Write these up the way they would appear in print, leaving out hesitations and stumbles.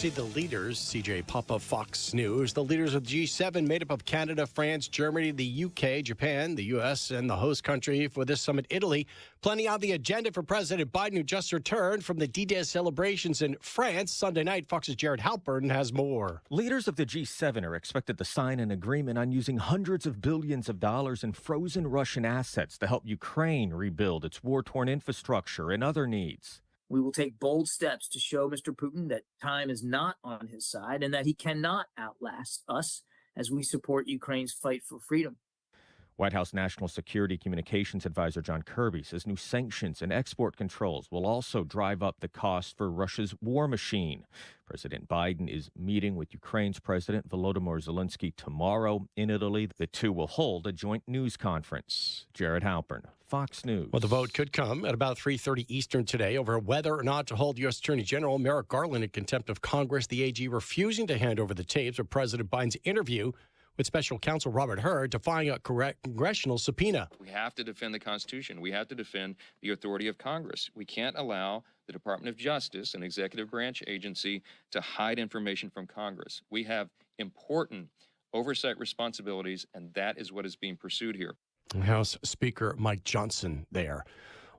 see the leaders, CJ Papa, Fox News, the leaders of G7 made up of Canada, France, Germany, the UK, Japan, the US, and the host country for this summit, Italy. Plenty on the agenda for President Biden, who just returned from the D-Day celebrations in France Sunday night. Fox's Jared Halpern has more. Leaders of the G7 are expected to sign an agreement on using hundreds of billions of dollars in frozen Russian assets to help Ukraine rebuild its war-torn infrastructure and other needs. We will take bold steps to show Mr. Putin that time is not on his side and that he cannot outlast us as we support Ukraine's fight for freedom. White House National Security Communications Advisor John Kirby says new sanctions and export controls will also drive up the cost for Russia's war machine. President Biden is meeting with Ukraine's President Volodymyr Zelensky tomorrow in Italy. The two will hold a joint news conference. Jared Halpern, Fox News. Well, the vote could come at about 3:30 Eastern today over whether or not to hold U.S. Attorney General Merrick Garland in contempt of Congress. The AG refusing to hand over the tapes of President Biden's interview with Special Counsel Robert Hur, defying a congressional subpoena. We have to defend the Constitution. We have to defend the authority of Congress. We can't allow the Department of Justice, an executive branch agency, to hide information from Congress. We have important oversight responsibilities, and that is what is being pursued here. House Speaker Mike Johnson there.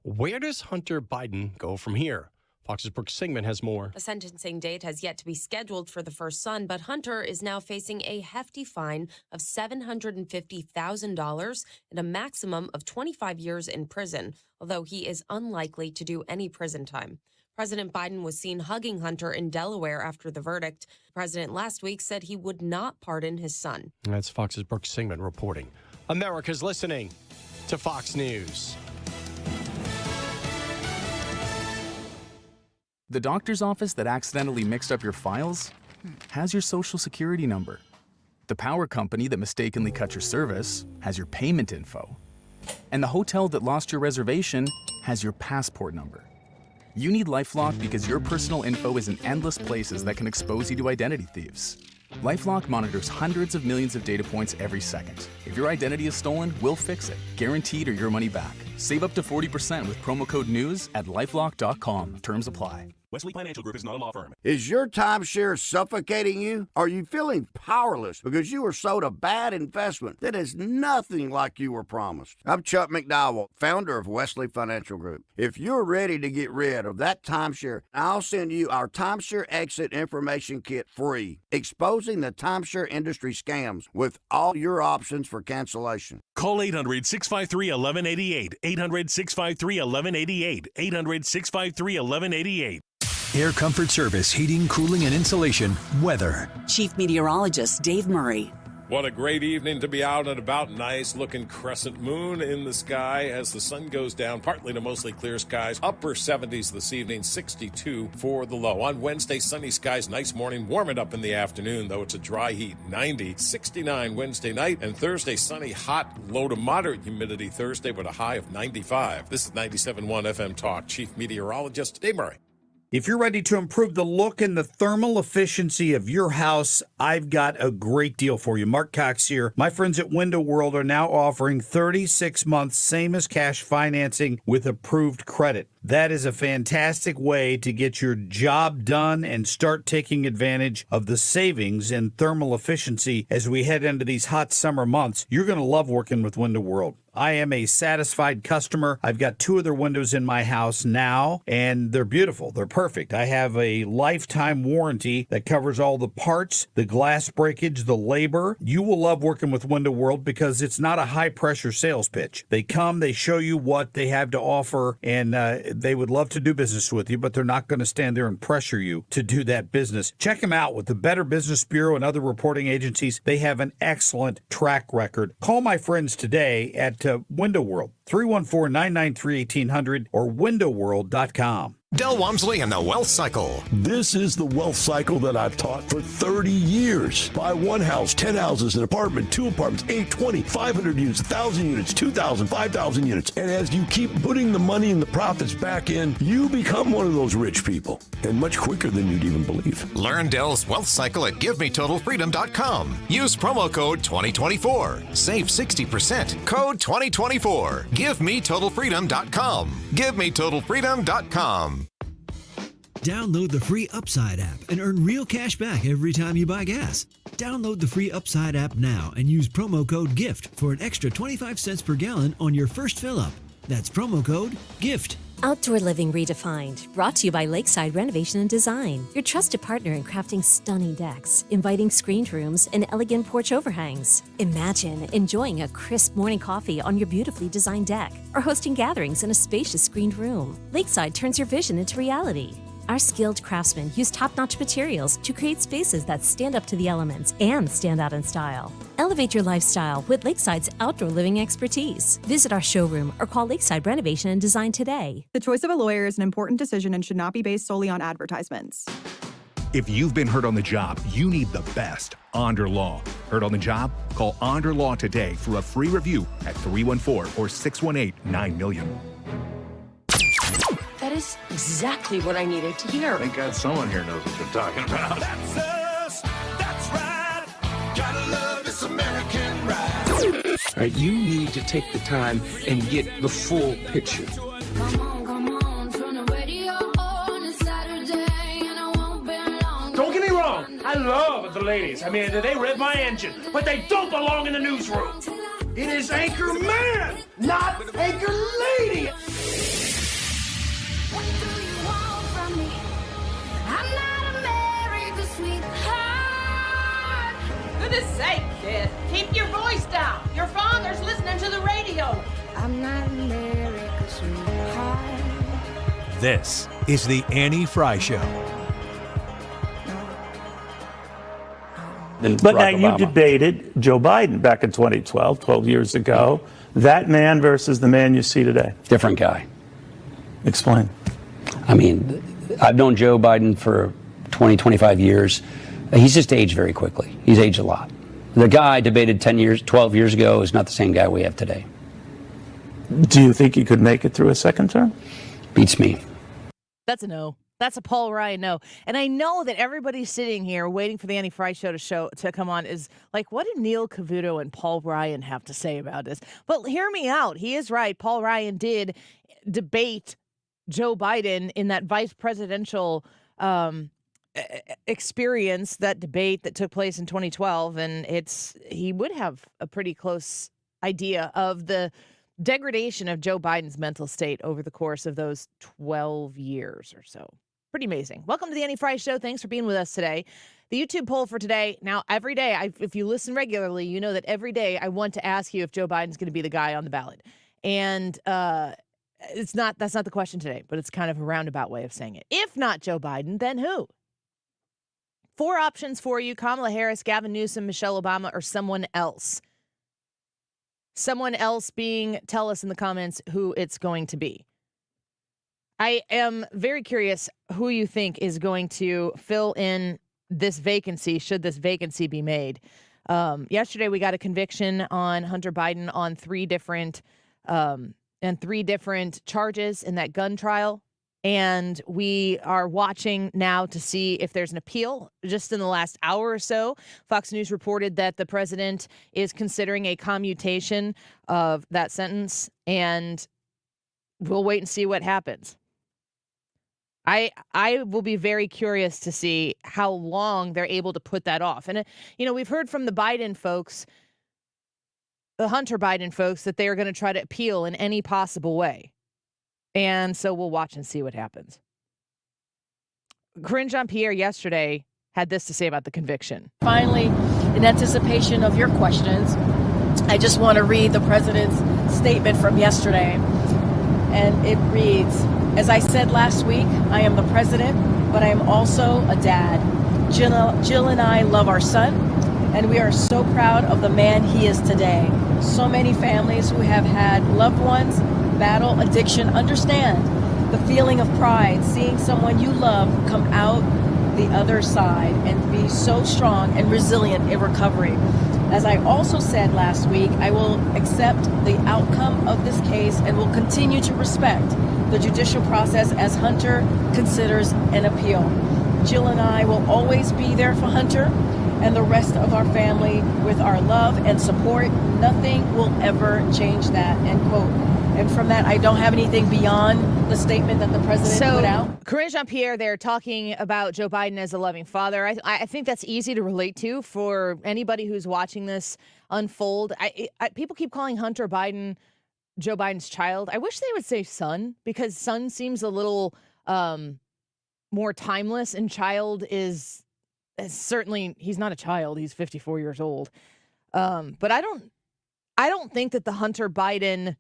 Where does Hunter Biden go from here? Fox's Brooke Singman has more. A sentencing date has yet to be scheduled for the first son, but Hunter is now facing a hefty fine of $750,000 and a maximum of 25 years in prison, although he is unlikely to do any prison time. President Biden was seen hugging Hunter in Delaware after the verdict. The president last week said he would not pardon his son. That's Fox's Brooke Singman reporting. America's listening to Fox News. The doctor's office that accidentally mixed up your files has your social security number. The power company that mistakenly cut your service has your payment info. And the hotel that lost your reservation has your passport number. You need LifeLock because your personal info is in endless places that can expose you to identity thieves. LifeLock monitors hundreds of millions of data points every second. If your identity is stolen, we'll fix it, guaranteed or your money back. Save up to 40% with promo code NEWS at LifeLock.com. Terms apply. Wesley Financial Group is not a law firm. Is your timeshare suffocating you? Are you feeling powerless because you were sold a bad investment that is nothing like you were promised? I'm Chuck McDowell, founder of Wesley Financial Group. If you're ready to get rid of that timeshare, I'll send you our Timeshare Exit Information Kit free, exposing the timeshare industry scams with all your options for cancellation. Call 800-653-1188. 800-653-1188. 800-653-1188. Air Comfort Service, heating, cooling, and insulation. Weather. Chief Meteorologist Dave Murray. What a great evening to be out and about. Nice looking crescent moon in the sky as the sun goes down. Partly to mostly clear skies. Upper 70s this evening, 62 for the low. On Wednesday, sunny skies, nice morning. Warm it up in the afternoon, though it's a dry heat. 90, 69 Wednesday night. And Thursday, sunny, hot, low to moderate humidity Thursday with a high of 95. This is 97.1 FM Talk. Chief Meteorologist Dave Murray. If you're ready to improve the look and the thermal efficiency of your house, I've got a great deal for you. Mark Cox here. My friends at Window World are now offering 36 months, same as cash financing with approved credit. That is a fantastic way to get your job done and start taking advantage of the savings in thermal efficiency as we head into these hot summer months. You're going to love working with Window World. I am a satisfied customer. I've got 2 of their windows in my house now, and they're beautiful. They're perfect. I have a lifetime warranty that covers all the parts, the glass breakage, the labor. You will love working with Window World because it's not a high-pressure sales pitch. They come, they show you what they have to offer, and they would love to do business with you, but they're not going to stand there and pressure you to do that business. Check them out with the Better Business Bureau and other reporting agencies. They have an excellent track record. Call my friends today at Window World, 314-993-1800 or windowworld.com. Del Walmsley and the Wealth Cycle. This is the wealth cycle that I've taught for 30 years. Buy one house, 10 houses, an apartment, 2 apartments, 8, 20, 500 units, 1,000 units, 2,000, 5,000 units. And as you keep putting the money and the profits back in, you become one of those rich people. And much quicker than you'd even believe. Learn Del's Wealth Cycle at GiveMeTotalFreedom.com. Use promo code 2024. Save 60%. Code 2024. GiveMeTotalFreedom.com. GiveMeTotalFreedom.com. Download the free Upside app and earn real cash back every time you buy gas. Download the free Upside app now and use promo code GIFT for an extra 25 cents per gallon on your first fill-up. That's promo code GIFT. Outdoor Living Redefined, brought to you by Lakeside Renovation and Design, your trusted partner in crafting stunning decks, inviting screened rooms, and elegant porch overhangs. Imagine enjoying a crisp morning coffee on your beautifully designed deck, or hosting gatherings in a spacious screened room. Lakeside turns your vision into reality. Our skilled craftsmen use top-notch materials to create spaces that stand up to the elements and stand out in style. Elevate your lifestyle with Lakeside's outdoor living expertise. Visit our showroom or call Lakeside Renovation and Design today. The choice of a lawyer is an important decision and should not be based solely on advertisements. If you've been hurt on the job, you need the best. Onder Law. Hurt on the job? Call Onder Law today for a free review at 314 or 618-9-MILLION. That is exactly what I needed to hear. Thank God someone here knows what they're talking about. That's us. That's right. Gotta love this American ride. All right, you need to take the time and get the full picture. Come on, turn the radio on. It's Saturday and I won't be long. Don't get me wrong. I love the ladies. I mean, they rev my engine, but they don't belong in the newsroom. It is Anchor Man, not Anchor Lady. What do you want from me? I'm not America's sweetheart. Goodness sake, kid. Keep your voice down. Your father's listening to the radio. I'm not America's sweetheart. This is the Annie Fry Show. But now you debated Joe Biden back in 2012, 12 years ago. That man versus the man you see today. Different guy. Explain. I mean, I've known Joe Biden for 20, 25 years. He's just aged very quickly. He's aged a lot. The guy I debated 12 years ago is not the same guy we have today. Do you think he could make it through a second term? Beats me. That's a no. That's a Paul Ryan no. And I know that everybody sitting here waiting for the Annie Fry show to come on is like, what did Neil Cavuto and Paul Ryan have to say about this? But hear me out. He is right. Paul Ryan did debate Joe Biden in that vice presidential experience, that debate that took place in 2012. And he would have a pretty close idea of the degradation of Joe Biden's mental state over the course of those 12 years or so. Pretty amazing. Welcome to the Annie Fry Show. Thanks for being with us today. The YouTube poll for today. Now, every day, if you listen regularly, you know that every day I want to ask you if Joe Biden's going to be the guy on the ballot. And that's not the question today, but it's kind of a roundabout way of saying it. If not Joe Biden, then who? 4 options for you: Kamala Harris, Gavin Newsom, Michelle Obama, or someone else. Someone else being, tell us in the comments who it's going to be. I am very curious who you think is going to fill in this vacancy, should this vacancy be made. Yesterday, we got a conviction on Hunter Biden on 3 different charges in that gun trial. And we are watching now to see if there's an appeal. Just in the last hour or so, Fox News reported that the president is considering a commutation of that sentence, and we'll wait and see what happens. I will be very curious to see how long they're able to put that off. And, we've heard from the Biden folks, the Hunter Biden folks, that they are going to try to appeal in any possible way. And so we'll watch and see what happens. Corinne Jean-Pierre yesterday had this to say about the conviction. Finally, in anticipation of your questions, I just want to read the president's statement from yesterday. And it reads, "As I said last week, I am the president, but I am also a dad. Jill and I love our son, and we are so proud of the man he is today. So many families who have had loved ones battle addiction understand the feeling of pride, seeing someone you love come out the other side and be so strong and resilient in recovery. As I also said last week, I will accept the outcome of this case and will continue to respect the judicial process as Hunter considers an appeal. Jill and I will always be there for Hunter and the rest of our family with our love and support. Nothing will ever change that," end quote. And from that, I don't have anything beyond the statement that the president put out. Corinne Jean-Pierre, they're talking about Joe Biden as a loving father. I think that's easy to relate to for anybody who's watching this unfold. People keep calling Hunter Biden Joe Biden's child. I wish they would say son, because son seems a little more timeless, and child is certainly, he's not a child. He's 54 years old. But I don't think that the Hunter Biden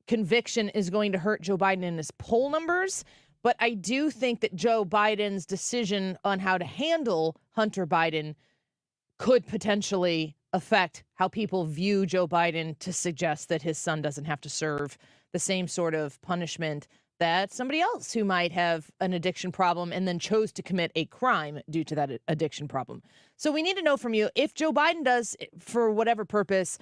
conviction is going to hurt Joe Biden in his poll numbers, but I do think that Joe Biden's decision on how to handle Hunter Biden could potentially affect how people view Joe Biden, to suggest that his son doesn't have to serve the same sort of punishment that somebody else who might have an addiction problem and then chose to commit a crime due to that addiction problem. So we need to know from you, if Joe Biden does, for whatever purpose,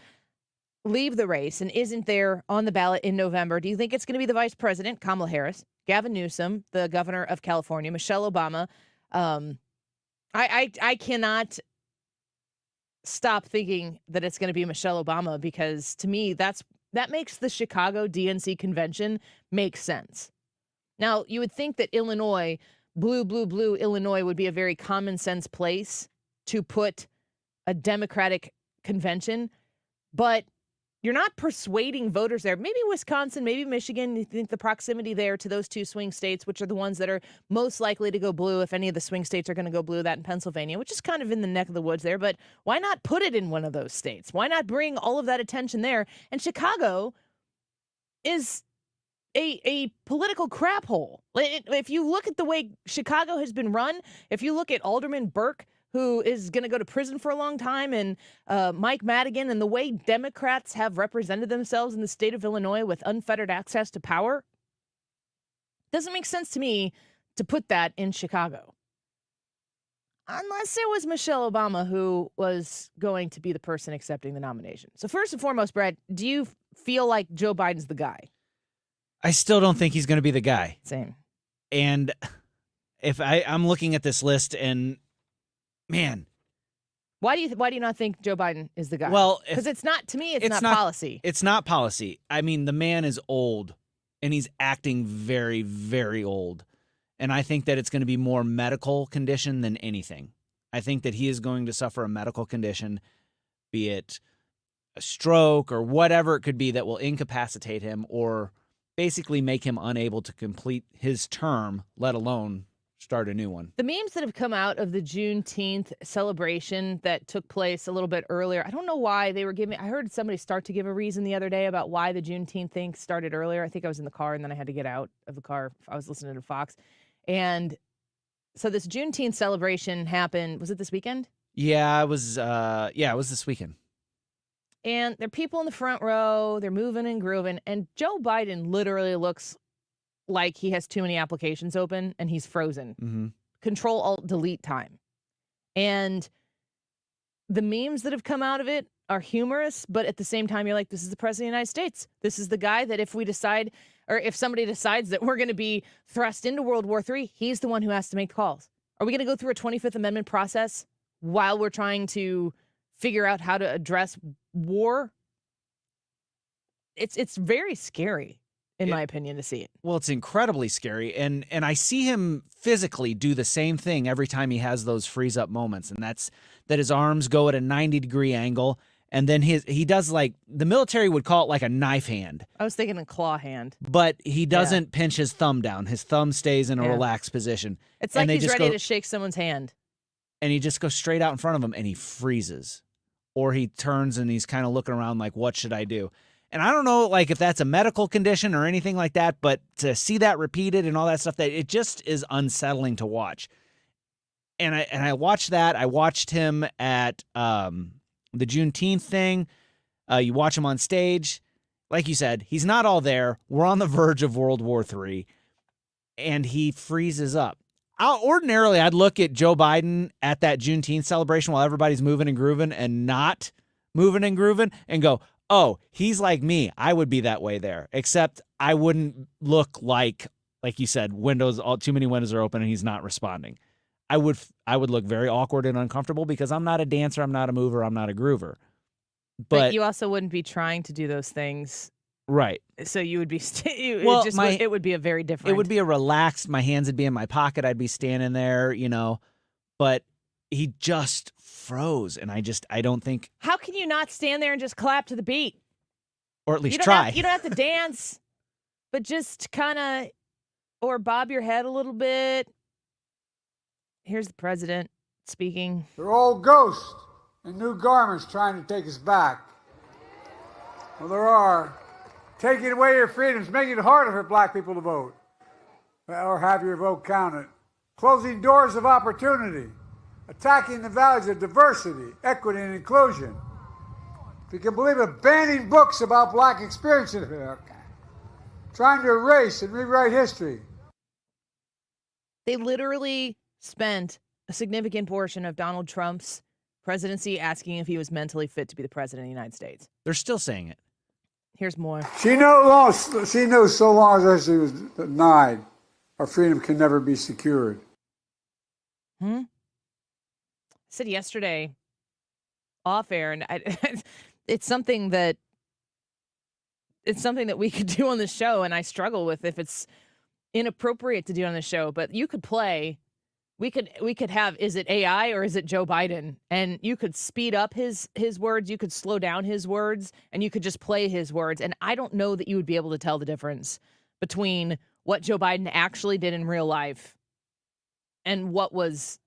leave the race and isn't there on the ballot in November, do you think it's going to be the vice president, Kamala Harris, Gavin Newsom, the governor of California, Michelle Obama? I cannot stop thinking that it's going to be Michelle Obama, because to me, that makes the Chicago DNC convention make sense. Now, you would think that Illinois, blue Illinois, would be a very common sense place to put a Democratic convention, but you're not persuading voters there. Maybe Wisconsin, maybe Michigan. You think the proximity there to those two swing states, which are the ones that are most likely to go blue, if any of the swing states are going to go blue, that in Pennsylvania, which is kind of in the neck of the woods there. But why not put it in one of those states? Why not bring all of that attention there? And Chicago is a political crap hole. If you look at the way Chicago has been run, if you look at Alderman Burke, who is going to go to prison for a long time, and Mike Madigan, and the way Democrats have represented themselves in the state of Illinois with unfettered access to power, doesn't make sense to me to put that in Chicago. Unless it was Michelle Obama who was going to be the person accepting the nomination. So first and foremost, Brad, do you feel like Joe Biden's the guy? I still don't think he's going to be the guy. Same. And if I'm looking at this list, and man, why do you not think Joe Biden is the guy? Well, because it's not, to me, it's not policy. It's not policy. I mean, the man is old, and he's acting very, very old. And I think that it's going to be more medical condition than anything. I think that he is going to suffer a medical condition, be it a stroke or whatever it could be, that will incapacitate him or basically make him unable to complete his term, let alone start a new one. The memes that have come out of the Juneteenth celebration that took place a little bit earlier, I don't know why they were giving. I heard somebody start to give a reason the other day about why the Juneteenth thing started earlier. I think I was in the car and then I had to get out of the car. I was listening to Fox. And so this Juneteenth celebration happened. Was it this weekend? Yeah, it was. It was this weekend. And there are people in the front row. They're moving and grooving. And Joe Biden literally looks like he has too many applications open and he's frozen. Mm-hmm. Control-Alt-Delete time. And the memes that have come out of it are humorous, but at the same time, you're like, this is the president of the United States. This is the guy that if we decide, or if somebody decides that we're going to be thrust into World War III, he's the one who has to make the calls. Are we going to go through a 25th Amendment process while we're trying to figure out how to address war? It's very scary, in my opinion, to see it. Well, it's incredibly scary, and I see him physically do the same thing every time he has those freeze-up moments, and that's that his arms go at a 90-degree angle, and then he does, like, the military would call it like a knife hand. I was thinking a claw hand. But he doesn't pinch his thumb down. His thumb stays in a relaxed position. It's like he's ready to shake someone's hand. And he just goes straight out in front of him, and he freezes. Or he turns and he's kind of looking around like, what should I do? And I don't know, like, if that's a medical condition or anything like that, but to see that repeated and all that stuff, that it just is unsettling to watch. And I watched that. I watched him at the Juneteenth thing. You watch him on stage. Like you said, he's not all there. We're on the verge of World War III, and he freezes up. Ordinarily, I'd look at Joe Biden at that Juneteenth celebration while everybody's moving and grooving and not moving and grooving and go, oh, he's like me. I would be that way there, except I wouldn't look like you said, too many windows are open and he's not responding. I would look very awkward and uncomfortable because I'm not a dancer, I'm not a mover, I'm not a groover. But you also wouldn't be trying to do those things Right. So you would be, Well, it would be a very different. It would be a relaxed, my hands would be in my pocket. I'd be standing there, but he just froze. And I don't think. How can you not stand there and just clap to the beat? Or at least try. You don't have to dance, but just kind of, or bob your head a little bit. Here's the president speaking. They're old ghosts in new garments trying to take us back. Well, there are. Taking away your freedoms, making it harder for black people to vote or have your vote counted. Closing doors of opportunity. Attacking the values of diversity, equity, and inclusion. If you can believe it, banning books about black experiences. Trying to erase and rewrite history. They literally spent a significant portion of Donald Trump's presidency asking if he was mentally fit to be the president of the United States. They're still saying it. Here's more. She knows so long as she was denied, our freedom can never be secured. I said yesterday off air, and it's something that we could do on the show, and I struggle with if it's inappropriate to do on the show. But you could play. We could have, is it AI or is it Joe Biden? And you could speed up his words, you could slow down his words, and you could just play his words. And I don't know that you would be able to tell the difference between what Joe Biden actually did in real life and what was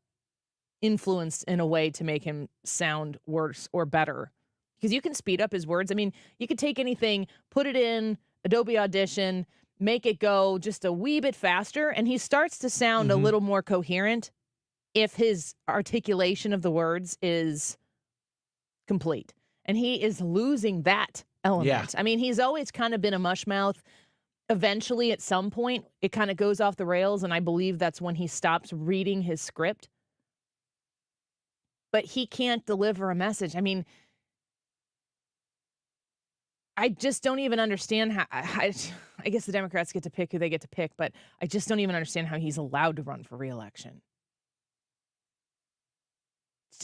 influenced in a way to make him sound worse or better. Because you can speed up his words. I mean, you could take anything, put it in Adobe Audition, make it go just a wee bit faster, and he starts to sound a little more coherent if his articulation of the words is complete. And he is losing that element. Yeah. I mean, he's always kind of been a mush mouth. Eventually, at some point, it kind of goes off the rails, and I believe that's when he stops reading his script. But he can't deliver a message. I mean, I just don't even understand how. I guess the Democrats get to pick who they get to pick, but I just don't even understand how he's allowed to run for re-election.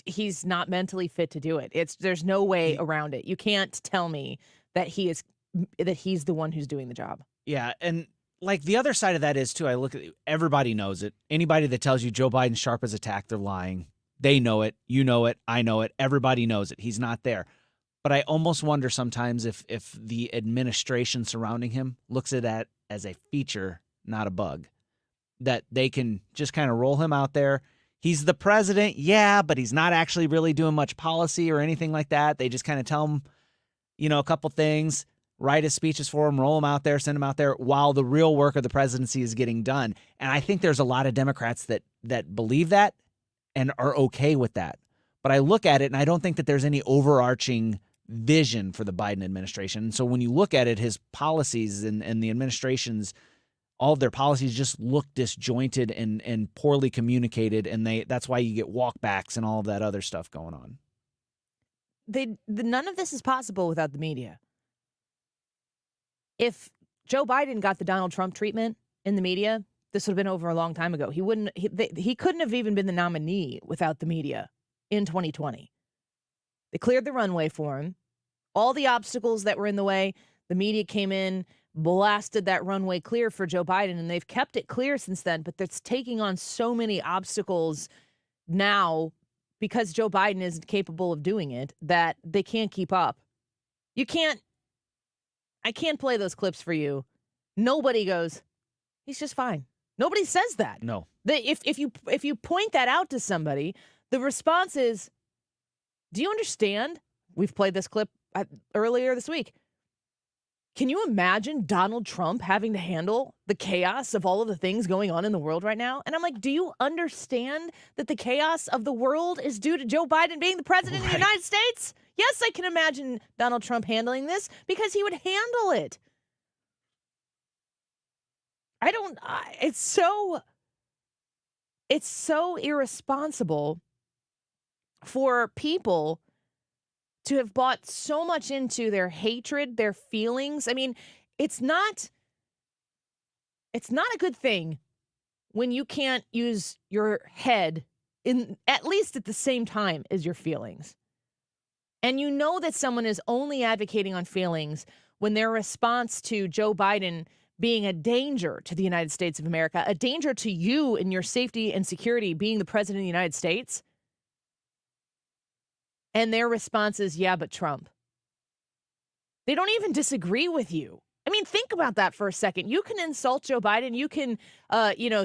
He's not mentally fit to do it. There's no way around it. You can't tell me that he's the one who's doing the job. Yeah, and like the other side of that is too. I look at everybody knows it. Anybody that tells you Joe Biden's sharp as a tack, they're lying. They know it. You know it. I know it. Everybody knows it. He's not there. But I almost wonder sometimes if the administration surrounding him looks at that as a feature, not a bug, that they can just kind of roll him out there. He's the president, yeah, but he's not actually really doing much policy or anything like that. They just kind of tell him, a couple things, write his speeches for him, roll him out there, send him out there while the real work of the presidency is getting done. And I think there's a lot of Democrats that believe that and are okay with that. But I look at it and I don't think that there's any overarching vision for the Biden administration. So when you look at it, his policies and the administration's, all of their policies just look disjointed and poorly communicated, and that's why you get walkbacks and all of that other stuff going on. None of this is possible without the media. If Joe Biden got the Donald Trump treatment in the media, this would have been over a long time ago. He couldn't have even been the nominee without the media in 2020. They cleared the runway for him. All the obstacles that were in the way, the media came in, blasted that runway clear for Joe Biden, and they've kept it clear since then, but that's taking on so many obstacles now because Joe Biden isn't capable of doing it that they can't keep up. I can't play those clips for you. Nobody goes, he's just fine. Nobody says that. No. If you point that out to somebody, the response is, do you understand? We've played this clip earlier this week. Can you imagine Donald Trump having to handle the chaos of all of the things going on in the world right now? And I'm like, do you understand that the chaos of the world is due to Joe Biden being the president of the United States? Yes, I can imagine Donald Trump handling this because he would handle it. It's so irresponsible for people to have bought so much into their hatred, their feelings. I mean, it's not a good thing when you can't use your head at least at the same time as your feelings. And you know that someone is only advocating on feelings when their response to Joe Biden being a danger to the United States of America, a danger to you and your safety and security being the president of the United States, and their response is, yeah, but Trump. They don't even disagree with you. I mean, think about that for a second. You can insult Joe Biden. You can,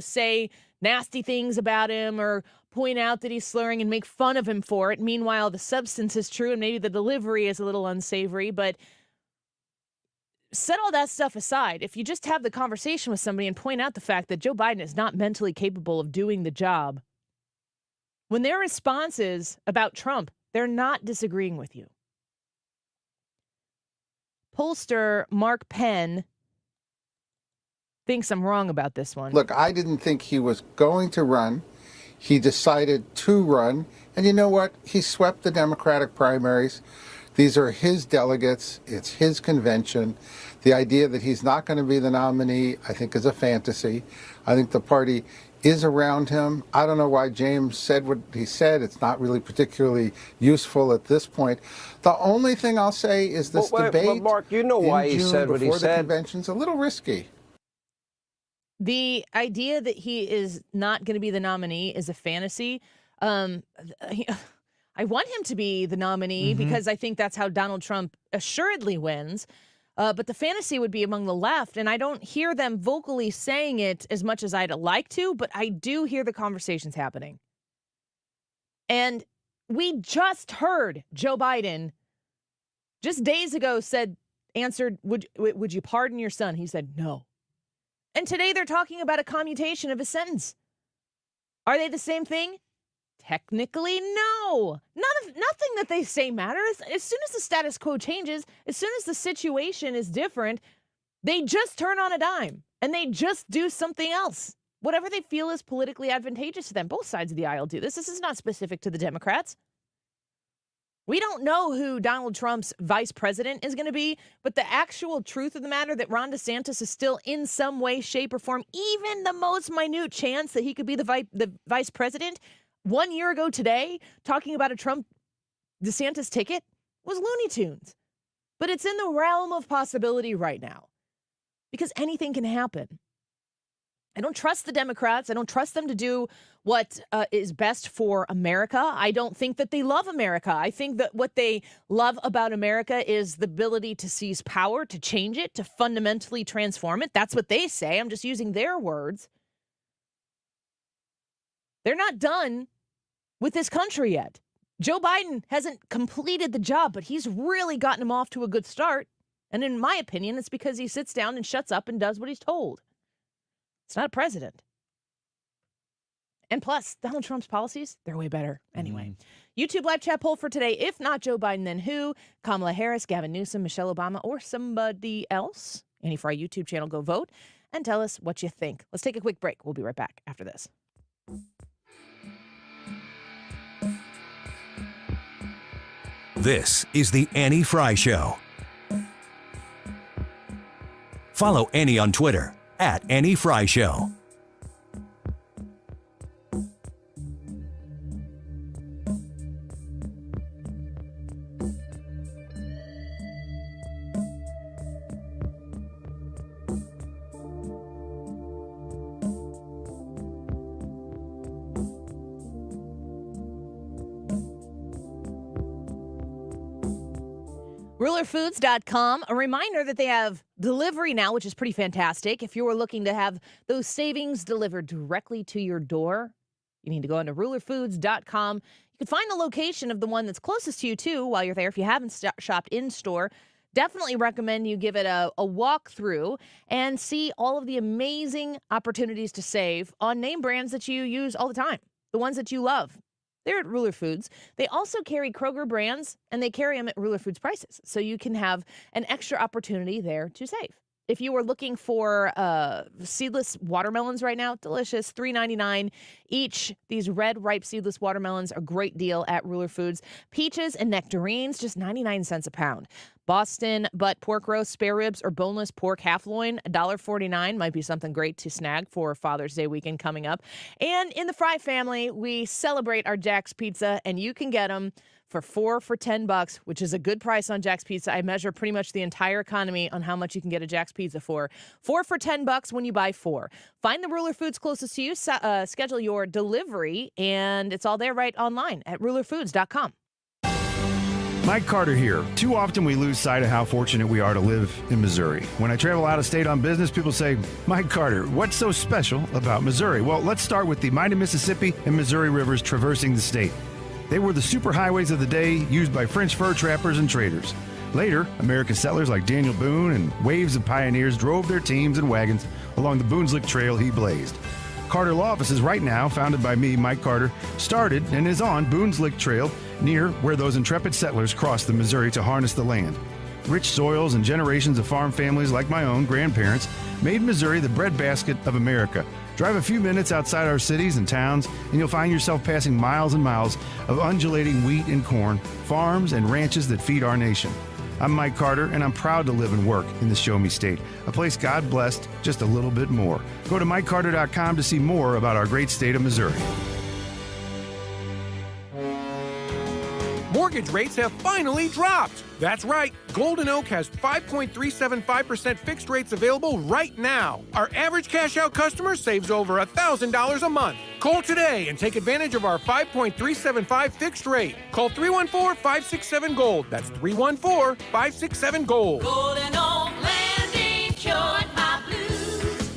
say nasty things about him or point out that he's slurring and make fun of him for it. Meanwhile, the substance is true and maybe the delivery is a little unsavory. But set all that stuff aside. If you just have the conversation with somebody and point out the fact that Joe Biden is not mentally capable of doing the job, when their response is about Trump, they're not disagreeing with you. Pollster Mark Penn thinks I'm wrong about this one. Look, I didn't think he was going to run. He decided to run. And you know what? He swept the Democratic primaries. These are his delegates. It's his convention. The idea that he's not going to be the nominee, I think, is a fantasy. I think the party is around him. I don't know why James said what he said. It's not really particularly useful at this point. The only thing I'll say is this debate. But Mark, you know why he said what he before the said. convention's a little risky. The idea that he is not going to be the nominee is a fantasy. I want him to be the nominee because I think that's how Donald Trump assuredly wins. But the fantasy would be among the left, and I don't hear them vocally saying it as much as I'd like to, but I do hear the conversations happening. And we just heard Joe Biden just days ago answered, would you pardon your son? He said no. And today they're talking about a commutation of his sentence. Are they the same thing? Technically, no. Nothing that they say matters. As soon as the status quo changes, as soon as the situation is different, they just turn on a dime and they just do something else. Whatever they feel is politically advantageous to them. Both sides of the aisle do this. This is not specific to the Democrats. We don't know who Donald Trump's vice president is going to be, but the actual truth of the matter that Ron DeSantis is still in some way, shape, or form, even the most minute chance that he could be the vice president, 1 year ago today, talking about a Trump DeSantis ticket was Looney Tunes. But it's in the realm of possibility right now because anything can happen. I don't trust the Democrats. I don't trust them to do what is best for America. I don't think that they love America. I think that what they love about America is the ability to seize power, to change it, to fundamentally transform it. That's what they say. I'm just using their words. They're not done with this country yet. Joe Biden hasn't completed the job, but he's really gotten him off to a good start. And in my opinion, it's because he sits down and shuts up and does what he's told. It's not a president. And plus, Donald Trump's policies, they're way better. Anyway, YouTube live chat poll for today. If not Joe Biden, then who? Kamala Harris, Gavin Newsom, Michelle Obama, or somebody else? Annie Fry YouTube channel, go vote and tell us what you think. Let's take a quick break. We'll be right back after this. This is the Annie Fry Show. Follow Annie on Twitter @Annie Fry Show. RulerFoods.com. A reminder that they have delivery now, which is pretty fantastic. If you were looking to have those savings delivered directly to your door, you need to go into RulerFoods.com. You can find the location of the one that's closest to you, too, while you're there. If you haven't shopped in-store, definitely recommend you give it a walkthrough and see all of the amazing opportunities to save on name brands that you use all the time, the ones that you love. They're at Ruler Foods. They also carry Kroger brands, and they carry them at Ruler Foods prices. So you can have an extra opportunity there to save. If you are looking for seedless watermelons right now, delicious, $3.99 each. These red, ripe, seedless watermelons are a great deal at Ruler Foods. Peaches and nectarines, just 99 cents a pound. Boston butt pork roast, spare ribs, or boneless pork half loin, $1.49 might be something great to snag for Father's Day weekend coming up. And in the Fry family, we celebrate our Jack's Pizza, and you can get them for $4 for $10, which is a good price on Jack's Pizza. I measure pretty much the entire economy on how much you can get a Jack's Pizza for. $4 for $10 when you buy 4. Find the Ruler Foods closest to you, schedule your delivery, and it's all there right online at rulerfoods.com. Mike Carter here. Too often we lose sight of how fortunate we are to live in Missouri. When I travel out of state on business, people say, Mike Carter, what's so special about Missouri? Well, let's start with the mighty Mississippi and Missouri rivers traversing the state. They were the superhighways of the day, used by French fur trappers and traders. Later, American settlers like Daniel Boone and waves of pioneers drove their teams and wagons along the Boone's Lick Trail he blazed. Carter Law Offices right now, founded by me, Mike Carter, started and is on Boone's Lick Trail, near where those intrepid settlers crossed the Missouri to harness the land. Rich soils and generations of farm families like my own grandparents made Missouri the breadbasket of America. Drive a few minutes outside our cities and towns, and you'll find yourself passing miles and miles of undulating wheat and corn, farms and ranches that feed our nation. I'm Mike Carter, and I'm proud to live and work in the Show Me State, a place God blessed just a little bit more. Go to MikeCarter.com to see more about our great state of Missouri. Mortgage rates have finally dropped. That's right. Golden Oak has 5.375% fixed rates available right now. Our average cash-out customer saves over $1,000 a month. Call today and take advantage of our 5.375 fixed rate. Call 314-567-GOLD. That's 314-567-GOLD. Golden Oak Landing cured my blues.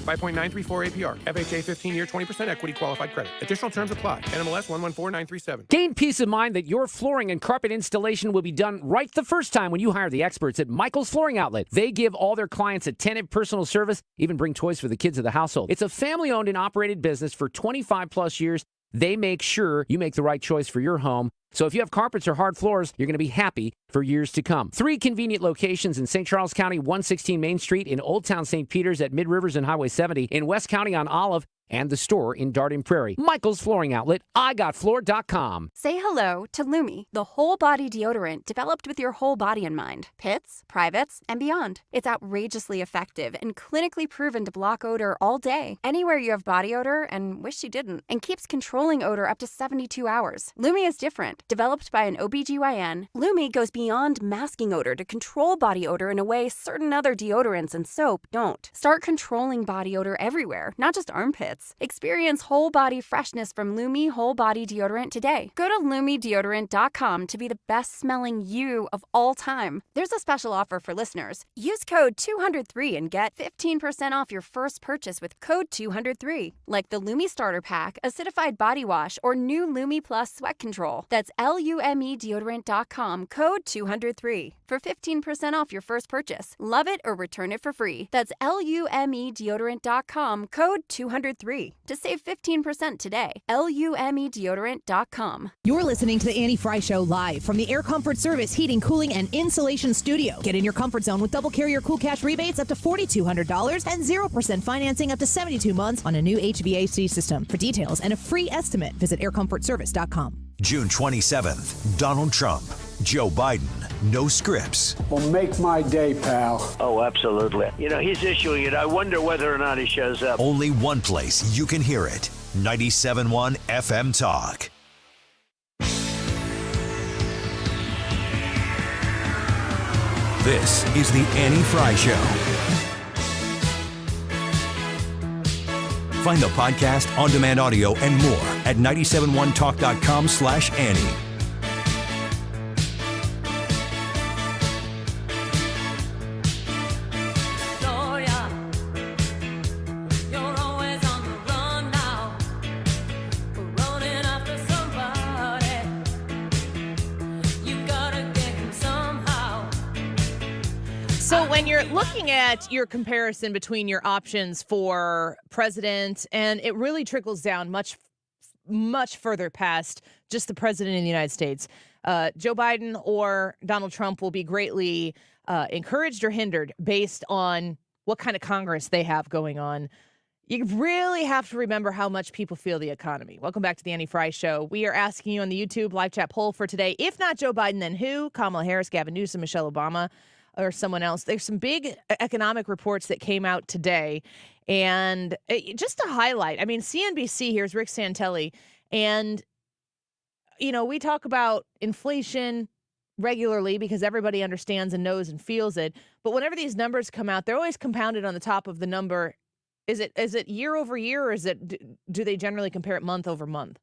5.934 APR. FHA 15-year 20% equity qualified credit. Additional terms apply. NMLS 114937. Gain peace of mind that your flooring and carpet installation will be done right the first time when you hire the experts at Michael's Flooring Outlet. They give all their clients attentive personal service, even bring toys for the kids of the household. It's a family-owned and operated business for 25 plus years. They make sure you make the right choice for your home. So if you have carpets or hard floors, you're going to be happy for years to come. 3 convenient locations in St. Charles County, 116 Main Street, in Old Town St. Peters at Mid Rivers and Highway 70, in West County on Olive, and the store in Darden Prairie. Michael's Flooring Outlet, IGotFloor.com. Say hello to Lumi, the whole body deodorant developed with your whole body in mind. Pits, privates, and beyond. It's outrageously effective and clinically proven to block odor all day, anywhere you have body odor and wish you didn't, and keeps controlling odor up to 72 hours. Lumi is different. Developed by an OBGYN, Lumi goes beyond masking odor to control body odor in a way certain other deodorants and soap don't. Start controlling body odor everywhere, not just armpits. Experience whole body freshness from Lumi Whole Body Deodorant today. Go to LumiDeodorant.com to be the best smelling you of all time. There's a special offer for listeners. Use code 203 and get 15% off your first purchase with code 203. Like the Lumi Starter Pack, Acidified Body Wash, or new Lumi Plus Sweat Control. That's LumeDeodorant.com, code 203 for 15% off your first purchase. Love it or return it for free. That's LumeDeodorant.com, code 203 to save 15% today. LumeDeodorant.com. You're listening to the Annie Fry Show live from the Air Comfort Service Heating, Cooling, and Insulation Studio. Get in your comfort zone with double carrier cool cash rebates up to $4,200 and 0% financing up to 72 months on a new HVAC system. For details and a free estimate, visit aircomfortservice.com. June 27th, Donald Trump, Joe Biden, no scripts. Well, make my day, pal. Oh, absolutely. You know, he's issuing it. I wonder whether or not he shows up. Only one place you can hear it. 97.1 FM Talk. This is the Annie Fry Show. Find the podcast, on-demand audio, and more at 971talk.com/Annie. So when you're looking at your comparison between your options for president, and it really trickles down much further past just the president of the United States, Joe Biden or Donald Trump will be greatly encouraged or hindered based on what kind of Congress they have going on. You really have to remember how much people feel the economy. Welcome back to the Annie Fry Show. We are asking you on the YouTube live chat poll for today, if not Joe Biden, then who? Kamala Harris, Gavin Newsom, Michelle Obama. or someone else. There's some big economic reports that came out today. And just to highlight, I mean, CNBC, here's Rick Santelli. And, we talk about inflation regularly because everybody understands and knows and feels it. But whenever these numbers come out, they're always compounded on the top of the number. Is it year over year, or do they generally compare it month over month?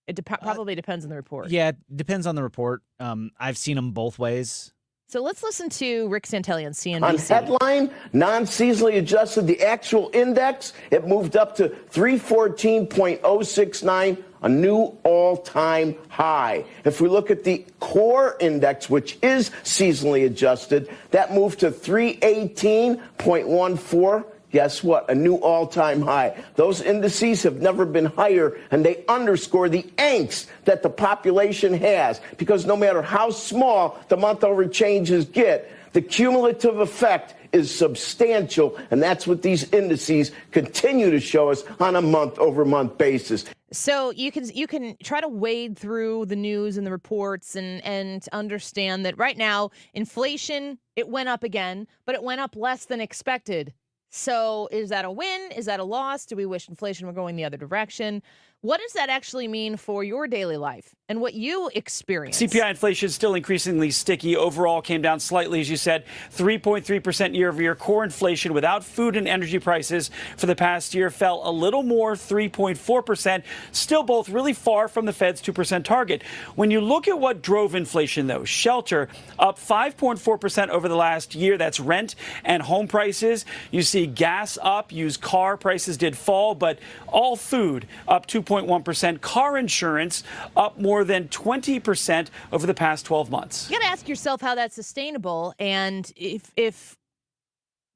It probably depends on the report. Yeah, it depends on the report. I've seen them both ways. So let's listen to Rick Santelli on CNBC. On headline, non-seasonally adjusted, the actual index, it moved up to 314.069, a new all-time high. If we look at the core index, which is seasonally adjusted, that moved to 318.14. Guess what? A new all-time high. Those indices have never been higher, and they underscore the angst that the population has. Because no matter how small the month-over changes get, the cumulative effect is substantial, and that's what these indices continue to show us on a month-over-month basis. So you can try to wade through the news and the reports and understand that right now, inflation, it went up again, but it went up less than expected. So is that a win? Is that a loss? Do we wish inflation were going the other direction? What does that actually mean for your daily life and what you experience? CPI inflation is still increasingly sticky. Overall came down slightly, as you said, 3.3% year over year. Core inflation without food and energy prices for the past year fell a little more, 3.4%. Still both really far from the Fed's 2% target. When you look at what drove inflation, though, shelter up 5.4% over the last year. That's rent and home prices. You see gas up, used car prices did fall, but all food up 2.1%. Car insurance up more than 20% over the past 12 months. You got to ask yourself how that's sustainable. And if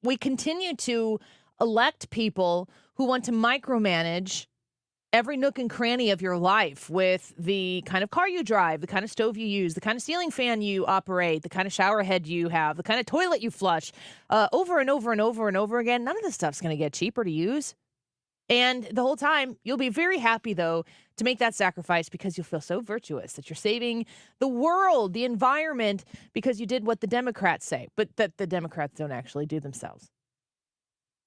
we continue to elect people who want to micromanage every nook and cranny of your life with the kind of car you drive, the kind of stove you use, the kind of ceiling fan you operate, the kind of shower head you have, the kind of toilet you flush, over and over and over and over again, none of this stuff's going to get cheaper to use. And the whole time, you'll be very happy, though, to make that sacrifice because you'll feel so virtuous that you're saving the world, the environment, because you did what the Democrats say, but that the Democrats don't actually do themselves.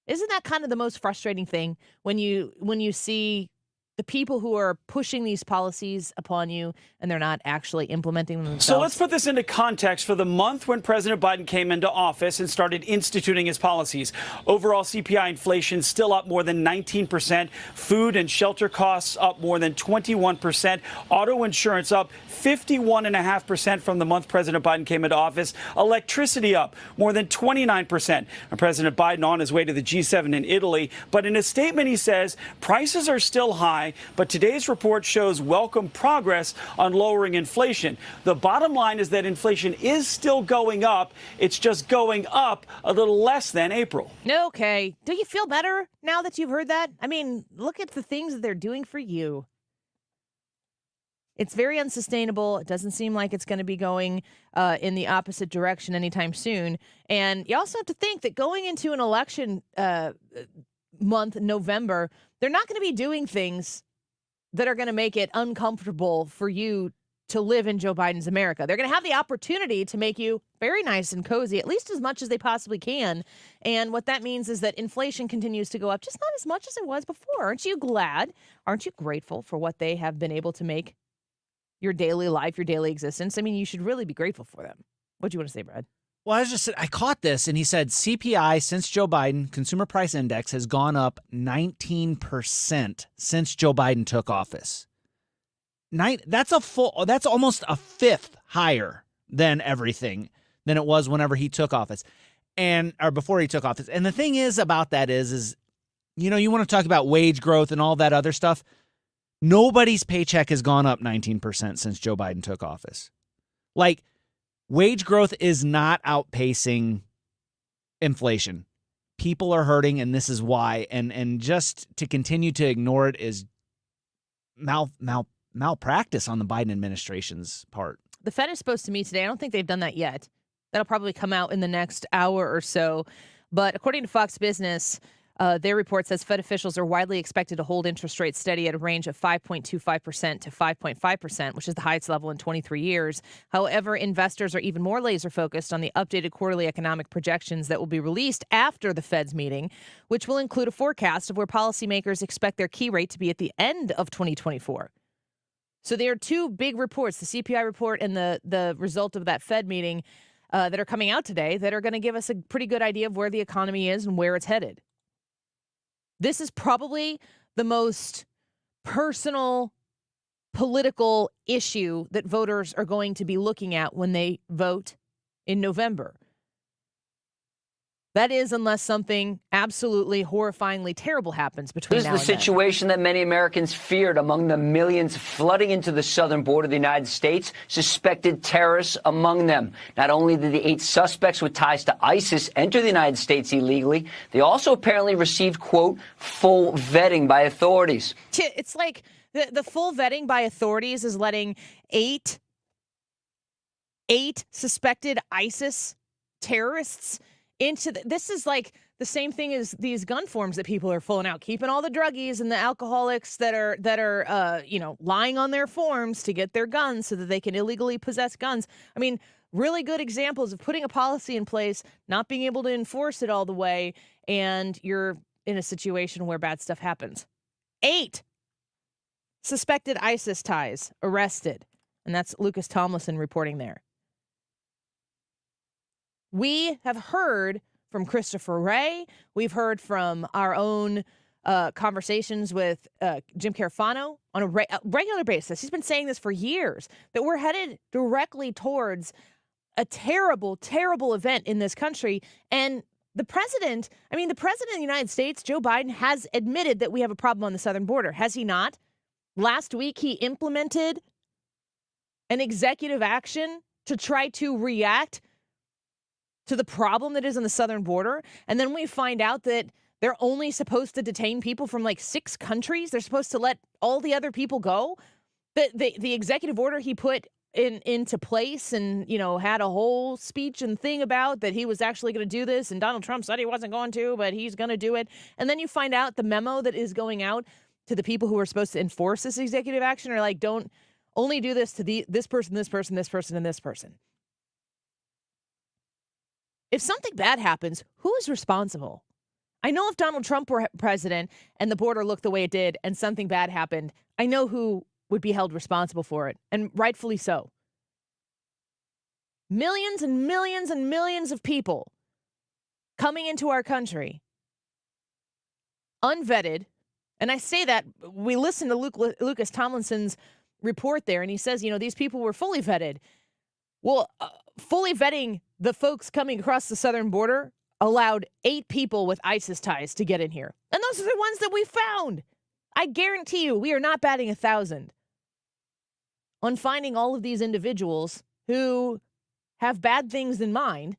Isn't that kind of the most frustrating thing when you see the people who are pushing these policies upon you and they're not actually implementing them themselves? So let's put this into context for the month when President Biden came into office and started instituting his policies. Overall CPI inflation still up more than 19%. Food and shelter costs up more than 21%. Auto insurance up 51.5% from the month President Biden came into office. Electricity up more than 29%. And President Biden on his way to the G7 in Italy. But in a statement, he says prices are still high, but today's report shows welcome progress on lowering inflation. The bottom line is that inflation is still going up. It's just going up a little less than April. Okay. Do you feel better now that you've heard that? I mean, look at the things that they're doing for you. It's very unsustainable. It doesn't seem like it's going to be going in the opposite direction anytime soon. And you also have to think that going into an election month, November, they're not going to be doing things that are going to make it uncomfortable for you to live in Joe Biden's America. They're going to have the opportunity to make you very nice and cozy, at least as much as they possibly can. And what that means is that inflation continues to go up, just not as much as it was before. Aren't you glad? Aren't you grateful for what they have been able to make your daily life, your daily existence? I mean, you should really be grateful for them. What do you want to say, Brad? Well, I caught this, and he said CPI since Joe Biden, Consumer Price Index, has gone up 19% since Joe Biden took office. That's almost a fifth higher than everything than it was whenever he took office, or before he took office. And the thing is about that is you want to talk about wage growth and all that other stuff. Nobody's paycheck has gone up 19% since Joe Biden took office. Like, wage growth is not outpacing inflation. People are hurting, and this is why. And just to continue to ignore it is malpractice on the Biden administration's part. The Fed is supposed to meet today. I don't think they've done that yet. That'll probably come out in the next hour or so. But according to Fox Business, Their report says Fed officials are widely expected to hold interest rates steady at a range of 5.25% to 5.5%, which is the highest level in 23 years. However, investors are even more laser focused on the updated quarterly economic projections that will be released after the Fed's meeting, which will include a forecast of where policymakers expect their key rate to be at the end of 2024. So there are two big reports, the CPI report and the result of that Fed meeting that are coming out today that are going to give us a pretty good idea of where the economy is and where it's headed. This is probably the most personal political issue that voters are going to be looking at when they vote in November. That is, unless something absolutely horrifyingly terrible happens between now and then. This is the situation that many Americans feared among the millions flooding into the southern border of the United States, suspected terrorists among them. Not only did the 8 suspects with ties to ISIS enter the United States illegally, they also apparently received, quote, full vetting by authorities. It's like the full vetting by authorities is letting eight suspected ISIS terrorists into this is like the same thing as these gun forms that people are filling out, keeping all the druggies and the alcoholics that are lying on their forms to get their guns so that they can illegally possess guns. I mean, really good examples of putting a policy in place, not being able to enforce it all the way, and you're in a situation where bad stuff happens. 8 suspected ISIS ties arrested, and that's Lucas Tomlinson reporting there. We have heard from Christopher Wray. We've heard from our own conversations with Jim Carafano on a regular basis. He's been saying this for years, that we're headed directly towards a terrible, terrible event in this country. And the president of the United States, Joe Biden, has admitted that we have a problem on the southern border. Has he not? Last week, he implemented an executive action to try to react to the problem that is on the southern border. And then we find out that they're only supposed to detain people from like 6 countries. They're supposed to let all the other people go. The executive order he put into place and, had a whole speech and thing about that he was actually going to do this. And Donald Trump said he wasn't going to, but he's going to do it. And then you find out the memo that is going out to the people who are supposed to enforce this executive action are like, don't only do this to this person, this person, this person, and this person. If something bad happens, who is responsible? I know if Donald Trump were president and the border looked the way it did and something bad happened, I know who would be held responsible for it, and rightfully so. Millions and millions and millions of people coming into our country, unvetted, and I say that, we listened to Lucas Tomlinson's report there, and he says, these people were fully vetted. Well, fully vetting the folks coming across the southern border allowed 8 people with ISIS ties to get in here. And those are the ones that we found. I guarantee you, we are not batting 1,000 on finding all of these individuals who have bad things in mind,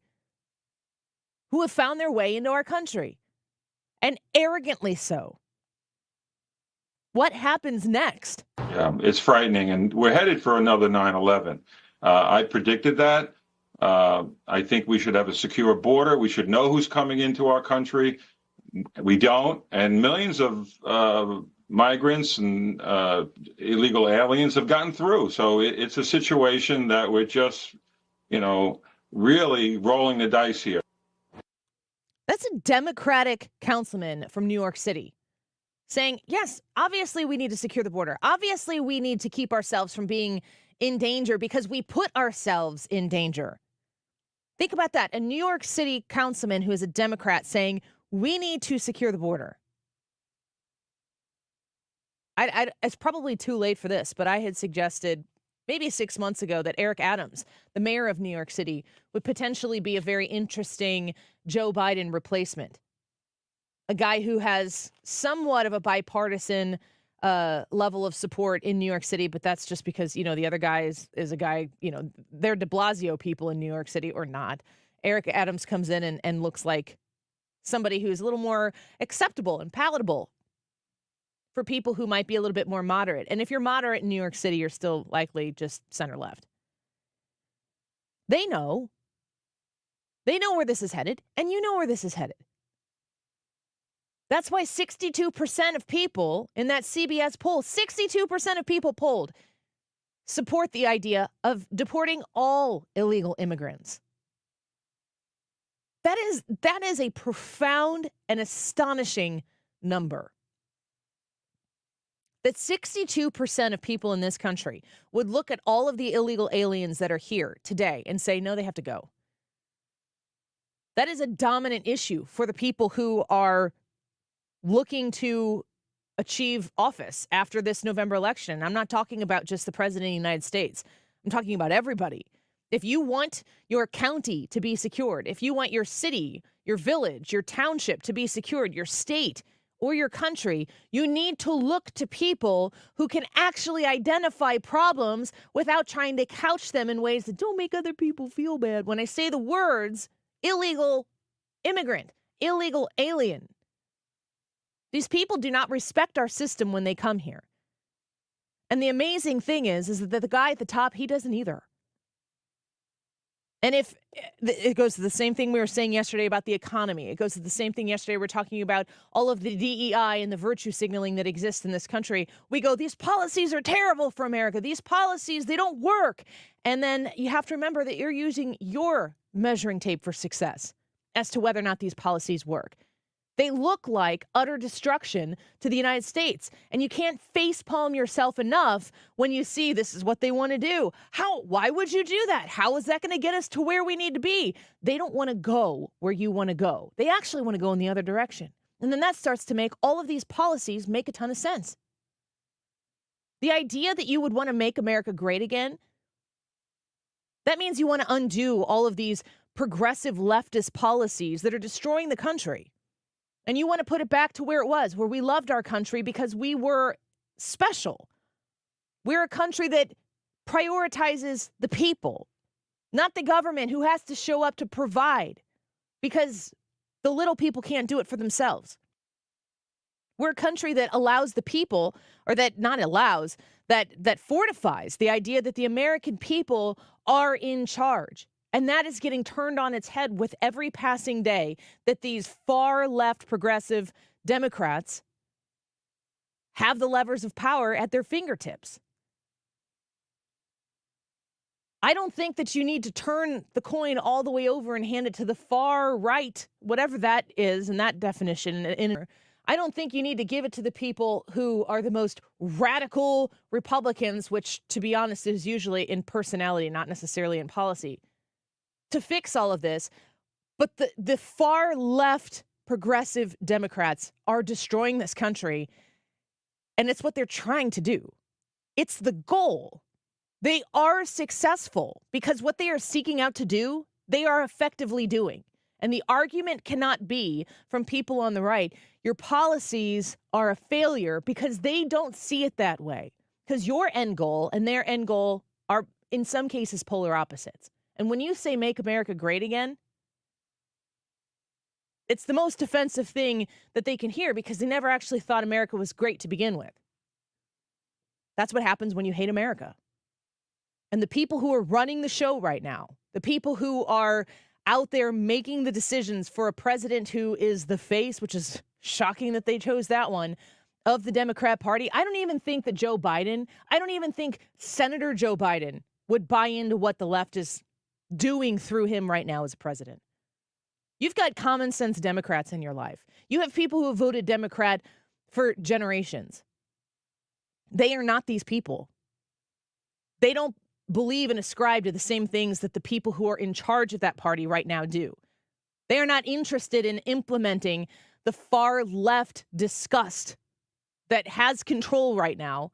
who have found their way into our country, and arrogantly so. What happens next? Yeah, it's frightening, and we're headed for another 9/11. I predicted that. I think we should have a secure border. We should know who's coming into our country. We don't. And millions of migrants and illegal aliens have gotten through. So it's a situation that we're just, really rolling the dice here. That's a Democratic councilman from New York City saying, yes, obviously we need to secure the border. Obviously we need to keep ourselves from being in danger because we put ourselves in danger. Think about that. A New York City councilman who is a Democrat saying we need to secure the border. It's probably too late for this, but I had suggested maybe 6 months ago that Eric Adams, the mayor of New York City, would potentially be a very interesting Joe Biden replacement. A guy who has somewhat of a bipartisan level of support in New York City, but that's just because, the other guy is a guy, they're de Blasio people in New York City or not. Eric Adams comes in and looks like somebody who's a little more acceptable and palatable for people who might be a little bit more moderate. And if you're moderate in New York City, you're still likely just center left. They know where this is headed, and you know where this is headed. That's why 62% of people in that CBS poll, 62% of people polled, support the idea of deporting all illegal immigrants. That is a profound and astonishing number. That 62% of people in this country would look at all of the illegal aliens that are here today and say, no, they have to go. That is a dominant issue for the people who are looking to achieve office after this November election. I'm not talking about just the president of the United States. I'm talking about everybody. If you want your county to be secured, if you want your city, your village, your township to be secured, your state or your country, you need to look to people who can actually identify problems without trying to couch them in ways that don't make other people feel bad. When I say the words illegal immigrant, illegal alien, these people do not respect our system when they come here. And the amazing thing is that the guy at the top, he doesn't either. And if it goes to the same thing we were saying yesterday about the economy, it goes to the same thing yesterday we're talking about all of the DEI and the virtue signaling that exists in this country. We go, these policies are terrible for America. These policies, they don't work. And then you have to remember that you're using your measuring tape for success as to whether or not these policies work. They look like utter destruction to the United States. And you can't facepalm yourself enough when you see this is what they want to do. Why would you do that? How is that going to get us to where we need to be? They don't want to go where you want to go. They actually want to go in the other direction. And then that starts to make all of these policies make a ton of sense. The idea that you would want to make America great again, that means you want to undo all of these progressive leftist policies that are destroying the country. And you want to put it back to where it was, where we loved our country because we were special. We're a country that prioritizes the people, not the government who has to show up to provide because the little people can't do it for themselves. We're a country that allows the people, or that not allows, that fortifies the idea that the American people are in charge. And that is getting turned on its head with every passing day that these far left progressive Democrats have the levers of power at their fingertips. I don't think that you need to turn the coin all the way over and hand it to the far right, whatever that is in that definition. I don't think you need to give it to the people who are the most radical Republicans, which, to be honest, is usually in personality, not necessarily in policy, to fix all of this. But the far left progressive Democrats are destroying this country, and it's what they're trying to do. It's the goal. They are successful because what they are seeking out to do, they are effectively doing. And the argument cannot be from people on the right, your policies are a failure, because they don't see it that way. Because your end goal and their end goal are, in some cases, polar opposites. And when you say make America great again, it's the most offensive thing that they can hear because they never actually thought America was great to begin with. That's what happens when you hate America. And the people who are running the show right now, the people who are out there making the decisions for a president who is the face, which is shocking that they chose that one, of the Democrat Party. I don't even think that I don't even think Senator Joe Biden would buy into what the left is doing through him right now as president. You've got common sense Democrats in your life. You have people who have voted Democrat for generations. They are not these people. They don't believe and ascribe to the same things that the people who are in charge of that party right now do. They are not interested in implementing the far left disgust that has control right now,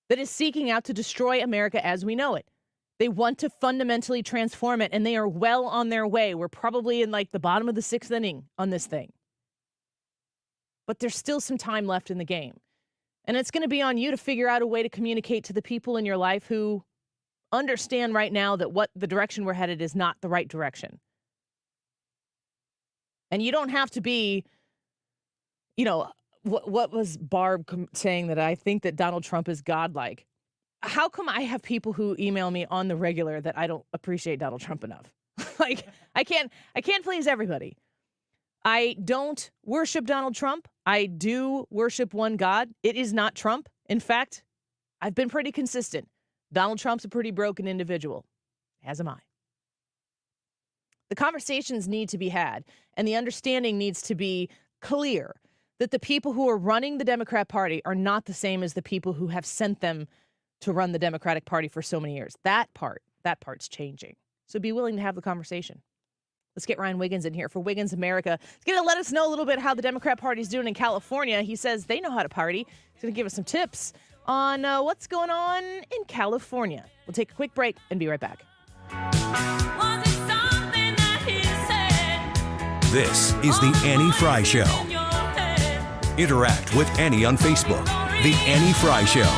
that is seeking out to destroy America as we know it. They want to fundamentally transform it, and they are well on their way. We're probably in like the bottom of the sixth inning on this thing. But there's still some time left in the game. And it's going to be on you to figure out a way to communicate to the people in your life who understand right now that what the direction we're headed is not the right direction. And you don't have to be, what was Barb saying, that I think that Donald Trump is godlike. How come I have people who email me on the regular that I don't appreciate Donald Trump enough? Like, I can't please everybody. I don't worship Donald Trump. I do worship one God. It is not Trump. In fact, I've been pretty consistent. Donald Trump's a pretty broken individual, as am I. The conversations need to be had, and the understanding needs to be clear that the people who are running the Democrat Party are not the same as the people who have sent them to run the Democratic Party for so many years. That part's changing. So be willing to have the conversation. Let's get Ryan Wiggins in here for Wiggins America. He's going to let us know a little bit how the Democrat Party is doing in California. He says they know how to party. He's going to give us some tips on what's going on in California. We'll take a quick break and be right back. This is the Annie Fry Show. Interact with Annie on Facebook. The Annie Fry Show.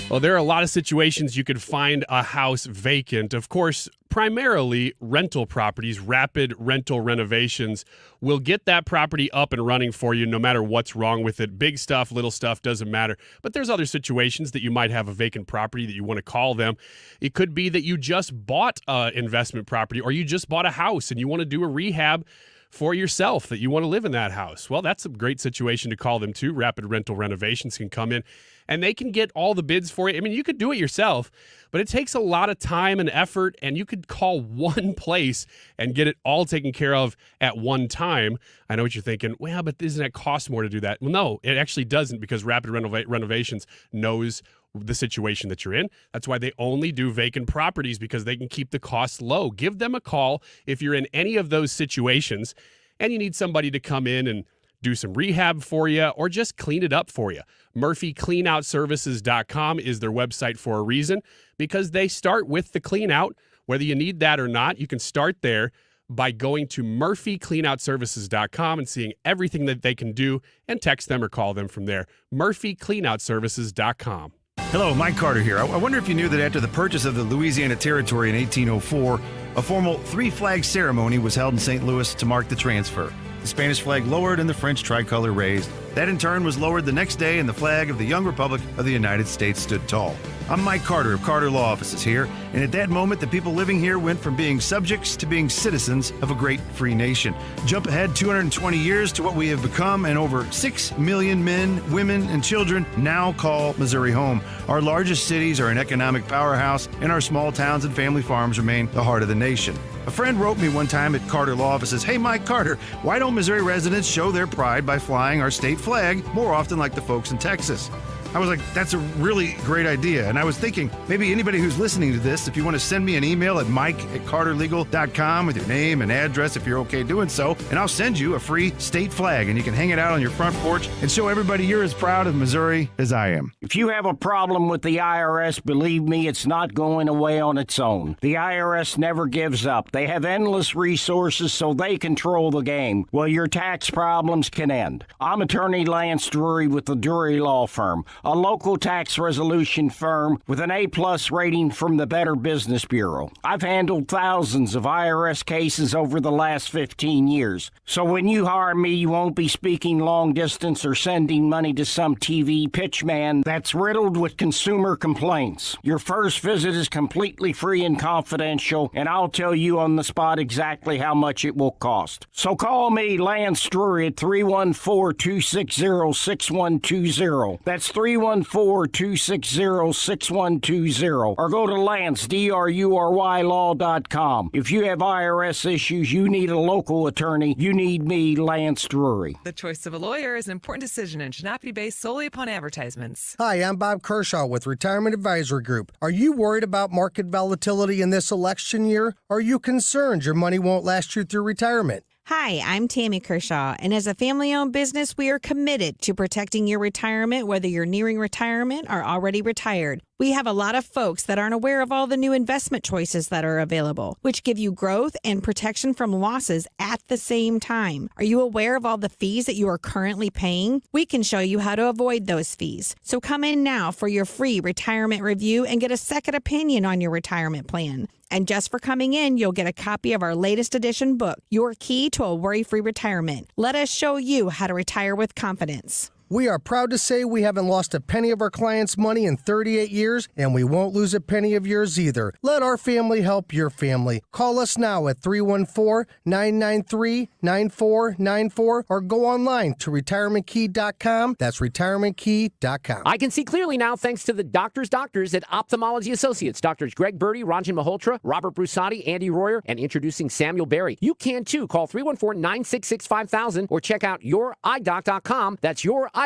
Well, there are a lot of situations you could find a house vacant. Of course, primarily rental properties, rapid rental renovations will get that property up and running for you no matter what's wrong with it. Big stuff, little stuff, doesn't matter. But there's other situations that you might have a vacant property that you want to call them. It could be that you just bought an investment property or you just bought a house and you want to do a rehab for yourself, that you want to live in that house. Well, that's a great situation to call them too. Rapid rental renovations can come in and they can get all the bids for you. I mean, you could do it yourself, but it takes a lot of time and effort, and you could call one place and get it all taken care of at one time. I know what you're thinking. Well, but doesn't it cost more to do that? Well, no, it actually doesn't, because Rapid Renovations knows the situation that you're in. That's why they only do vacant properties, because they can keep the costs low. Give them a call if you're in any of those situations and you need somebody to come in and do some rehab for you or just clean it up for you. MurphyCleanoutServices.com is their website for a reason, because they start with the clean out. Whether you need that or not, you can start there by going to MurphyCleanoutServices.com and seeing everything that they can do, and text them or call them from there. MurphyCleanoutServices.com. Hello, Mike Carter here. I wonder if you knew that after the purchase of the Louisiana Territory in 1804, a formal three-flag ceremony was held in St. Louis to mark the transfer. The Spanish flag lowered and the French tricolor raised. That in turn was lowered the next day, and the flag of the young Republic of the United States stood tall. I'm Mike Carter of Carter Law Offices here, and at that moment, the people living here went from being subjects to being citizens of a great free nation. Jump ahead 220 years to what we have become, and over 6 million men, women, and children now call Missouri home. Our largest cities are an economic powerhouse, and our small towns and family farms remain the heart of the nation. A friend wrote me one time at Carter Law Offices, "Hey, Mike Carter, why don't Missouri residents show their pride by flying our state flag more often like the folks in Texas?" I was like, that's a really great idea. And I was thinking, maybe anybody who's listening to this, if you want to send me an email at mike@carterlegal.com with your name and address, if you're okay doing so, and I'll send you a free state flag, and you can hang it out on your front porch and show everybody you're as proud of Missouri as I am. If you have a problem with the IRS, believe me, it's not going away on its own. The IRS never gives up. They have endless resources, so they control the game. Well, your tax problems can end. I'm attorney Lance Drury with the Drury Law Firm, a local tax resolution firm with an A+ rating from the Better Business Bureau. I've handled thousands of IRS cases over the last 15 years. So when you hire me, you won't be speaking long distance or sending money to some TV pitchman that's riddled with consumer complaints. Your first visit is completely free and confidential, and I'll tell you on the spot exactly how much it will cost. So call me, Lance Drury, at 314-260-6120. That's 314-260-6120, or go to Lance, DRURY law.com. If you have IRS issues, you need a local attorney. You need me, Lance Drury. The choice of a lawyer is an important decision and should not be based solely upon advertisements. Hi, I'm Bob Kershaw with Retirement Advisory Group. Are you worried about market volatility in this election year? Are you concerned your money won't last you through retirement? Hi, I'm Tammy Kershaw, and as a family-owned business, we are committed to protecting your retirement, whether you're nearing retirement or already retired. We have a lot of folks that aren't aware of all the new investment choices that are available, which give you growth and protection from losses at the same time. Are you aware of all the fees that you are currently paying? We can show you how to avoid those fees. So come in now for your free retirement review and get a second opinion on your retirement plan. And just for coming in, you'll get a copy of our latest edition book, Your Key to a Worry-Free Retirement. Let us show you how to retire with confidence. We are proud to say we haven't lost a penny of our clients' money in 38 years, and we won't lose a penny of yours either. Let our family help your family. Call us now at 314-993-9494 or go online to retirementkey.com. That's retirementkey.com. I can see clearly now thanks to the doctors at Ophthalmology Associates. Doctors Greg Birdie, Ranjan Malhotra, Robert Brusati, Andy Royer, and introducing Samuel Berry. You can too. Call 314-966-5000 or check out youridoc.com. That's youridoc.com.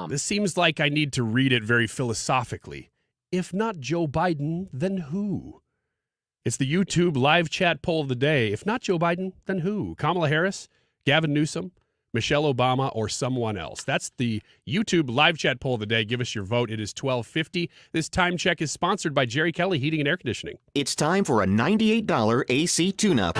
This seems like I need to read it very philosophically. If not Joe Biden, then who? It's the YouTube live chat poll of the day. If not Joe Biden, then who? Kamala Harris, Gavin Newsom, Michelle Obama, or someone else? That's the YouTube live chat poll of the day. Give us your vote. It is 12:50. This time check is sponsored by Jerry Kelly Heating and Air Conditioning. It's time for a $98 AC tune-up.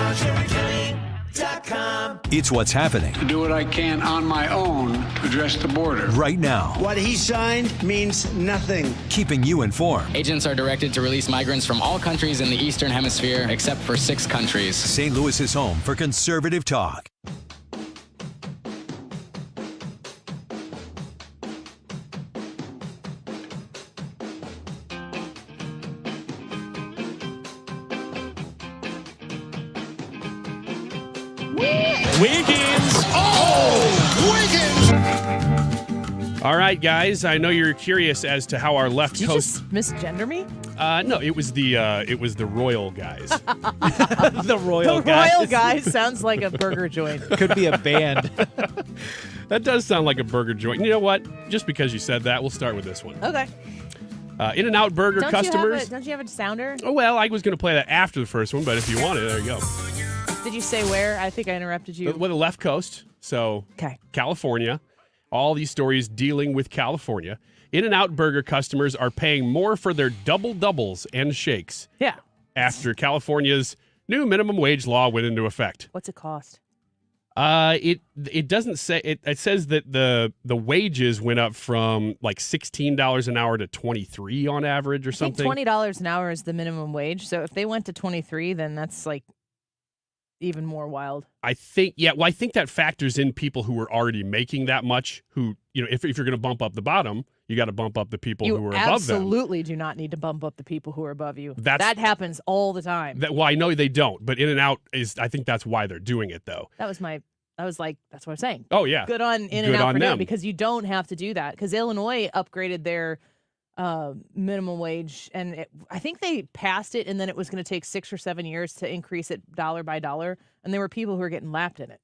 It's what's happening To do what I can on my own to address the border. right now, What he signed means nothing. keeping you informed. Agents are directed to release migrants from all countries in the Eastern Hemisphere except for 6 countries. St. Louis is home for conservative talk. Wiggins! Oh, Wiggins! All right, guys. I know you're curious as to how our left Did you coast. just misgender me? No, it was the Royal guys. The Royal The Guys. Royal Guys sounds like a burger joint. Could be a band. That does sound like a burger joint. You know what? Just because you said that, we'll start with this one. Okay. In-N-Out Burger Don't customers. don't you have a sounder? Oh, well, I was going to play that after the first one, but if you want it, there you go. Did you say where? I think I interrupted you. Well, the left coast. So, Okay. California. All these stories dealing with California. In-N-Out Burger customers are paying more for their double-doubles and shakes Yeah. after California's new minimum wage law went into effect. What's it cost? It doesn't say it says that the wages went up from like $16 an hour to $23 on average or I think something. $20 an hour is the minimum wage. So if they went to 23, then that's like even more wild. I think that factors in people who were already making that much, who, if you're going to bump up the bottom, you got to bump up the people who are above them. You absolutely do not need to bump up the people who are above you. That happens all the time. Well, I know they don't, but In-N-Out I think that's why they're doing it though. That's what I'm saying. Oh yeah. Good on Good In-N-Out on for doing them. it, because you don't have to do that. Because Illinois upgraded their minimum wage, and I think they passed it, and then it was going to take 6 or 7 years to increase it dollar by dollar, and there were people who were getting lapped in it.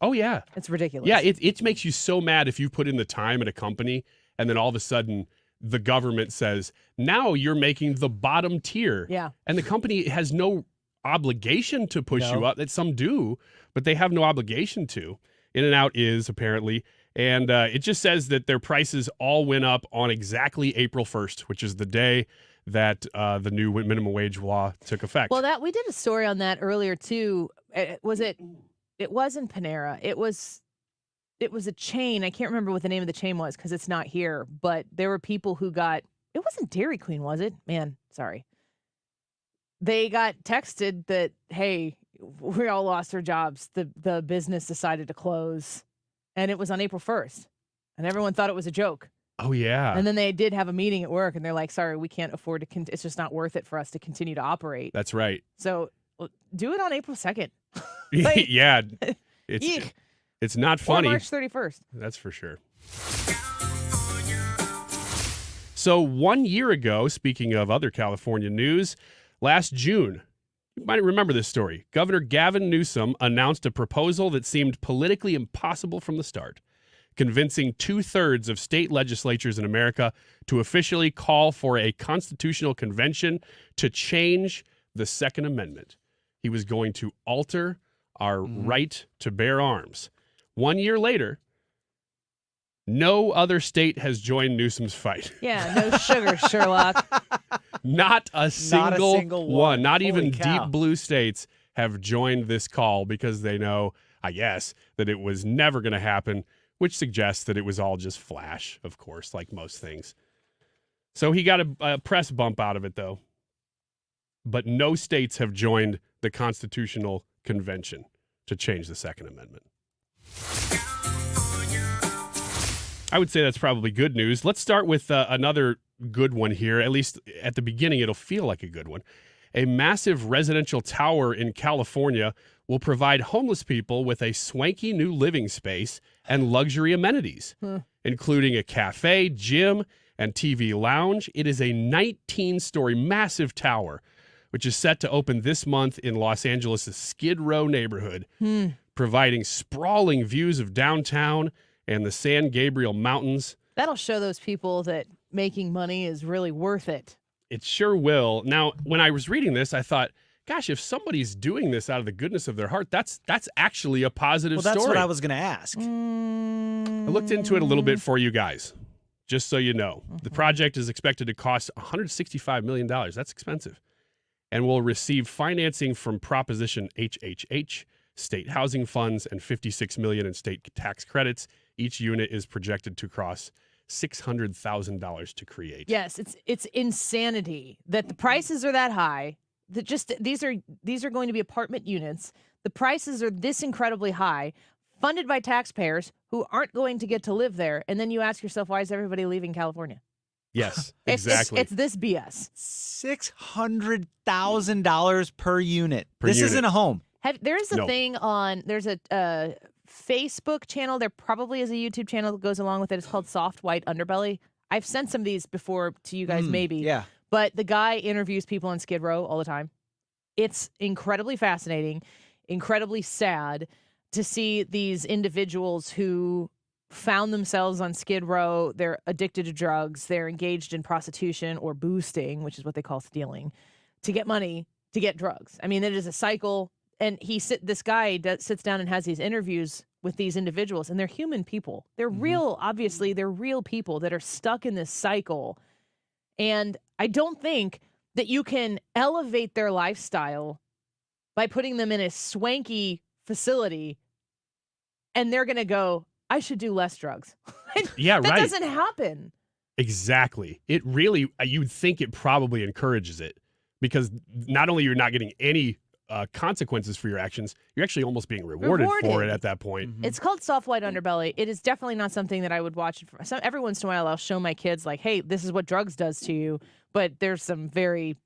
Oh yeah. It's ridiculous. Yeah, it makes you so mad if you put in the time at a company and then all of a sudden the government says, now you're making the bottom tier. Yeah. And the company has no obligation to push No. you up. That some do, but they have no obligation to. In-N-Out is apparently. And it just says that their prices all went up on exactly April 1st, which is the day that the new minimum wage law took effect. Well, we did a story on that earlier too. It wasn't Panera. It was a chain. I can't remember what the name of the chain was because it's not here. But there were people who got. It wasn't Dairy Queen, was it? Man, sorry. They got texted that, hey, we all lost our jobs. The business decided to close, and it was on April 1st, and everyone thought it was a joke. Oh yeah. And then they did have a meeting at work, and they're like, sorry, we can't afford to. It's just not worth it for us to continue to operate. That's right. So do it on April 2nd. Yeah. Eek. It's not funny. Or March 31st. That's for sure. So 1 year ago, speaking of other California news, last June, you might remember this story. Governor Gavin Newsom announced a proposal that seemed politically impossible from the start, convincing 2/3 of state legislatures in America to officially call for a constitutional convention to change the Second Amendment. He was going to alter our right to bear arms. 1 year later, No other state has joined Newsom's fight. Yeah, no sugar, Sherlock. Not a single one. Not Holy even cow. deep blue states have joined this call because they know, I guess, that it was never going to happen, which suggests that it was all just flash, of course, like most things. So he got a press bump out of it, though. But no states have joined the Constitutional Convention to change the Second Amendment. I would say that's probably good news. Let's start with another good one here. At least at the beginning, it'll feel like a good one. A massive residential tower in California will provide homeless people with a swanky new living space and luxury amenities, including a cafe, gym, and TV lounge. It is a 19-story massive tower, which is set to open this month in Los Angeles' Skid Row neighborhood, providing sprawling views of downtown and the San Gabriel Mountains. That'll show those people that making money is really worth it. It sure will. Now, when I was reading this, I thought, gosh, if somebody's doing this out of the goodness of their heart, that's actually a positive story. Well, that's what I was going to ask. I looked into it a little bit for you guys, just so you know. The project is expected to cost $165 million. That's expensive. And will receive financing from Proposition HHH, state housing funds, and $56 million in state tax credits. Each unit is projected to cost $600,000 to create. Yes, it's insanity that the prices are that high. That just these are going to be apartment units. The prices are this incredibly high, funded by taxpayers who aren't going to get to live there. And then you ask yourself, why is everybody leaving California? Yes, exactly. It's this BS. $600,000 per unit. This isn't a home. There's a thing on. There's a Facebook channel. There probably is a YouTube channel that goes along with it. It's called Soft White Underbelly. I've sent some of these before to you guys, maybe. Yeah. But the guy interviews people on Skid Row all the time. It's incredibly fascinating, incredibly sad to see these individuals who found themselves on Skid Row. They're addicted to drugs. They're engaged in prostitution or boosting, which is what they call stealing, to get money, to get drugs. I mean, it is a cycle. And this guy sits down and has these interviews with these individuals, and they're human people. They're real, obviously, they're real people that are stuck in this cycle. And I don't think that you can elevate their lifestyle by putting them in a swanky facility and they're going to go, I should do less drugs. Yeah, that right. doesn't happen. Exactly. It really, you'd think it probably encourages it because not only you're not getting any consequences for your actions, you're actually almost being rewarded for it at that point. It's called Soft White Underbelly. It is definitely not something that I would watch. Every once in a while, I'll show my kids, like, hey, this is what drugs does to you. But there's some very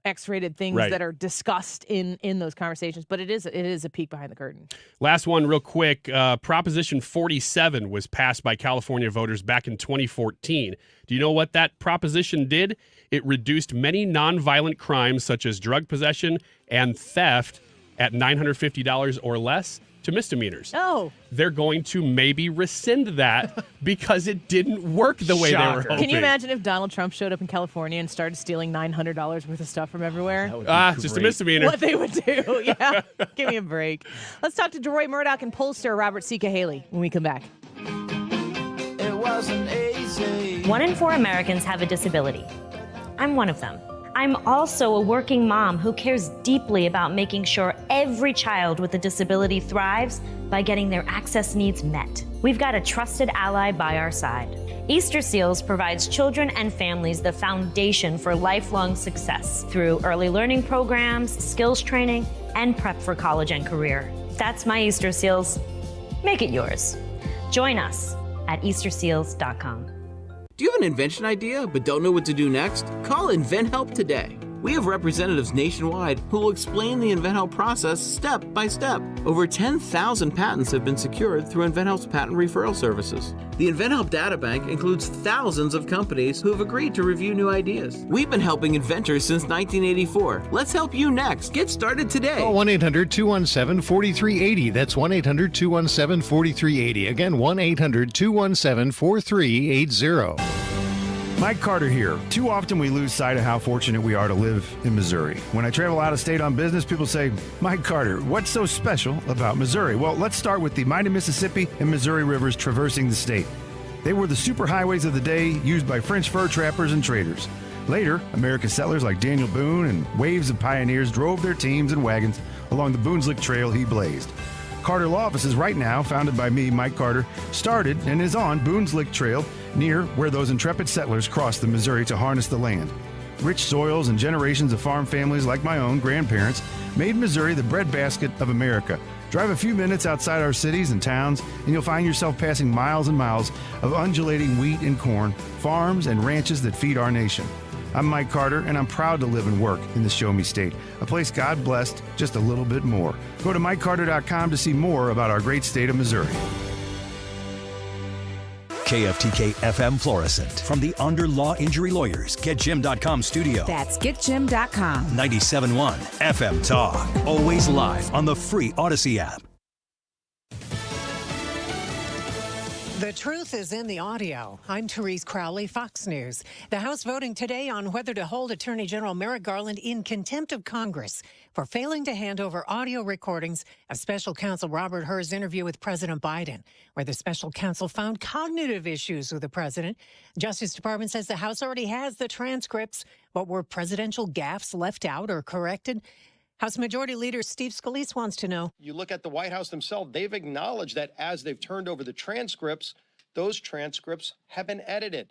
X-rated things that are discussed in those conversations. But it is a peek behind the curtain. Last one real quick. Proposition 47 was passed by California voters back in 2014. Do you know what that proposition did? It reduced many nonviolent crimes such as drug possession and theft at $950 or less to misdemeanors. Oh. They're going to maybe rescind that because it didn't work the way they were hoping. Can you imagine if Donald Trump showed up in California and started stealing $900 worth of stuff from everywhere? Just a misdemeanor. What they would do. Yeah. Give me a break. Let's talk to Deroy Murdock and pollster Robert C. Cahaly when we come back. It wasn't easy. 1 in 4 Americans have a disability. I'm one of them. I'm also a working mom who cares deeply about making sure every child with a disability thrives by getting their access needs met. We've got a trusted ally by our side. Easter Seals provides children and families the foundation for lifelong success through early learning programs, skills training, and prep for college and career. That's my Easter Seals. Make it yours. Join us at easterseals.com. Do you have an invention idea but don't know what to do next? Call InventHelp today. We have representatives nationwide who will explain the InventHelp process step by step. Over 10,000 patents have been secured through InventHelp's patent referral services. The InventHelp databank includes thousands of companies who have agreed to review new ideas. We've been helping inventors since 1984. Let's help you next. Get started today. Call 1-800-217-4380. That's 1-800-217-4380. Again, 1-800-217-4380. Mike Carter here. Too often we lose sight of how fortunate we are to live in Missouri. When I travel out of state on business, people say, Mike Carter, what's so special about Missouri? Well, let's start with the mighty Mississippi and Missouri rivers traversing the state. They were the superhighways of the day, used by French fur trappers and traders. Later, America's settlers like Daniel Boone and waves of pioneers drove their teams and wagons along the Boonslick Trail he blazed. Carter Law Offices, right now, founded by me, Mike Carter, started and is on Boonslick Trail, near where those intrepid settlers crossed the Missouri to harness the land. Rich soils and generations of farm families like my own grandparents made Missouri the breadbasket of America. Drive a few minutes outside our cities and towns, and you'll find yourself passing miles and miles of undulating wheat and corn, farms and ranches that feed our nation. I'm Mike Carter, and I'm proud to live and work in the Show Me State, a place God blessed just a little bit more. Go to MikeCarter.com to see more about our great state of Missouri. KFTK FM Florissant. From the Under Law Injury Lawyers, GetJim.com studio. That's GetJim.com. 97.1 FM Talk. Always live on the free Odyssey app. The truth is in the audio. I'm Therese Crowley, Fox News. The House voting today on whether to hold Attorney General Merrick Garland in contempt of Congress for failing to hand over audio recordings of Special Counsel Robert Hur's interview with President Biden, where the special counsel found cognitive issues with the president. Justice Department says the House already has the transcripts, but were presidential gaffes left out or corrected? House Majority Leader Steve Scalise wants to know. You look at the White House themselves, they've acknowledged that as they've turned over the transcripts, those transcripts have been edited.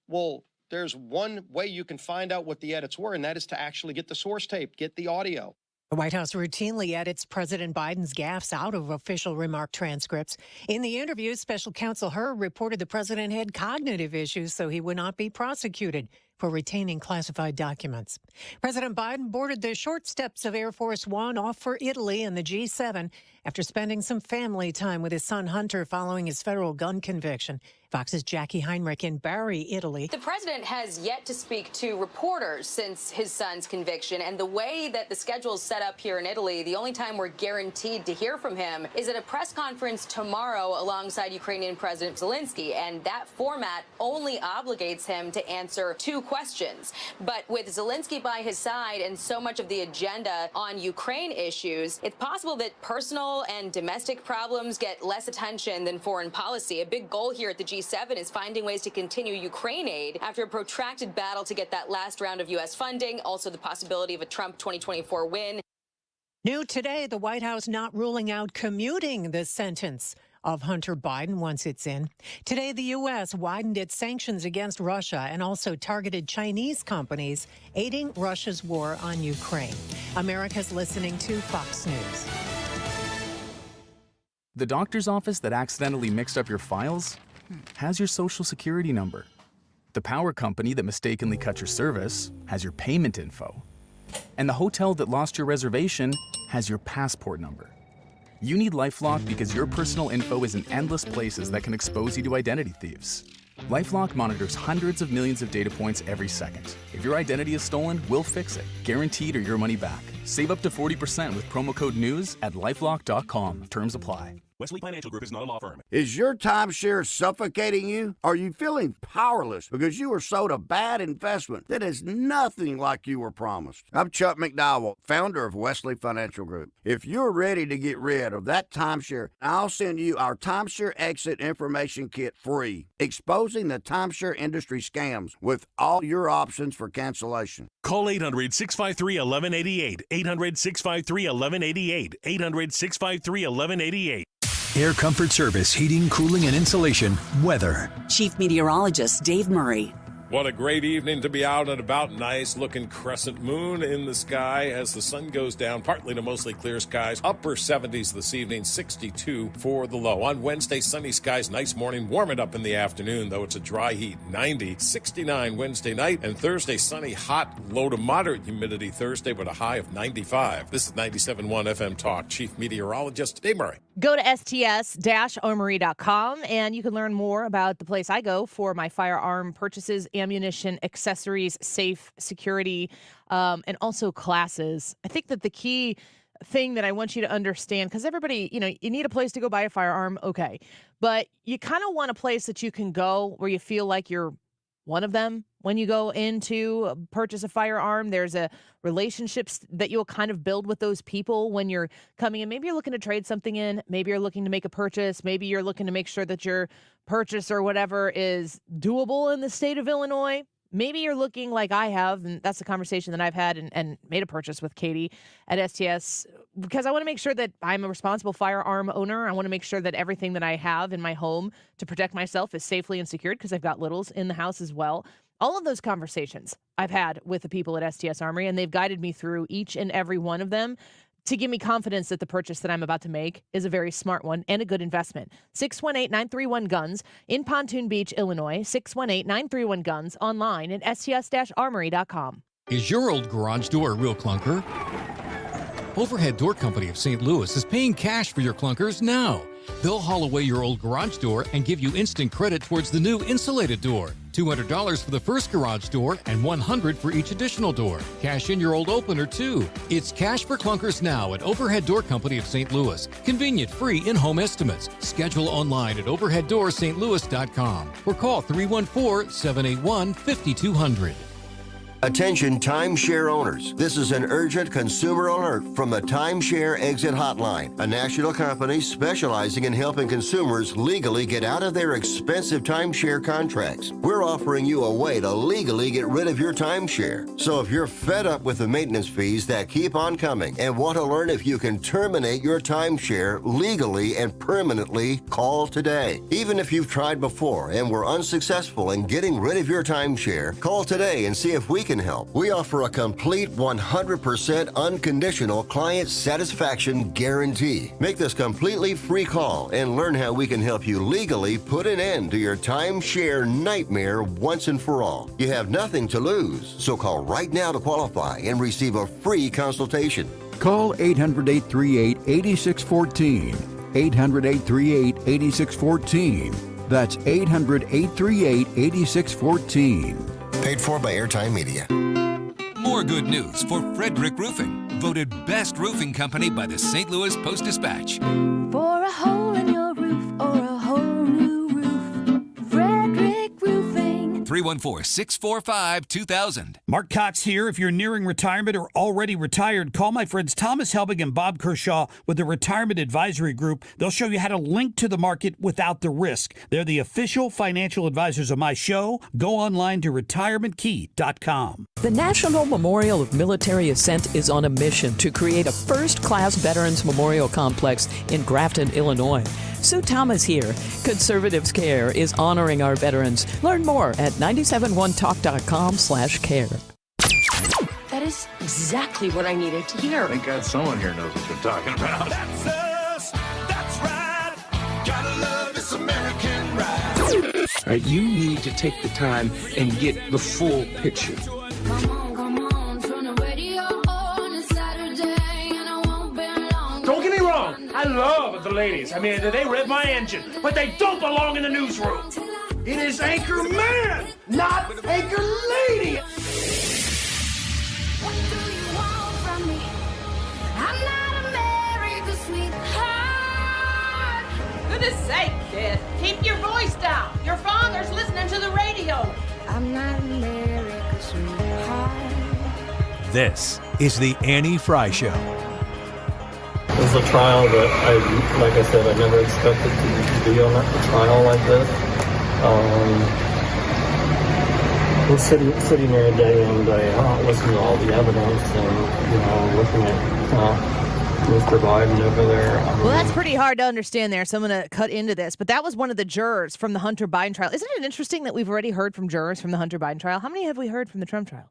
Well, there's one way you can find out what the edits were, and that is to actually get the source tape, get the audio. The White House routinely edits President Biden's gaffes out of official remark transcripts. In the interview, Special Counsel Hur reported the president had cognitive issues, so he would not be prosecuted for retaining classified documents. President Biden boarded the short steps of Air Force One off for Italy and the G7 after spending some family time with his son Hunter following his federal gun conviction. Fox's Jackie Heinrich in Bari, Italy. The president has yet to speak to reporters since his son's conviction, and the way that the schedule is set up here in Italy, the only time we're guaranteed to hear from him is at a press conference tomorrow alongside Ukrainian President Zelensky, and that format only obligates him to answer 2 questions. But with Zelensky by his side and so much of the agenda on Ukraine issues, it's possible that personal and domestic problems get less attention than foreign policy. A big goal here at the G7 is finding ways to continue Ukraine aid after a protracted battle to get that last round of U.S. funding, also the possibility of a Trump 2024 win. New today, the White House not ruling out commuting the sentence of Hunter Biden once it's in. Today, the U.S. widened its sanctions against Russia and also targeted Chinese companies aiding Russia's war on Ukraine. America's listening to Fox News. The doctor's office that accidentally mixed up your files has your social security number. The power company that mistakenly cut your service has your payment info. And the hotel that lost your reservation has your passport number. You need LifeLock because your personal info is in endless places that can expose you to identity thieves. LifeLock monitors hundreds of millions of data points every second. If your identity is stolen, we'll fix it, guaranteed or your money back. Save up to 40% with promo code NEWS at LifeLock.com. Terms apply. Wesley Financial Group is not a law firm. Is your timeshare suffocating you? Are you feeling powerless because you were sold a bad investment that is nothing like you were promised? I'm Chuck McDowell, founder of Wesley Financial Group. If you're ready to get rid of that timeshare, I'll send you our Timeshare Exit Information Kit free, exposing the timeshare industry scams with all your options for cancellation. Call 800-653-1188. 800-653-1188. 800-653-1188. Air Comfort Service, heating, cooling, and insulation, weather. Chief Meteorologist Dave Murray. What a great evening to be out and about. Nice looking crescent moon in the sky as the sun goes down. Partly to mostly clear skies. Upper 70s this evening, 62 for the low. On Wednesday, sunny skies, nice morning. Warm it up in the afternoon, though it's a dry heat. 90, 69 Wednesday night. And Thursday, sunny, hot, low to moderate humidity Thursday with a high of 95. This is 97.1 FM Talk. Chief Meteorologist Dave Murray. Go to sts-omary.com and you can learn more about the place I go for my firearm purchases, ammunition, accessories, safe, security, and also classes. I think that the key thing that I want you to understand, because everybody, you need a place to go buy a firearm, okay. But you kind of want a place that you can go where you feel like you're one of them when you go into purchase a firearm. There's a relationships that you'll kind of build with those people when you're coming in. Maybe you're looking to trade something in. Maybe you're looking to make a purchase. Maybe you're looking to make sure that your purchase or whatever is doable in the state of Illinois. Maybe you're looking like I have, and that's the conversation that I've had and made a purchase with Katie at STS, because I want to make sure that I'm a responsible firearm owner. I want to make sure that everything that I have in my home to protect myself is safely and secured, because I've got littles in the house as well. All of those conversations I've had with the people at STS Armory, and they've guided me through each and every one of them to give me confidence that the purchase that I'm about to make is a very smart one and a good investment. 618-931-GUNS in Pontoon Beach, Illinois. 618-931-GUNS online at sts-armory.com. Is your old garage door a real clunker? Overhead Door Company of St. Louis is paying cash for your clunkers now. They'll haul away your old garage door and give you instant credit towards the new insulated door. $200 for the first garage door and $100 for each additional door. Cash in your old opener, too. It's cash for clunkers now at Overhead Door Company of St. Louis. Convenient, free in-home estimates. Schedule online at overheaddoorsstlouis.com or call 314-781-5200. Attention timeshare owners. This is an urgent consumer alert from the Timeshare Exit Hotline, a national company specializing in helping consumers legally get out of their expensive timeshare contracts. We're offering you a way to legally get rid of your timeshare. So if you're fed up with the maintenance fees that keep on coming and want to learn if you can terminate your timeshare legally and permanently, call today. Even if you've tried before and were unsuccessful in getting rid of your timeshare, call today and see if we can help. We offer a complete 100% unconditional client satisfaction guarantee. Make this completely free call and learn how we can help you legally put an end to your timeshare nightmare once and for all. You have nothing to lose, so call right now to qualify and receive a free consultation. Call 800-838-8614. 800-838-8614. That's 800-838-8614. Paid for by Airtime Media. More good news for Frederick Roofing, voted best roofing company by the St. Louis Post-Dispatch. For a hole in your roof or a whole new roof, Frederick Roofing. 314-645-2000. Mark Cox here. If you're nearing retirement or already retired, call my friends Thomas Helbig and Bob Kershaw with the Retirement Advisory Group. They'll show you how to link to the market without the risk. They're the official financial advisors of my show. Go online to retirementkey.com. The National Memorial of Military Ascent is on a mission to create a first-class Veterans Memorial Complex in Grafton, Illinois. Sue Thomas here. Conservatives Care is honoring our veterans. Learn more at 971talk.com/care. That is exactly what I needed to hear. Thank God someone here knows what you're talking about. That's us. That's right. Gotta love this American ride. All right, you need to take the time and get the full picture. Don't get me wrong, I love the ladies. I mean, they rev my engine, but they don't belong in the newsroom. It is Anchor Man, not Anchor Lady. What do you want from me? I'm not America's sweetheart. Goodness sake, kid. Keep your voice down. Your father's listening to the radio. I'm not America's sweetheart. This is the Annie Fry Show. This is a trial that like I said, I never expected to be on a trial like this. We're sitting there day in, day out, listening to all the evidence and, looking at Mr. Biden over there. Well, that's pretty hard to understand there, so I'm going to cut into this. But that was one of the jurors from the Hunter Biden trial. Isn't it interesting that we've already heard from jurors from the Hunter Biden trial? How many have we heard from the Trump trial?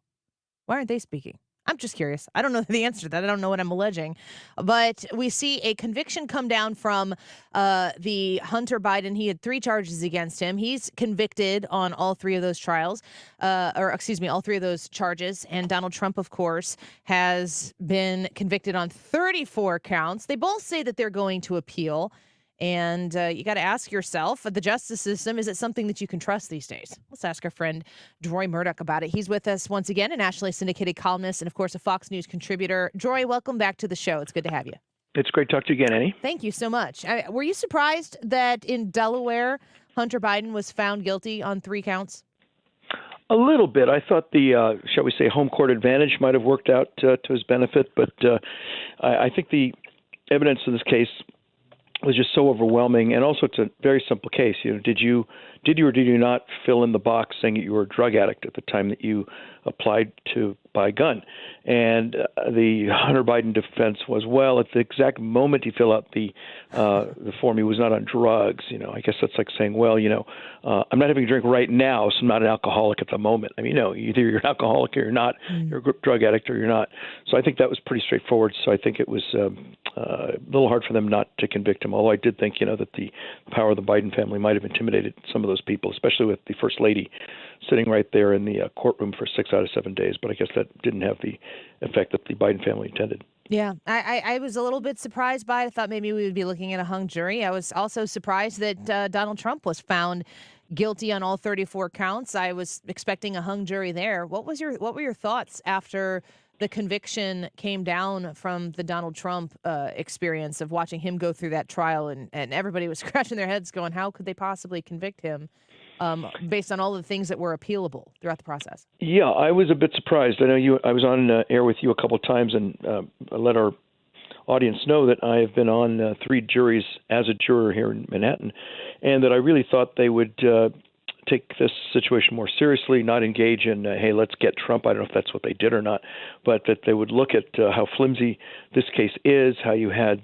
Why aren't they speaking? I'm just curious. I don't know the answer to that. I don't know what I'm alleging. But we see a conviction come down from the Hunter Biden. He had 3 charges against him. He's convicted on all 3 of those trials, all 3 of those charges. And Donald Trump, of course, has been convicted on 34 counts. They both say that they're going to appeal. And you got to ask yourself, the justice system, is it something that you can trust these days? Let's ask our friend Deroy Murdock about it. He's with us once again, a nationally syndicated columnist and, of course, a Fox News contributor. Deroy, welcome back to the show. It's good to have you. It's great to talk to you again, Annie. Thank you so much. Were you surprised that in Delaware, Hunter Biden was found guilty on 3 counts? A little bit. I thought the, shall we say, home court advantage might have worked out to his benefit, but I think the evidence in this case was just so overwhelming, and also it's a very simple case. Did you or did you not fill in the box saying that you were a drug addict at the time that you applied to buy a gun? And the Hunter Biden defense was, well, at the exact moment he filled out the form, he was not on drugs. I guess that's like saying, well, I'm not having a drink right now, so I'm not an alcoholic at the moment. I mean, either you're an alcoholic or you're not. You're a drug addict or you're not. So I think that was pretty straightforward. So I think it was a little hard for them not to convict him, although I did think, that the power of the Biden family might have intimidated some of those people, especially with the First Lady sitting right there in the courtroom for 6 out of 7 days. But I guess that didn't have the effect that the Biden family intended. Yeah, I was a little bit surprised by it. I thought maybe we would be looking at a hung jury. I was also surprised that Donald Trump was found guilty on all 34 counts. I was expecting a hung jury there. What were your thoughts after the conviction came down from the Donald Trump experience of watching him go through that trial, and everybody was scratching their heads going, how could they possibly convict him based on all the things that were appealable throughout the process? Yeah, I was a bit surprised. I know I was on air with you a couple of times, and I let our audience know that I have been on 3 juries as a juror here in Manhattan, and that I really thought they would take this situation more seriously, not engage in, hey, let's get Trump. I don't know if that's what they did or not, but that they would look at how flimsy this case is, how you had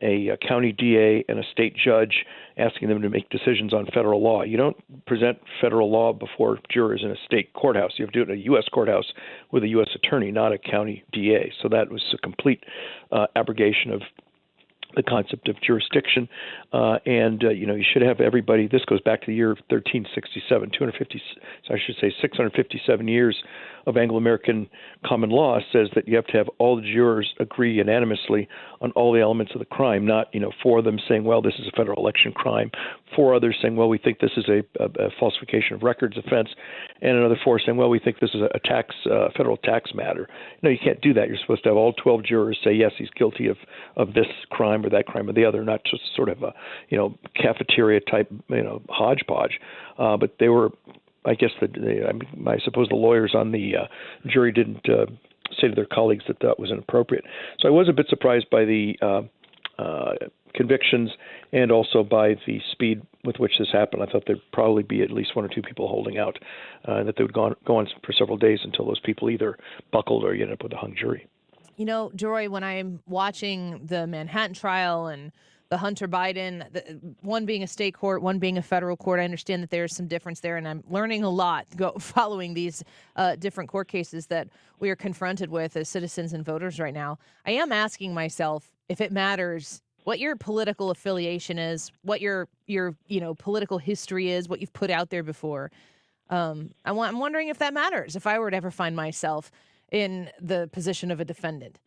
a county DA and a state judge asking them to make decisions on federal law. You don't present federal law before jurors in a state courthouse. You have to do it in a U.S. courthouse with a U.S. attorney, not a county DA. So that was a complete abrogation of the concept of jurisdiction, and you should have everybody. This goes back to the year 1367, 657 years of Anglo-American common law says that you have to have all the jurors agree unanimously on all the elements of the crime, not 4 of them saying, well, this is a federal election crime, 4 others saying, well, we think this is a falsification of records offense, and another 4 saying, well, we think this is a federal tax matter. No, you can't do that. You're supposed to have all 12 jurors say, yes, he's guilty of this crime or that crime or the other, not just sort of a cafeteria type hodgepodge. But they were, I guess I suppose the lawyers on the jury didn't say to their colleagues that that was inappropriate. So I was a bit surprised by the convictions and also by the speed with which this happened. I thought there'd probably be at least 1 or 2 people holding out, that they would go on for several days until those people either buckled or you end up with a hung jury. Deroy, when I'm watching the Manhattan trial and the Hunter Biden, one being a state court, one being a federal court, I understand that there's some difference there, and I'm learning a lot following these different court cases that we are confronted with as citizens and voters right now. I am asking myself if it matters what your political affiliation is, what your political history is, what you've put out there before. I'm wondering if that matters, if I were to ever find myself in the position of a defendant.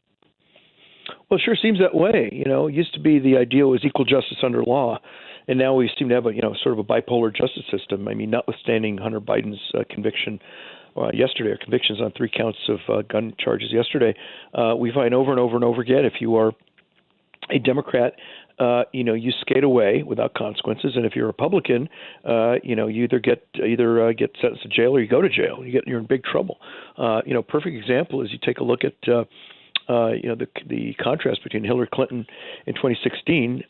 Well, it sure seems that way. It used to be the ideal was equal justice under law, and now we seem to have a sort of a bipolar justice system. I mean, notwithstanding Hunter Biden's conviction yesterday, or convictions on 3 counts of gun charges yesterday, we find over and over and over again, if you are a Democrat, you skate away without consequences, and if you're a Republican, you either get sentenced to jail or you go to jail. You're in big trouble. Perfect example is you take a look at the contrast between Hillary Clinton in 2016.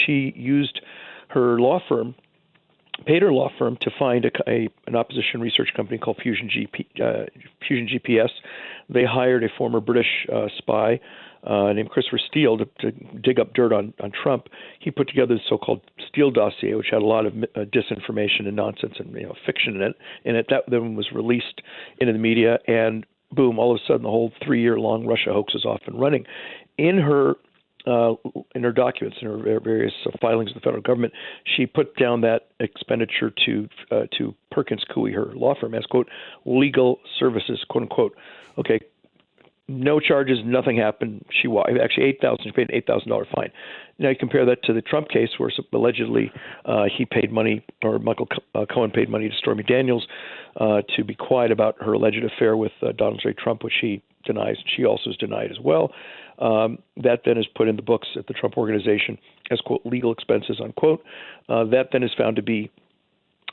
She used her law firm, paid her law firm to find an opposition research company called Fusion GPS. They hired a former British spy named Christopher Steele to dig up dirt on Trump. He put together the so-called Steele dossier, which had a lot of disinformation and nonsense and fiction in it. That then was released into the media, and boom, all of a sudden the whole 3-year-long Russia hoax is off and running. In her documents, in her various filings with the federal government, she put down that expenditure to Perkins Coie, her law firm, as, quote, legal services, quote unquote. Okay, no charges, nothing happened. She paid an $8,000 fine. Now you compare that to the Trump case, where allegedly he paid money, or Michael Cohen paid money to Stormy Daniels to be quiet about her alleged affair with Donald J. Trump, which he denies. She also is denied as well. That then is put in the books at the Trump Organization as, quote, legal expenses, unquote. That then is found to be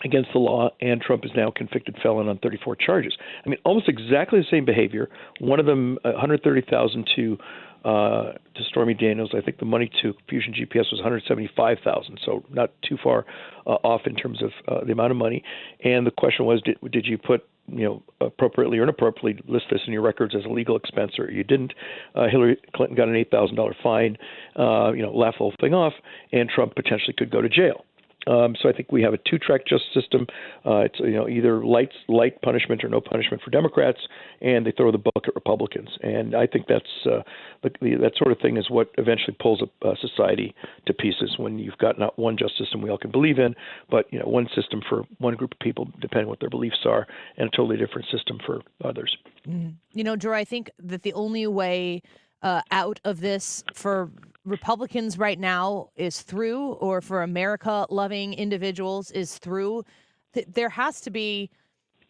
against the law, and Trump is now a convicted felon on 34 charges. I mean, almost exactly the same behavior. One of them, $130,000 to Stormy Daniels. I think the money to Fusion GPS was $175,000, so not too far off in terms of the amount of money. And the question was, did you put appropriately or inappropriately list this in your records as a legal expense, or you didn't? Hillary Clinton got an $8,000 fine. Laugh the whole thing off, and Trump potentially could go to jail. So I think we have a two-track justice system. It's either light punishment or no punishment for Democrats, and they throw the book at Republicans. And I think that's that sort of thing is what eventually pulls a society to pieces, when you've got not one justice system we all can believe in, but one system for one group of people, depending on what their beliefs are, and a totally different system for others. Drew, I think that the only way out of this for Republicans right now is through, or for America-loving individuals is through. There has to be,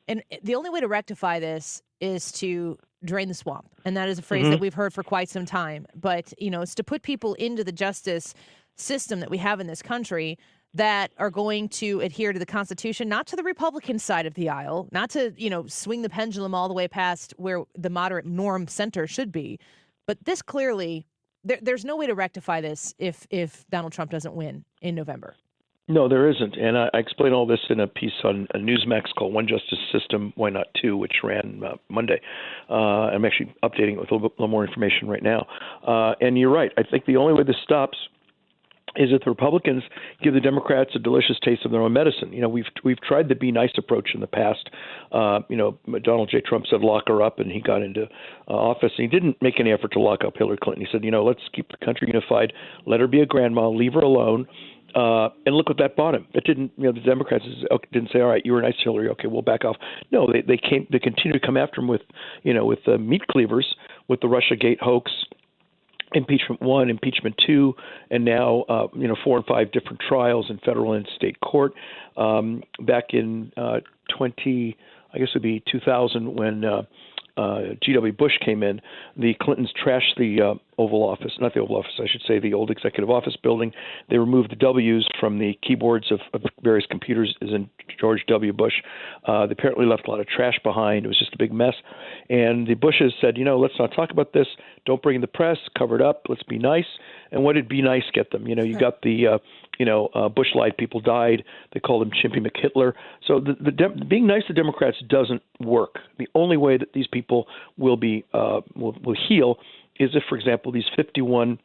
and the only way to rectify this is to drain the swamp. And that is a phrase that we've heard for quite some time. But, it's to put people into the justice system that we have in this country that are going to adhere to the Constitution, not to the Republican side of the aisle, not to, swing the pendulum all the way past where the moderate norm center should be. But this clearly, there's no way to rectify this if Donald Trump doesn't win in November. No, there isn't. And I explain all this in a piece on Newsmax called One Justice System, Why Not Two, which ran Monday. I'm actually updating it with a little more information right now. And you're right. I think the only way this stops is that the Republicans give the Democrats a delicious taste of their own medicine. We've tried the be nice approach in the past. Donald J. Trump said lock her up, and he got into office. And he didn't make any effort to lock up Hillary Clinton. He said, let's keep the country unified, let her be a grandma, leave her alone. And look what that bought him. It didn't, the Democrats didn't say, all right, you were nice, Hillary, okay, we'll back off. No, they continued to come after him with meat cleavers, with the Russiagate hoax, impeachment 1, impeachment 2, and now 4 and 5 different trials in federal and state court. Back in 2000, when G.W. Bush came in, the Clintons trashed the Oval Office, not the Oval Office, I should say the old Executive Office building. They removed the W's from the keyboards of various computers, as in George W. Bush. They apparently left a lot of trash behind. It was just a big mess. And the Bushes said, let's not talk about this. Don't bring in the press. Cover it up. Let's be nice. And what did be nice get them? You got the Bush lied, people died. They called him Chimpy McHitler. So being nice to Democrats doesn't work. The only way that these people will be will heal is if, for example, these 51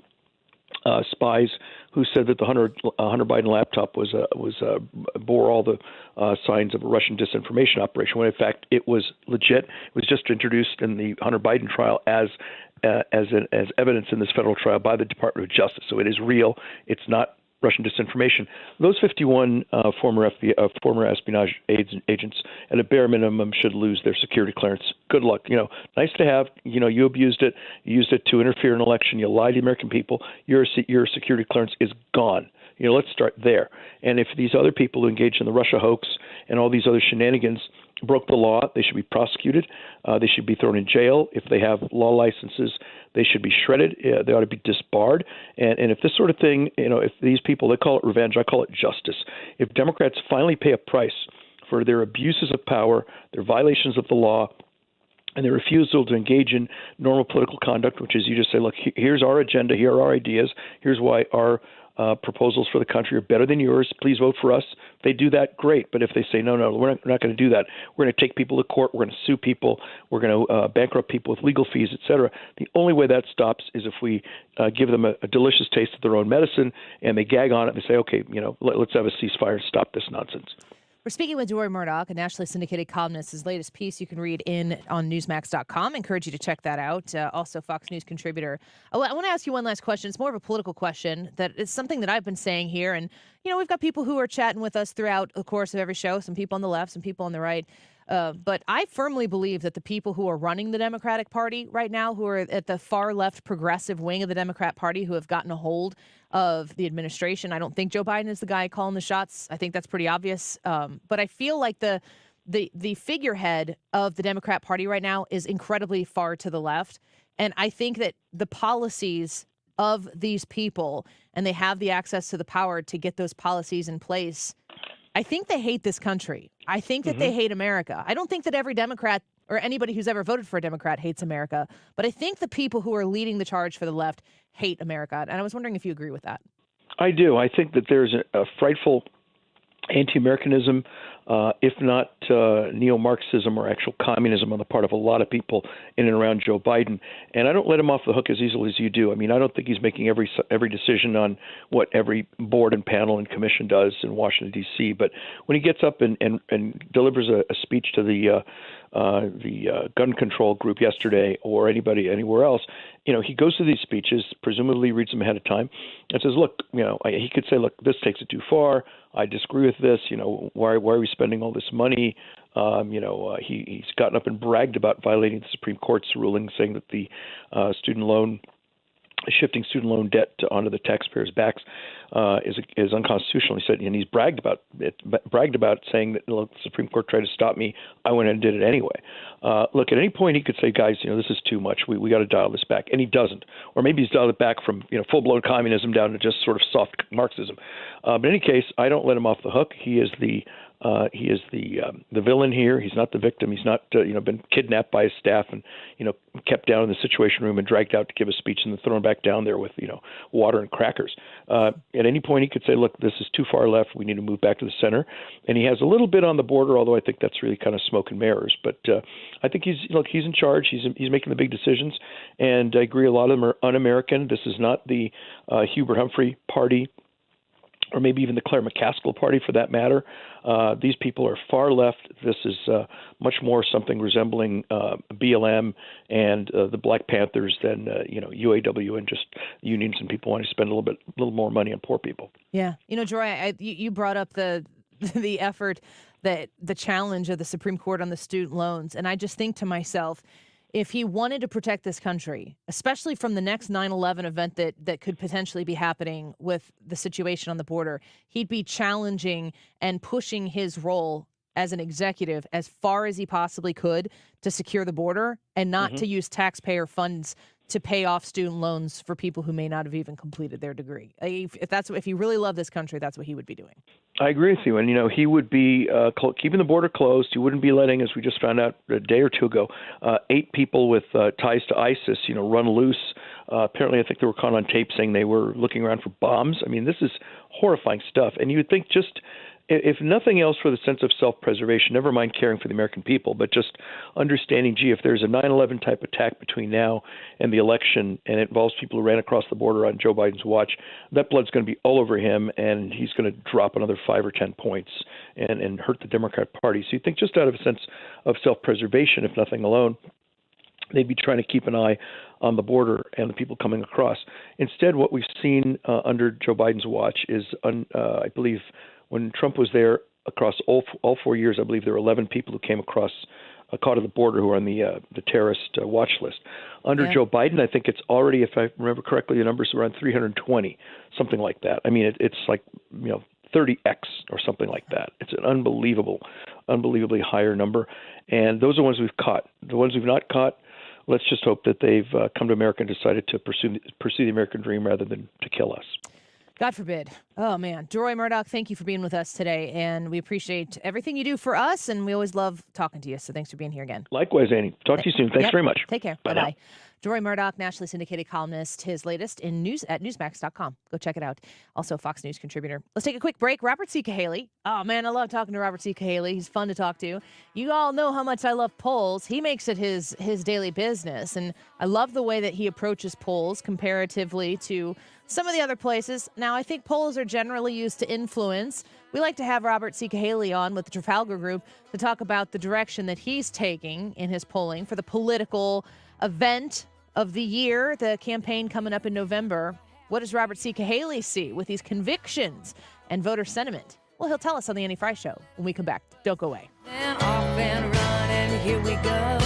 spies who said that the Hunter Biden laptop bore all the signs of a Russian disinformation operation, when in fact it was legit. It was just introduced in the Hunter Biden trial as evidence in this federal trial by the Department of Justice. So it is real. It's not Russian disinformation. Those 51 former espionage agents, at a bare minimum, should lose their security clearance. Good luck. Nice to have. You abused it. You used it to interfere in an election. You lied to the American people. Your security clearance is gone. Let's start there. And if these other people who engaged in the Russia hoax and all these other shenanigans broke the law, they should be prosecuted. They should be thrown in jail. If they have law licenses, they should be shredded. They ought to be disbarred. And if this sort of thing, if these people, they call it revenge, I call it justice. If Democrats finally pay a price for their abuses of power, their violations of the law, and their refusal to engage in normal political conduct, which is you just say, look, here's our agenda, here are our ideas, here's why our proposals for the country are better than yours. Please vote for us. If they do that, great. But if they say, no, we're not going to do that. We're going to take people to court. We're going to sue people. We're going to bankrupt people with legal fees, et cetera. The only way that stops is if we give them a delicious taste of their own medicine and they gag on it and they say, okay, let's have a ceasefire and stop this nonsense. We're speaking with Deroy Murdock, a nationally syndicated columnist. His latest piece you can read on Newsmax.com. I encourage you to check that out. Also, Fox News contributor. I want to ask you one last question. It's more of a political question that is something that I've been saying here. And, we've got people who are chatting with us throughout the course of every show, some people on the left, some people on the right. But I firmly believe that the people who are running the Democratic Party right now, who are at the far left progressive wing of the Democrat Party, who have gotten a hold of the administration. I don't think Joe Biden is the guy calling the shots. I think that's pretty obvious. But I feel like the figurehead of the Democrat Party right now is incredibly far to the left. And I think that the policies of these people, and they have the access to the power to get those policies in place, I think they hate this country. I think that they hate America. I don't think that every Democrat or anybody who's ever voted for a Democrat hates America, but I think the people who are leading the charge for the left hate America. And I was wondering if you agree with that. I do. I think that there's a frightful anti-Americanism, if not neo-Marxism or actual communism on the part of a lot of people in and around Joe Biden. And I don't let him off the hook as easily as you do. I mean, I don't think he's making every decision on what every board and panel and commission does in Washington, D.C. But when he gets up and delivers a speech to the gun control group yesterday or anybody anywhere else, he goes to these speeches, presumably reads them ahead of time, and says, look, he could say, look, this takes it too far. I disagree with this. Why are we spending all this money? He's gotten up and bragged about violating the Supreme Court's ruling, saying that the shifting student loan debt onto the taxpayers' backs is unconstitutional. He said, and he's bragged about saying that, look, the Supreme Court tried to stop me. I went and did it anyway. Look, at any point he could say, guys, this is too much. We got to dial this back, and he doesn't. Or maybe he's dialed it back from full-blown communism down to just sort of soft Marxism. But in any case, I don't let him off the hook. He is the villain here. He's not the victim. He's not been kidnapped by his staff and kept down in the Situation Room and dragged out to give a speech and then thrown back down there with water and crackers. At any point he could say, look, this is too far left. We need to move back to the center. And he has a little bit on the border, although I think that's really kind of smoke and mirrors. But I think he's in charge. He's making the big decisions, and I agree. A lot of them are un-American. This is not the Hubert Humphrey party, or maybe even the Claire McCaskill party for that matter. These people are far left. This is much more something resembling BLM and the Black Panthers than UAW and just unions and people wanting to spend a little more money on poor people. Yeah, Deroy, you brought up the effort, that the challenge of the Supreme Court on the student loans, and I just think to myself, if he wanted to protect this country, especially from the next 9/11 event that could potentially be happening with the situation on the border, he'd be challenging and pushing his role as an executive as far as he possibly could to secure the border and not to use taxpayer funds to pay off student loans for people who may not have even completed their degree. If he really loved this country, that's what he would be doing. I agree with you. And, he would be keeping the border closed. He wouldn't be letting, as we just found out a day or two ago, 8 people with ties to ISIS, run loose. Apparently, I think they were caught on tape saying they were looking around for bombs. I mean, this is horrifying stuff. And you would think just, if nothing else, for the sense of self-preservation, never mind caring for the American people, but just understanding, if there's a 9/11 type attack between now and the election, and it involves people who ran across the border on Joe Biden's watch, that blood's going to be all over him, and he's going to drop another 5 or 10 points and hurt the Democrat Party. So you think just out of a sense of self-preservation, if nothing alone, they'd be trying to keep an eye on the border and the people coming across. Instead, what we've seen under Joe Biden's watch is, I believe, when Trump was there, across all 4 years, I believe there were 11 people who came across, caught at the border, who are on the terrorist watch list. Under Joe Biden, I think it's already, if I remember correctly, the number's around 320, something like that. I mean, it's like 30x or something like that. It's an unbelievably higher number, and those are the ones we've caught. The ones we've not caught, let's just hope that they've come to America and decided to pursue the American dream rather than to kill us. God forbid. Oh, man. Deroy Murdock, thank you for being with us today, and we appreciate everything you do for us, and we always love talking to you, so thanks for being here again. Likewise, Annie. Talk to you soon. Thanks very much. Take care. Bye-bye. Deroy Murdock, nationally syndicated columnist, his latest in news at Newsmax.com. Go check it out. Also, Fox News contributor. Let's take a quick break. Robert C. Cahaly. Oh, man, I love talking to Robert C. Cahaly. He's fun to talk to. You all know how much I love polls. He makes it his daily business, and I love the way that he approaches polls comparatively to some of the other places. Now, I think polls are generally used to influence. We like to have Robert C. Cahaly on with the Trafalgar Group to talk about the direction that he's taking in his polling for the political event of the year, the campaign coming up in November. What does Robert C. Cahaly see with these convictions and voter sentiment? Well, he'll tell us on the Annie Fry Show when we come back. Don't go away. And off and running, here we go.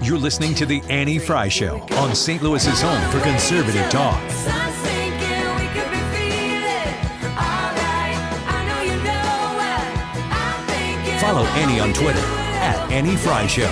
You're listening to The Annie Fry Show on St. Louis's home for conservative talk. Follow Annie on Twitter @Annie Fry Show.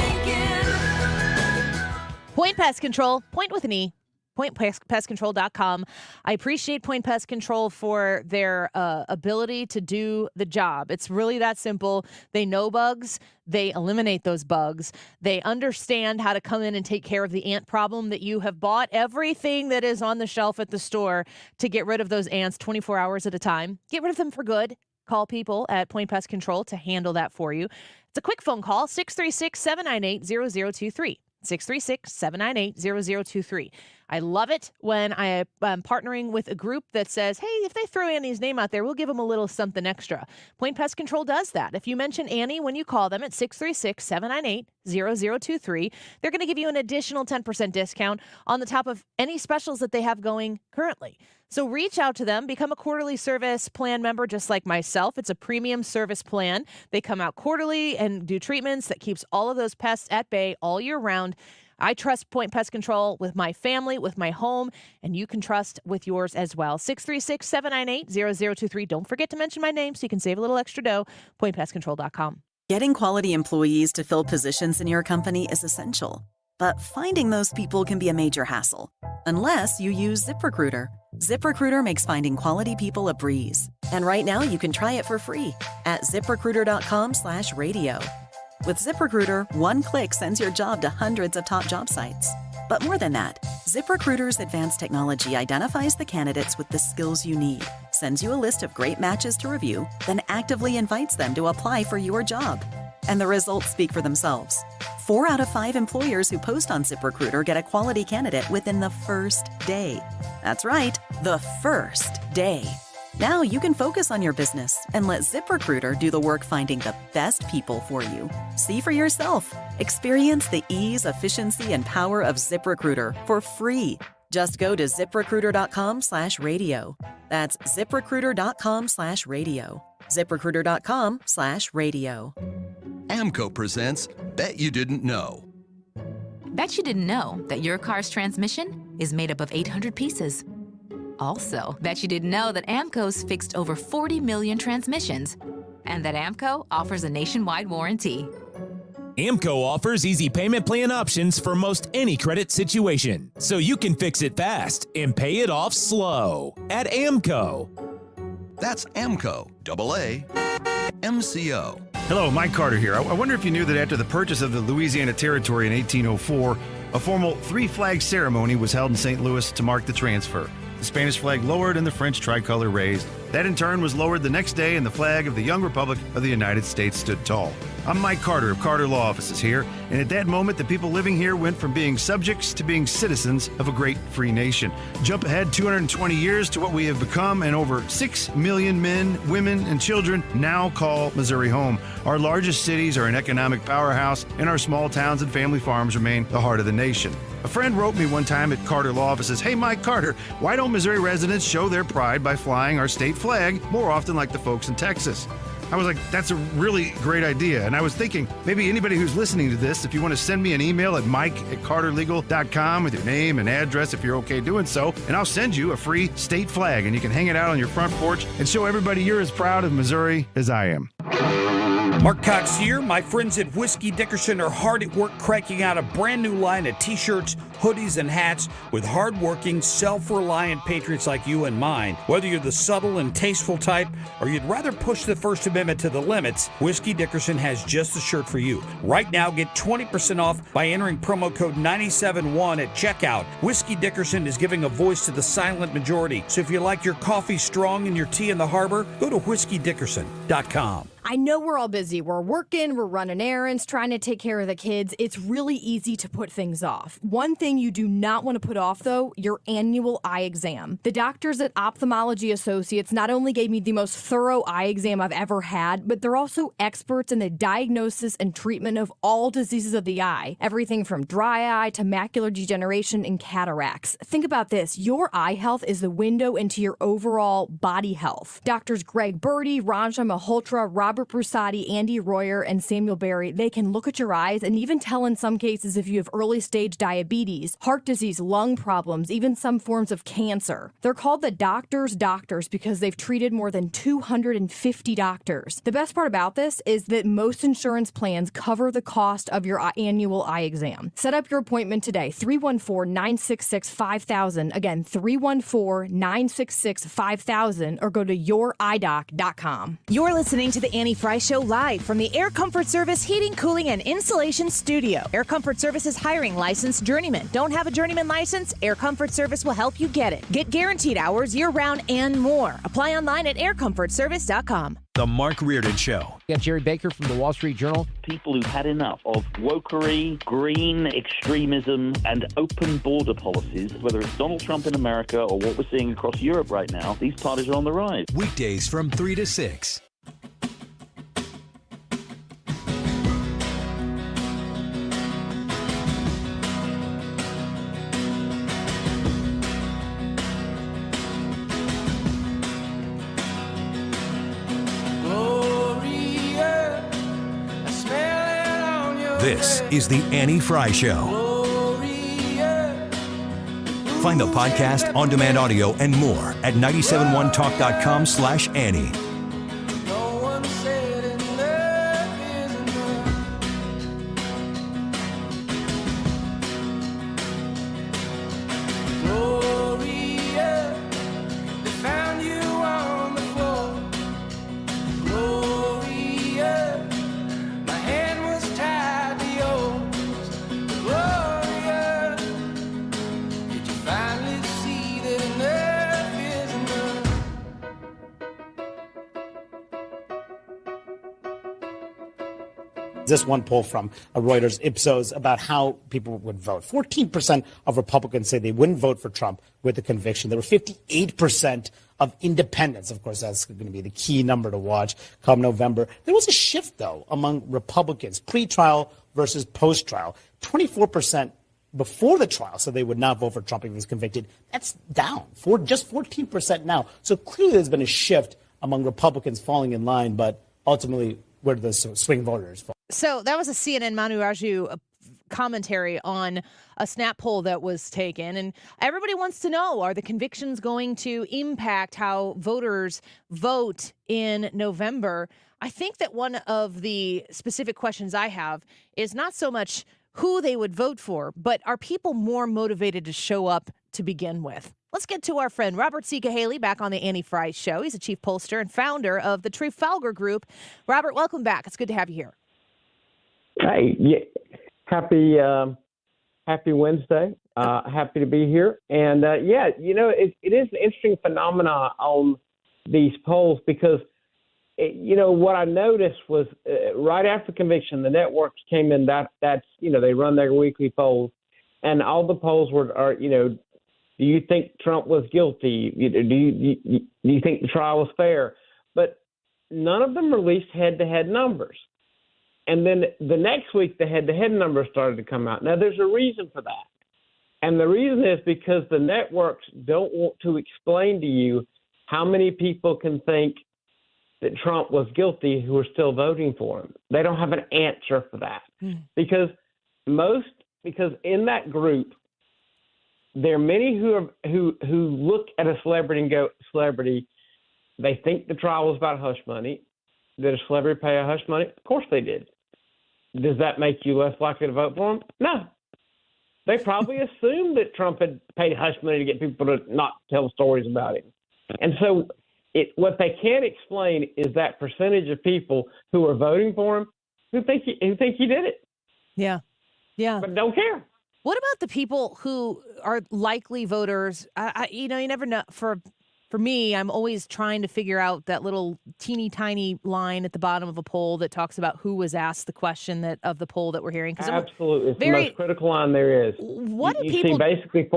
Point Pest Control. Point with an E. PointPestControl.com. I appreciate Point Pest Control for their ability to do the job. It's really that simple. They know bugs. They eliminate those bugs. They understand how to come in and take care of the ant problem that you have bought everything that is on the shelf at the store to get rid of those ants 24 hours at a time. Get rid of them for good. Call people at Point Pest Control to handle that for you. It's a quick phone call, 636-798-0023. 636-798-0023. I love it when I am partnering with a group that says, hey, if they throw Annie's name out there, we'll give them a little something extra. Point Pest Control does that. If you mention Annie when you call them at 636-798-0023, they're going to give you an additional 10% discount on the top of any specials that they have going currently. So reach out to them, become a quarterly service plan member just like myself. It's a premium service plan. They come out quarterly and do treatments that keeps all of those pests at bay all year round. I trust Point Pest Control with my family, with my home, and you can trust with yours as well. 636-798-0023. Don't forget to mention my name so you can save a little extra dough. PointPestControl.com. Getting quality employees to fill positions in your company is essential, but finding those people can be a major hassle, unless you use ZipRecruiter. ZipRecruiter makes finding quality people a breeze. And right now you can try it for free at ZipRecruiter.com/radio. With ZipRecruiter, one click sends your job to hundreds of top job sites. But more than that, ZipRecruiter's advanced technology identifies the candidates with the skills you need, sends you a list of great matches to review, then actively invites them to apply for your job. And the results speak for themselves. 4 out of 5 employers who post on ZipRecruiter get a quality candidate within the first day. That's right, the first day. Now you can focus on your business and let ZipRecruiter do the work finding the best people for you. See for yourself. Experience the ease, efficiency, and power of ZipRecruiter for free. Just go to ZipRecruiter.com/radio. That's ZipRecruiter.com/radio. ZipRecruiter.com/radio. AMCO presents Bet You Didn't Know. Bet you didn't know that your car's transmission is made up of 800 pieces. Also, bet you didn't know that AMCO's fixed over 40 million transmissions and that AMCO offers a nationwide warranty. AMCO offers easy payment plan options for most any credit situation, so you can fix it fast and pay it off slow at AMCO. That's AMCO, AA, MCO. Hello, Mike Carter here. I wonder if you knew that after the purchase of the Louisiana Territory in 1804, a formal three-flag ceremony was held in St. Louis to mark the transfer. The Spanish flag lowered and the French tricolor raised. That in turn was lowered the next day and the flag of the young Republic of the United States stood tall. I'm Mike Carter of Carter Law Offices here, and at that moment the people living here went from being subjects to being citizens of a great free nation. Jump ahead 220 years to what we have become, and over 6 million men, women, and children now call Missouri home. Our largest cities are an economic powerhouse, and our small towns and family farms remain the heart of the nation. A friend wrote me one time at Carter Law Offices, "Hey Mike Carter, why don't Missouri residents show their pride by flying our state flag more often like the folks in Texas?" I was like, that's a really great idea. And I was thinking, maybe anybody who's listening to this, if you want to send me an email at mike@carterlegal.com with your name and address if you're okay doing so, and I'll send you a free state flag, and you can hang it out on your front porch and show everybody you're as proud of Missouri as I am. Mark Cox here. My friends at Whiskey Dickerson are hard at work cranking out a brand new line of t-shirts, hoodies, and hats with hardworking, self-reliant patriots like you and mine. Whether you're the subtle and tasteful type or you'd rather push the First Amendment to the limits, Whiskey Dickerson has just the shirt for you. Right now, get 20% off by entering promo code 971 at checkout. Whiskey Dickerson is giving a voice to the silent majority. So if you like your coffee strong and your tea in the harbor, go to whiskeydickerson.com. I know we're all busy. We're working, we're running errands, trying to take care of the kids. It's really easy to put things off. One thing you do not want to put off, though, your annual eye exam. The doctors at Ophthalmology Associates not only gave me the most thorough eye exam I've ever had, but they're also experts in the diagnosis and treatment of all diseases of the eye. Everything from dry eye to macular degeneration and cataracts. Think about this. Your eye health is the window into your overall body health. Doctors Greg Birdie, Ranja Malhotra, Rob Robert Brusati, Andy Royer, and Samuel Berry, they can look at your eyes and even tell in some cases if you have early stage diabetes, heart disease, lung problems, even some forms of cancer. They're called the doctor's doctors because they've treated more than 250 doctors. The best part about this is that most insurance plans cover the cost of your annual eye exam. Set up your appointment today, 314-966-5000. Again, 314-966-5000, or go to youridoc.com. You're listening to the Annie Fry Show live from the Air Comfort Service Heating, Cooling, and Insulation Studio. Air Comfort Service is hiring licensed journeymen. Don't have a journeyman license? Air Comfort Service will help you get it. Get guaranteed hours year-round and more. Apply online at aircomfortservice.com. The Mark Reardon Show. We have Jerry Baker from the Wall Street Journal. People who've had enough of wokery, green extremism, and open border policies, whether it's Donald Trump in America or what we're seeing across Europe right now, these parties are on the rise. Weekdays from 3 to 6. This is the Annie Fry Show. Find the podcast, on-demand audio, and more at 971talk.com/Annie. This one poll from Reuters Ipsos about how people would vote. 14% of Republicans say they wouldn't vote for Trump with the conviction. There were 58% of independents. Of course, that's going to be the key number to watch come November. There was a shift, though, among Republicans, pre-trial versus post-trial. 24% before the trial said they would not vote for Trump if he was convicted. That's down, just 14% now. So clearly there's been a shift among Republicans falling in line, but ultimately, where do the swing voters fall? So that was a CNN Manu Raju commentary on a snap poll that was taken. And everybody wants to know, are the convictions going to impact how voters vote in November? I think that one of the specific questions I have is not so much who they would vote for, but are people more motivated to show up to begin with? Let's get to our friend Robert C. Cahaly back on the Annie Fry Show. He's a chief pollster and founder of the Trafalgar Group. Robert, welcome back. It's good to have you here. Hey, yeah, happy Wednesday. Happy to be here. And it is an interesting phenomenon on these polls because, what I noticed was right after conviction, the networks came in. They run their weekly polls, and all the polls are do you think Trump was guilty? Do you think the trial was fair? But none of them released head-to-head numbers. And then the next week, the head-to-head numbers started to come out. Now, there's a reason for that. And the reason is because the networks don't want to explain to you how many people can think that Trump was guilty who are still voting for him. They don't have an answer for that. Because in that group, there are many who look at a celebrity and go, celebrity, they think the trial was about hush money. Did a celebrity pay a hush money? Of course they did. Does that make you less likely to vote for him? No. They probably assumed that Trump had paid hush money to get people to not tell stories about him. And so what they can't explain is that percentage of people who are voting for him who think he did it. Yeah. But don't care. What about the people who are likely voters? You never know. For me, I'm always trying to figure out that little teeny tiny line at the bottom of a poll that talks about who was asked the question of the poll that we're hearing. Absolutely. It's the most critical line there is. What do you people see basically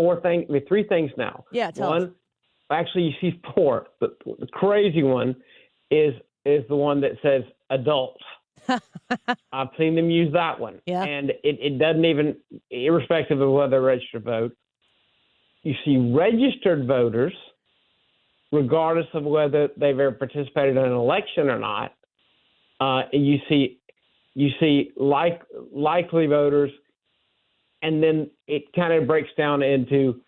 three things now. Yeah, tell us. Actually, you see four. But the crazy one is the one that says adult. I've seen them use that one. Yeah. And it doesn't even, irrespective of whether they register to vote, you see registered voters, regardless of whether they've ever participated in an election or not, You see likely voters, and then it kind of breaks down into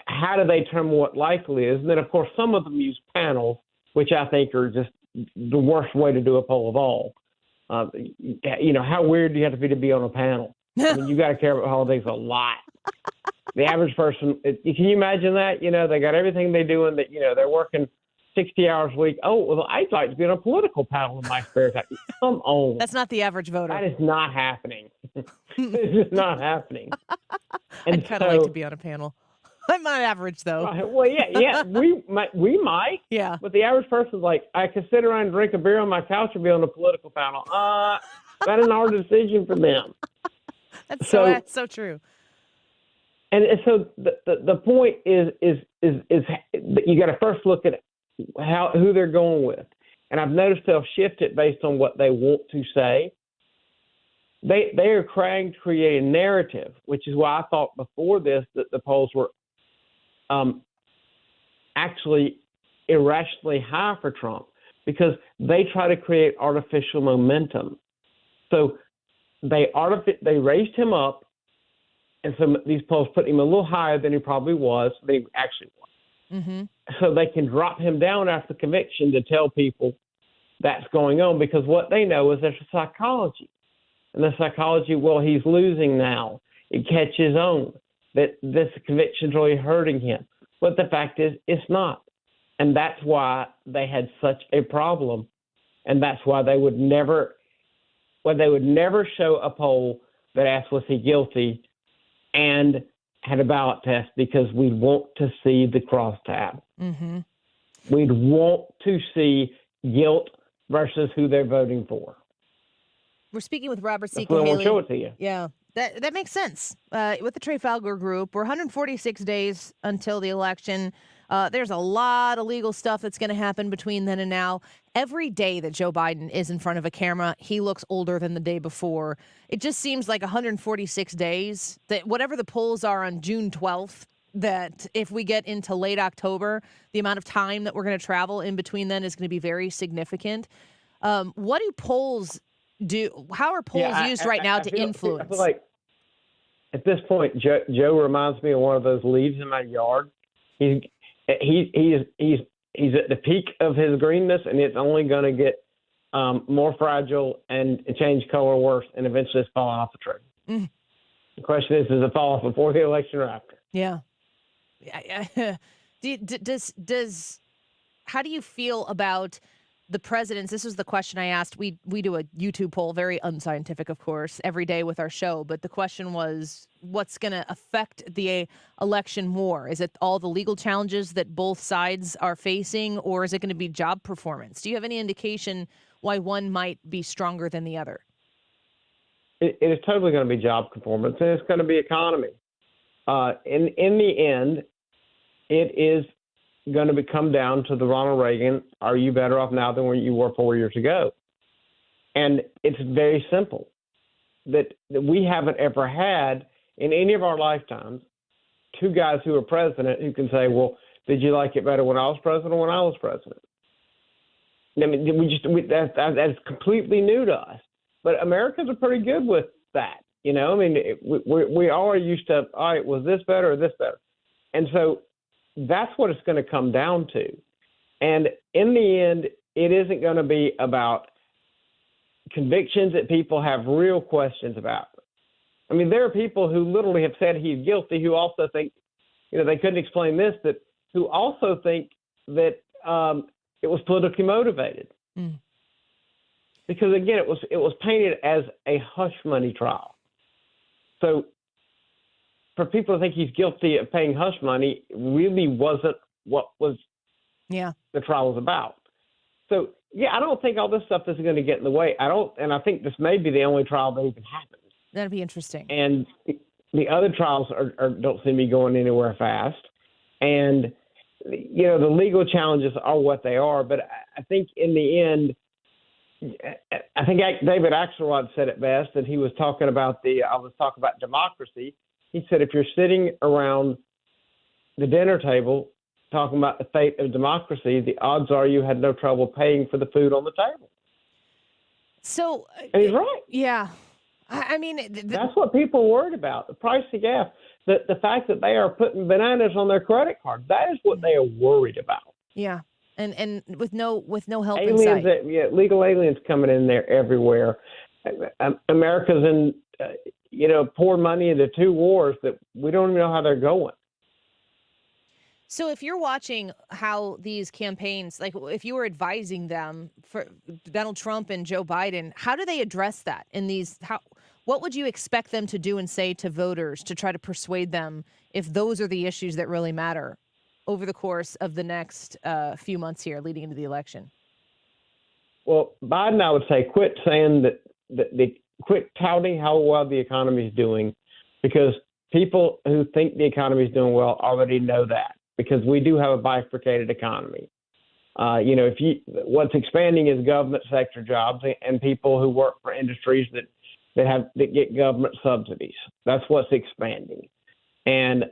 how do they determine what likely is. And then, of course, some of them use panels, which I think are just the worst way to do a poll of all. How weird do you have to be on a panel? I mean, you got to care about politics a lot. The average person, can you imagine that? They got everything they do, and that they're working 60 hours a week. Oh, well, I'd like to be on a political panel in my spare time. Come on. That's not the average voter. That is not happening. It's just not happening. And I'd kind of like to be on a panel. I'm not average, though. Well, yeah, we might. Yeah. But the average person's like, I could sit around and drink a beer on my couch and be on a political panel. That's an hard decision for them. That's so true. And so the point is you got to first look at who they're going with. And I've noticed they'll shift it based on what they want to say. They are trying to create a narrative, which is why I thought before this that the polls were actually irrationally high for Trump, because they try to create artificial momentum. So they raised him up, and so these polls put him a little higher than he probably was, than he actually was. Mm-hmm. So they can drop him down after the conviction to tell people that's going on, because what they know is there's a psychology. And the psychology, well, he's losing now. It catches on that this conviction's really hurting him. But the fact is, it's not. And that's why they had such a problem. And that's why they would never show a poll that asked, was he guilty, and had a ballot test, because we'd want to see the crosstab. Mm-hmm. We'd want to see guilt versus who they're voting for. We're speaking with Robert C. Cahaly. I want to show Cahaly. it to you. Yeah, that makes sense. With the Trafalgar Group, we're 146 days until the election. There's a lot of legal stuff that's going to happen between then and now. Every day that Joe Biden is in front of a camera, he looks older than the day before. It just seems like 146 days, that whatever the polls are on June 12th, that if we get into late October, the amount of time that we're going to travel in between then is going to be very significant. What do polls do? How are polls used right now to influence? I feel like at this point, Joe reminds me of one of those leaves in my yard. He's at the peak of his greenness, and it's only going to get more fragile and change color worse, and eventually it's falling off the tree. Mm. The question is, does it fall off before the election or after? Yeah. How do you feel about the president's? This was the question I asked. We do a YouTube poll, very unscientific, of course, every day with our show. But the question was, what's going to affect the election more? Is it all the legal challenges that both sides are facing, or is it going to be job performance? Do you have any indication why one might be stronger than the other? It is totally going to be job performance, and it's going to be economy. In the end, it is going to come down to the Ronald Reagan, are you better off now than when you were 4 years ago? And it's very simple, that we haven't ever had in any of our lifetimes two guys who are president who can say, well, did you like it better when I was president or when I was president? I mean, that's completely new to us. But Americans are pretty good with that. You know, I mean, we all are used to, all right, was this better or this better? And so that's what it's going to come down to. And in the end, it isn't going to be about convictions that people have real questions about. I mean, there are people who literally have said he's guilty who also think, you know, they couldn't explain this, that who also think that it was politically motivated. Mm. Because, again, it was painted as a hush money trial. So for people to think he's guilty of paying hush money really wasn't what was the trial was about. So, I don't think all this stuff is going to get in the way. And I think this may be the only trial that even happens. That'd be interesting. And the other trials don't seem to be going anywhere fast. And, you know, the legal challenges are what they are. But I think in the end, I think David Axelrod said it best, and he was talking about democracy. He said, if you're sitting around the dinner table talking about the fate of democracy, the odds are you had no trouble paying for the food on the table. So, and he's right. Yeah. I mean, that's what people are worried about, the price of gas. The fact that they are putting bananas on their credit card, that is what they are worried about. Yeah. And with no help aliens in sight. Legal aliens coming in there everywhere. America's in, poured money into two wars that we don't even know how they're going. So if you're watching how these campaigns, like if you were advising them for Donald Trump and Joe Biden, how do they address that in these? What would you expect them to do and say to voters to try to persuade them if those are the issues that really matter over the course of the next few months here leading into the election? Well, Biden, I would say, quit saying quit touting how well the economy is doing, because people who think the economy is doing well already know that. Because we do have a bifurcated economy. What's expanding is government sector jobs and people who work for industries that get government subsidies. That's what's expanding. And,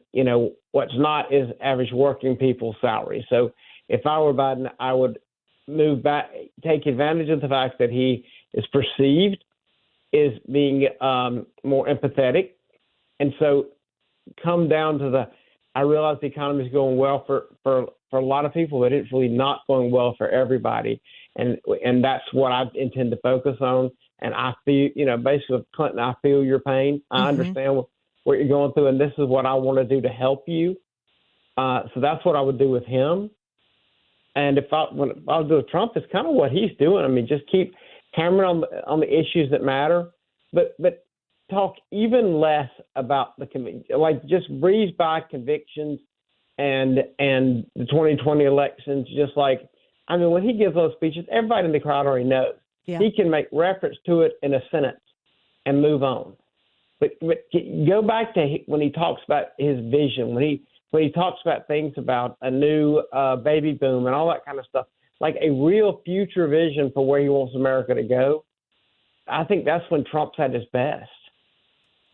what's not is average working people's salary. So if I were Biden, I would move back, take advantage of the fact that he is perceived as being more empathetic. And so come down to I realize the economy is going well for a lot of people, but it's really not going well for everybody. And that's what I intend to focus on. And I feel, basically, Clinton, I feel your pain. I understand what you're going through, and this is what I want to do to help you. So that's what I would do with him. And if I was doing Trump, it's kind of what he's doing. I mean, just keep hammering on the issues that matter, but talk even less about just breeze by convictions and the 2020 elections. When he gives those speeches, everybody in the crowd already knows. Yeah. He can make reference to it in a sentence and move on. But go back to when he talks about his vision, when he talks about things about a new baby boom and all that kind of stuff, like a real future vision for where he wants America to go. I think that's when Trump's at his best.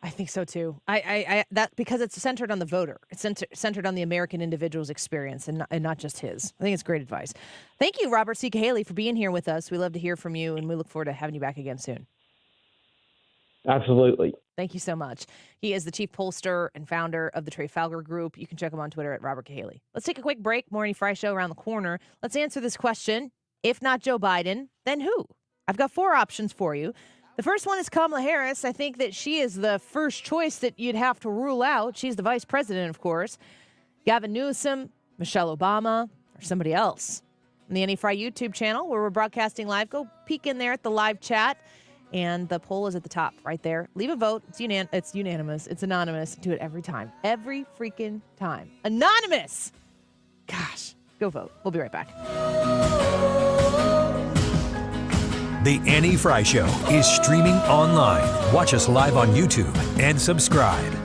I think so too. That because it's centered on the voter. It's centered on the American individual's experience and not just his. I think it's great advice. Thank you, Robert C. Cahaly, for being here with us. We love to hear from you, and we look forward to having you back again soon. Absolutely. Thank you so much. He is the chief pollster and founder of the Trafalgar Group. You can check him on Twitter at Robert Cahaly. Let's take a quick break. Morning Fry Show around the corner. Let's answer this question. If not Joe Biden, then who? I've got 4 options for you. The first one is Kamala Harris. I think that she is the first choice that you'd have to rule out. She's the vice president, of course. Gavin Newsom, Michelle Obama, or somebody else. On the Annie Fry YouTube channel, where we're broadcasting live, go peek in there at the live chat. And the poll is at the top right there. Leave a vote. It's unanimous. It's anonymous. Do it every time. Every freaking time. Anonymous! Gosh, go vote. We'll be right back. The Annie Fry Show is streaming online. Watch us live on YouTube and subscribe.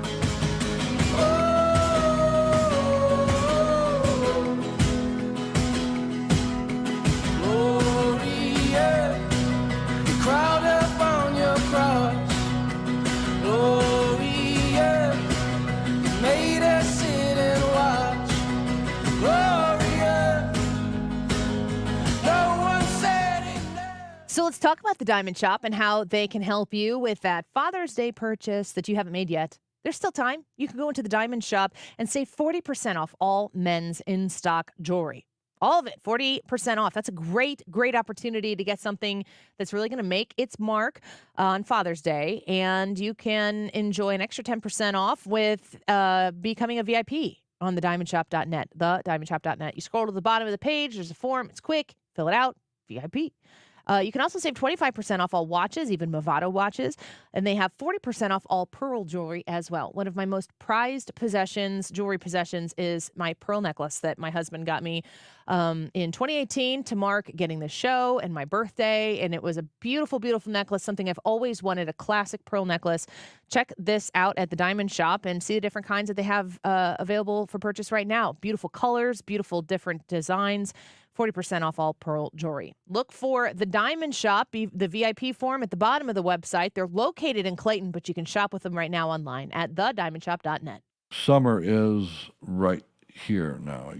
So let's talk about the Diamond Shop and how they can help you with that Father's Day purchase that you haven't made yet. There's still time. You can go into the Diamond Shop and save 40% off all men's in-stock jewelry. All of it, 40% off. That's a great, great opportunity to get something that's really going to make its mark on Father's Day. And you can enjoy an extra 10% off with becoming a VIP on thediamondshop.net, thediamondshop.net. You scroll to the bottom of the page. There's a form. It's quick. Fill it out. VIP. You can also save 25% off all watches, even Movado watches, and they have 40% off all pearl jewelry as well. One of my most prized jewelry possessions, is my pearl necklace that my husband got me in 2018 to mark getting the show and my birthday, and it was a beautiful, beautiful necklace, something I've always wanted, a classic pearl necklace. Check this out at the Diamond Shop and see the different kinds that they have available for purchase right now. Beautiful colors, beautiful different designs. 40% off all pearl jewelry. Look for the Diamond Shop, the VIP form at the bottom of the website. They're located in Clayton, but you can shop with them right now online at thediamondshop.net. Summer is right here now.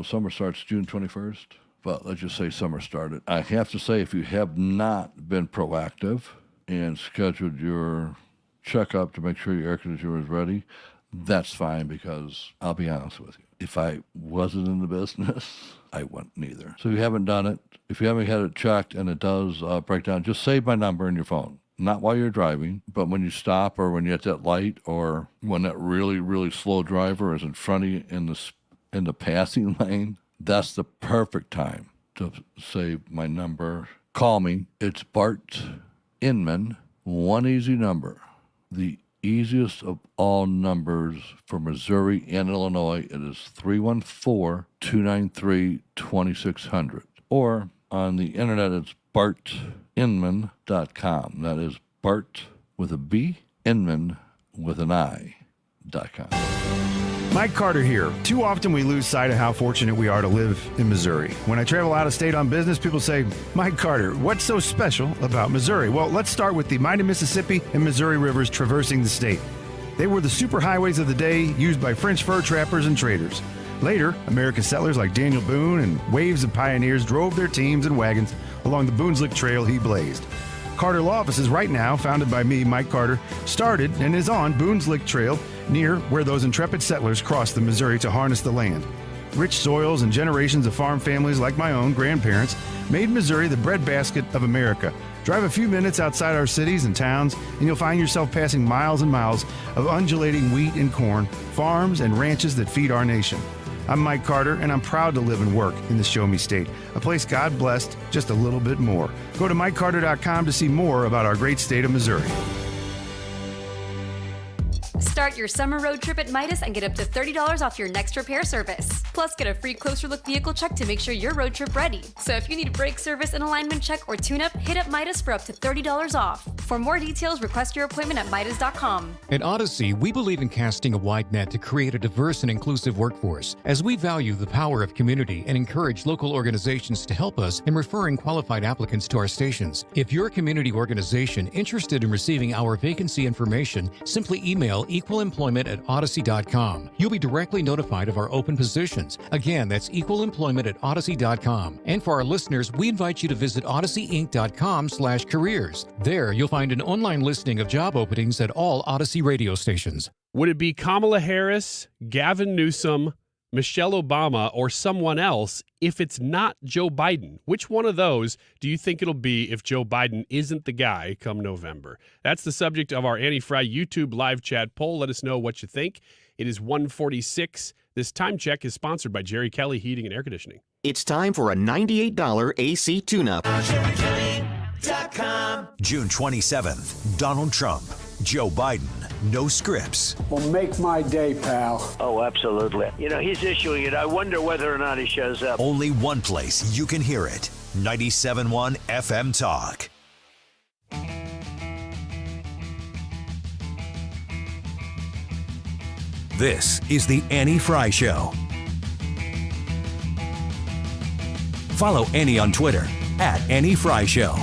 Summer starts June 21st, but let's just say summer started. I have to say, if you have not been proactive and scheduled your checkup to make sure your air conditioner is ready, that's fine, because I'll be honest with you. If I wasn't in the business, I wouldn't either. So if you haven't done it, if you haven't had it checked and it does break down, just save my number in your phone. Not while you're driving, but when you stop or when you're at that light or when that really, really slow driver is in front of you in the passing lane, that's the perfect time to save my number. Call me. It's Bart Inman. One easy number. The easiest of all numbers for Missouri and Illinois. It is 314-293-2600. Or on the internet, it's bartinman.com. That is Bart with a B, Inman with an I.com. Mike Carter here. Too often we lose sight of how fortunate we are to live in Missouri. When I travel out of state on business, people say, Mike Carter, what's so special about Missouri? Well, let's start with the mighty Mississippi and Missouri rivers traversing the state. They were the superhighways of the day, used by French fur trappers and traders. Later, American settlers like Daniel Boone and waves of pioneers drove their teams and wagons along the Boonslick Trail he blazed. Carter Law Offices, right now, founded by me, Mike Carter, started and is on Boonslick Trail, near where those intrepid settlers crossed the Missouri to harness the land. Rich soils and generations of farm families like my own grandparents made Missouri the breadbasket of America. Drive a few minutes outside our cities and towns, and you'll find yourself passing miles and miles of undulating wheat and corn, farms and ranches that feed our nation. I'm Mike Carter, and I'm proud to live and work in the Show Me State, a place God blessed just a little bit more. Go to MikeCarter.com to see more about our great state of Missouri. Start your summer road trip at Midas and get up to $30 off your next repair service. Plus, get a free closer look vehicle check to make sure you're road trip ready. So if you need a brake service, an alignment check, or tune-up, hit up Midas for up to $30 off. For more details, request your appointment at Midas.com. At Odyssey, we believe in casting a wide net to create a diverse and inclusive workforce, as we value the power of community and encourage local organizations to help us in referring qualified applicants to our stations. If you're a community organization interested in receiving our vacancy information, simply email equalemployment@odyssey.com. You'll be directly notified of our open positions. Again, that's equalemployment@odyssey.com. And for our listeners, we invite you to visit odysseyinc.com/careers. There, you'll find an online listing of job openings at all Odyssey radio stations. Would it be Kamala Harris, Gavin Newsom, Michelle Obama, or someone else if it's not Joe Biden? Which one of those do you think it'll be if Joe Biden isn't the guy come November? That's the subject of our Annie Fry YouTube live chat poll. Let us know what you think. It is 1:46. This time check is sponsored by Jerry Kelly Heating and Air Conditioning. It's time for a $98 AC tune-up. June 27th, Donald Trump, Joe Biden, no scripts. Will make my day, pal. Oh, absolutely. You know, he's issuing it. I wonder whether or not he shows up. Only one place you can hear it. 97.1 FM Talk. This is the Annie Fry Show. Follow Annie on Twitter @Annie Fry Show.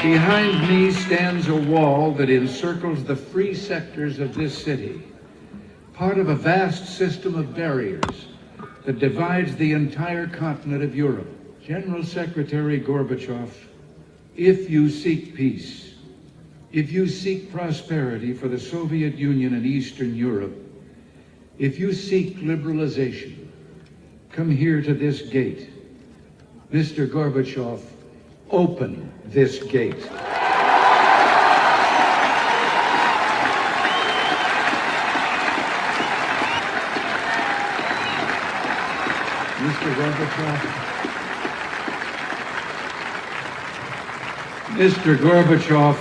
Behind me stands a wall that encircles the free sectors of this city, part of a vast system of barriers that divides the entire continent of Europe. General Secretary Gorbachev, if you seek peace, if you seek prosperity for the Soviet Union and Eastern Europe, if you seek liberalization, come here to this gate. Mr. Gorbachev, open this gate. Mr. Gorbachev. Mr. Gorbachev,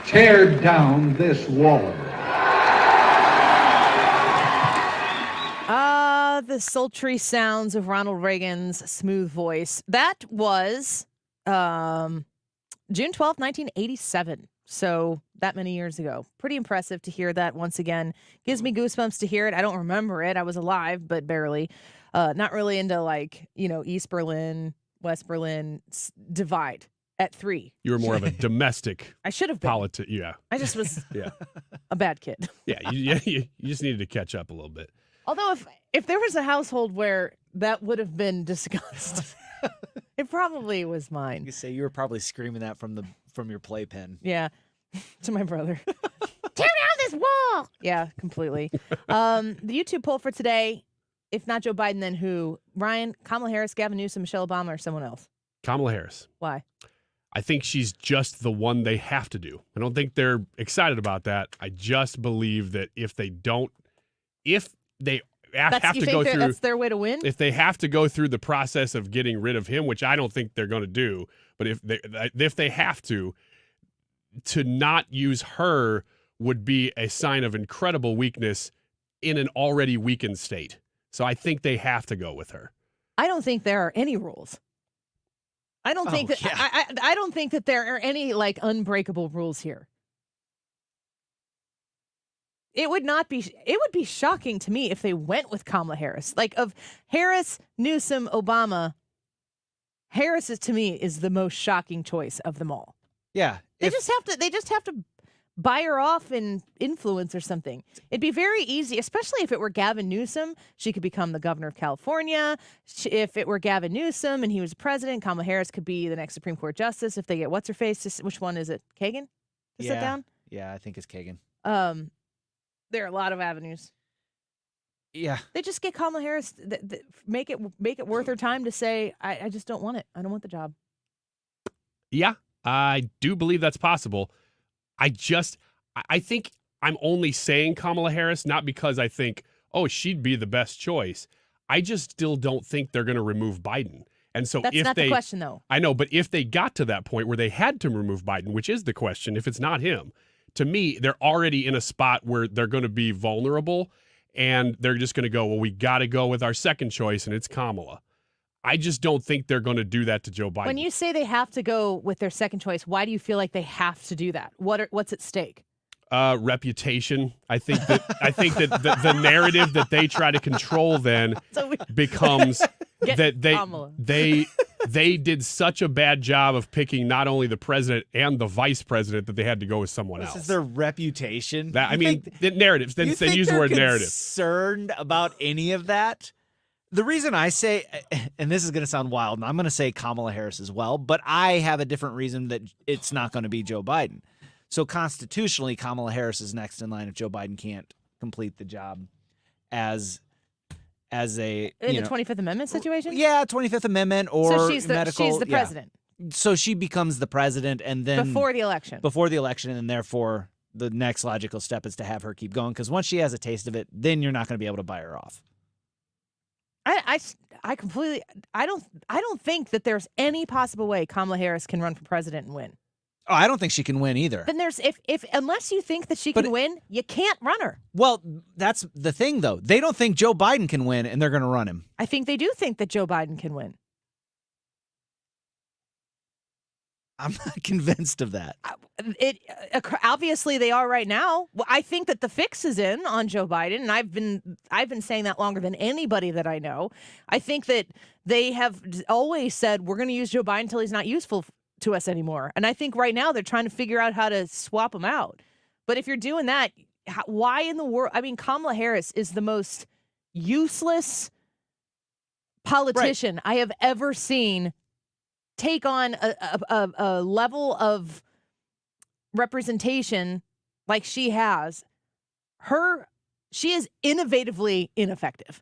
tear down this wall. The sultry sounds of Ronald Reagan's smooth voice. That was June 12th, 1987. So that many years ago. Pretty impressive to hear that once again. Gives me goosebumps to hear it. I don't remember it. I was alive, but barely. Not really into East Berlin, West Berlin divide. at 3. You were more of a domestic I should have been. Yeah. I just was Yeah. a bad kid. Yeah. You just needed to catch up a little bit. Although if there was a household where that would have been discussed, it probably was mine. You say you were probably screaming that from your playpen. Yeah, to my brother. Tear down this wall. Yeah, completely. The YouTube poll for today, if not Joe Biden, then who? Ryan, Kamala Harris, Gavin Newsom, Michelle Obama, or someone else? Kamala Harris. Why? I think she's just the one they have to do. I don't think they're excited about that. I just believe that if they have to go through, that's their way to win. if they have to go through the process of getting rid of him, which I don't think they're going to do, but if they have to not use her would be a sign of incredible weakness in an already weakened state. So I think they have to go with her. I don't think there are any rules. I don't think that I don't think that there are any like unbreakable rules here. It would be shocking to me if they went with Kamala Harris. Like of Harris, Newsom, Obama, Harris to me is the most shocking choice of them all. Yeah. They just have to buy her off in influence or something. It'd be very easy, especially if it were Gavin Newsom. She could become the governor of California. If it were Gavin Newsom and he was president, Kamala Harris could be the next Supreme Court justice if they get what's-her-face. Which one is it? Kagan? To sit down? Yeah, I think it's Kagan. There are a lot of avenues. Yeah. They just get Kamala Harris, make it worth her time to say, I just don't want it. I don't want the job. Yeah, I do believe that's possible. I think I'm only saying Kamala Harris, not because I think, she'd be the best choice. I just still don't think they're going to remove Biden. And so that's not the question, though. I know, but if they got to that point where they had to remove Biden, which is the question, if it's not him, to me, they're already in a spot where they're going to be vulnerable and they're just going to go, we got to go with our second choice, and it's Kamala. I just don't think they're going to do that to Joe Biden. When you say they have to go with their second choice, why do you feel like they have to do that? What's at stake? Reputation. I think that the narrative that they try to control then becomes that they did such a bad job of picking not only the president and the vice president that they had to go with someone else. This is their reputation. The narratives. Then they use the word narrative. Concerned about any of that? The reason I say, and this is going to sound wild, and I'm going to say Kamala Harris as well, but I have a different reason that it's not going to be Joe Biden. So constitutionally, Kamala Harris is next in line if Joe Biden can't complete the job as a in the 25th Amendment situation. Yeah, 25th Amendment or so she's the yeah. president. So she becomes the president, and then before the election, and therefore the next logical step is to have her keep going because once she has a taste of it, then you're not going to be able to buy her off. I completely I don't think that there's any possible way Kamala Harris can run for president and win. Oh, I don't think she can win either. Then there's if unless you think that she can win, you can't run her. Well, that's the thing though. They don't think Joe Biden can win and they're going to run him. I think they do think that Joe Biden can win. I'm not convinced of that. Obviously they are right now. I think that the fix is in on Joe Biden, and I've been saying that longer than anybody that I know. I think that they have always said we're going to use Joe Biden until he's not useful to us anymore. And I think right now they're trying to figure out how to swap him out. But if you're doing that, why in the world? I mean, Kamala Harris is the most useless politician I have ever seen take on a level of representation like she has. She is innovatively ineffective.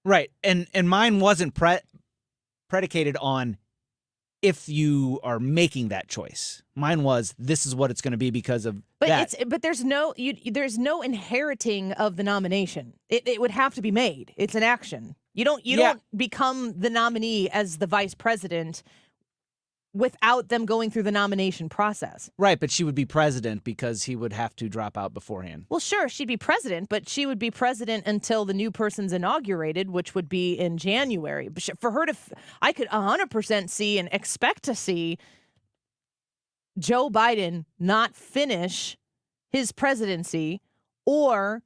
Right. And mine wasn't predicated on if you are making that choice. Mine was this is what it's going to be because of that. But there's no inheriting of the nomination. It would have to be made. It's an action. You don't become the nominee as the vice president without them going through the nomination process. Right, but she would be president because he would have to drop out beforehand. Well, sure, she'd be president, but she would be president until the new person's inaugurated, which would be in January. But for her I could 100% see and expect to see Joe Biden not finish his presidency or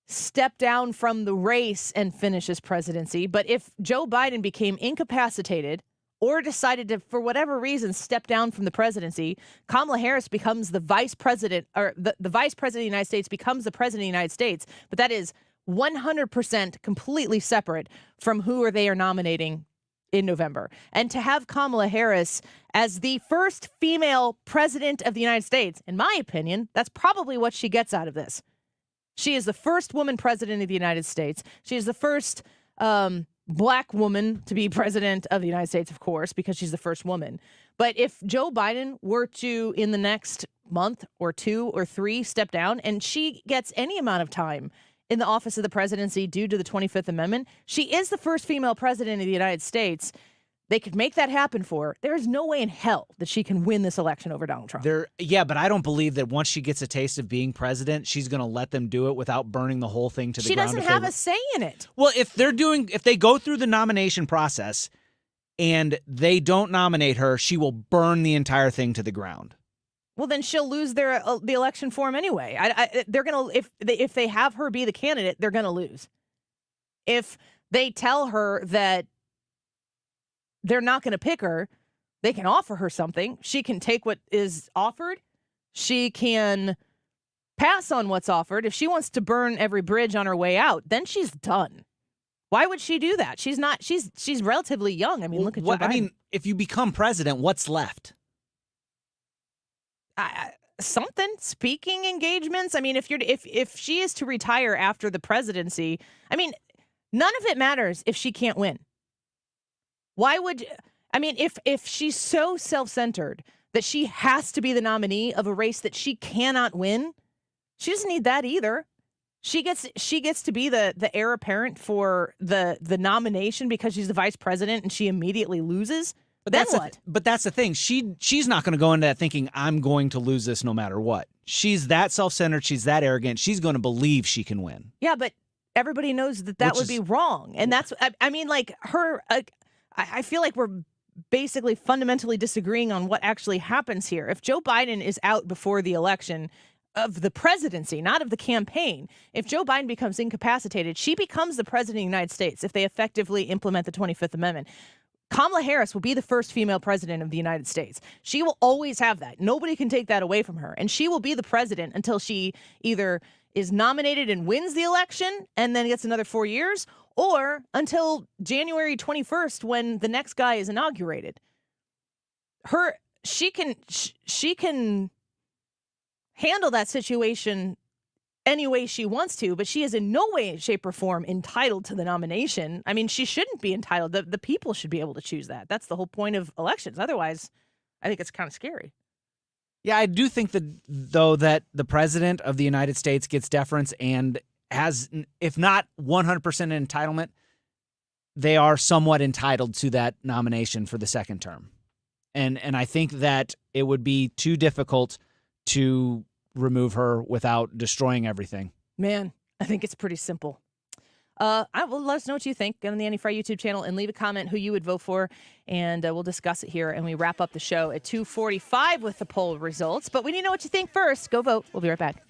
step down from the race and finish his presidency. But if Joe Biden became incapacitated or decided to, for whatever reason, step down from the presidency, Kamala Harris becomes the vice president, or the vice president of the United States becomes the president of the United States. But that is 100% completely separate from who they are nominating in November. And to have Kamala Harris as the first female president of the United States, in my opinion, that's probably what she gets out of this. She is the first woman president of the United States. She is the first Black woman to be president of the United States, of course, because she's the first woman. But if Joe Biden were to, in the next month or 2 or 3, step down, and she gets any amount of time in the office of the presidency due to the 25th Amendment, she is the first female president of the United States. They could make that happen for her. There is no way in hell that she can win this election over Donald Trump. Yeah, but I don't believe that once she gets a taste of being president, she's going to let them do it without burning the whole thing to the She ground. doesn't have a say in it. Well, if they go through the nomination process and they don't nominate her, she will burn the entire thing to the ground. Well, then she'll lose the election for him anyway. They're gonna if they have her be the candidate, they're gonna lose. If they tell her that they're not going to pick her, they can offer her something. She can take what is offered. She can pass on what's offered. If she wants to burn every bridge on her way out, then she's done. Why would she do that? She's not. She's relatively young. I mean, look at Joe Biden. I mean, if you become president, what's left? Something, speaking engagements. I mean, if she is to retire after the presidency, I mean, none of it matters if she can't win. Why would, I mean, if she's so self-centered that she has to be the nominee of a race that she cannot win, she doesn't need that either. She gets to be the heir apparent for the nomination because she's the vice president and she immediately loses. But then what? But that's the thing. She's not going to go into that thinking, I'm going to lose this no matter what. She's that self-centered. She's that arrogant. She's going to believe she can win. Yeah, but everybody knows that would be wrong. And that's, I mean, like her... I feel like we're basically fundamentally disagreeing on what actually happens here. If Joe Biden is out before the election of the presidency, not of the campaign, if Joe Biden becomes incapacitated, she becomes the president of the United States if they effectively implement the 25th Amendment. Kamala Harris will be the first female president of the United States. She will always have that. Nobody can take that away from her. And she will be the president until she either is nominated and wins the election and then gets another 4 years, or until January 21st when the next guy is inaugurated. She can handle that situation any way she wants to, but she is in no way, shape, or form entitled to the nomination. I mean, she shouldn't be entitled. The people should be able to choose that. That's the whole point of elections. Otherwise, I think it's kind of scary. Yeah, I do think though that the president of the United States gets deference and has, if not 100% entitlement, they are somewhat entitled to that nomination for the second term. And I think that it would be too difficult to remove her without destroying everything. Man, I think it's pretty simple. Let us know what you think. Get on the Annie Frey YouTube channel and leave a comment who you would vote for, and we'll discuss it here. And we wrap up the show at 2:45 with the poll results. But we need to know what you think first. Go vote. We'll be right back.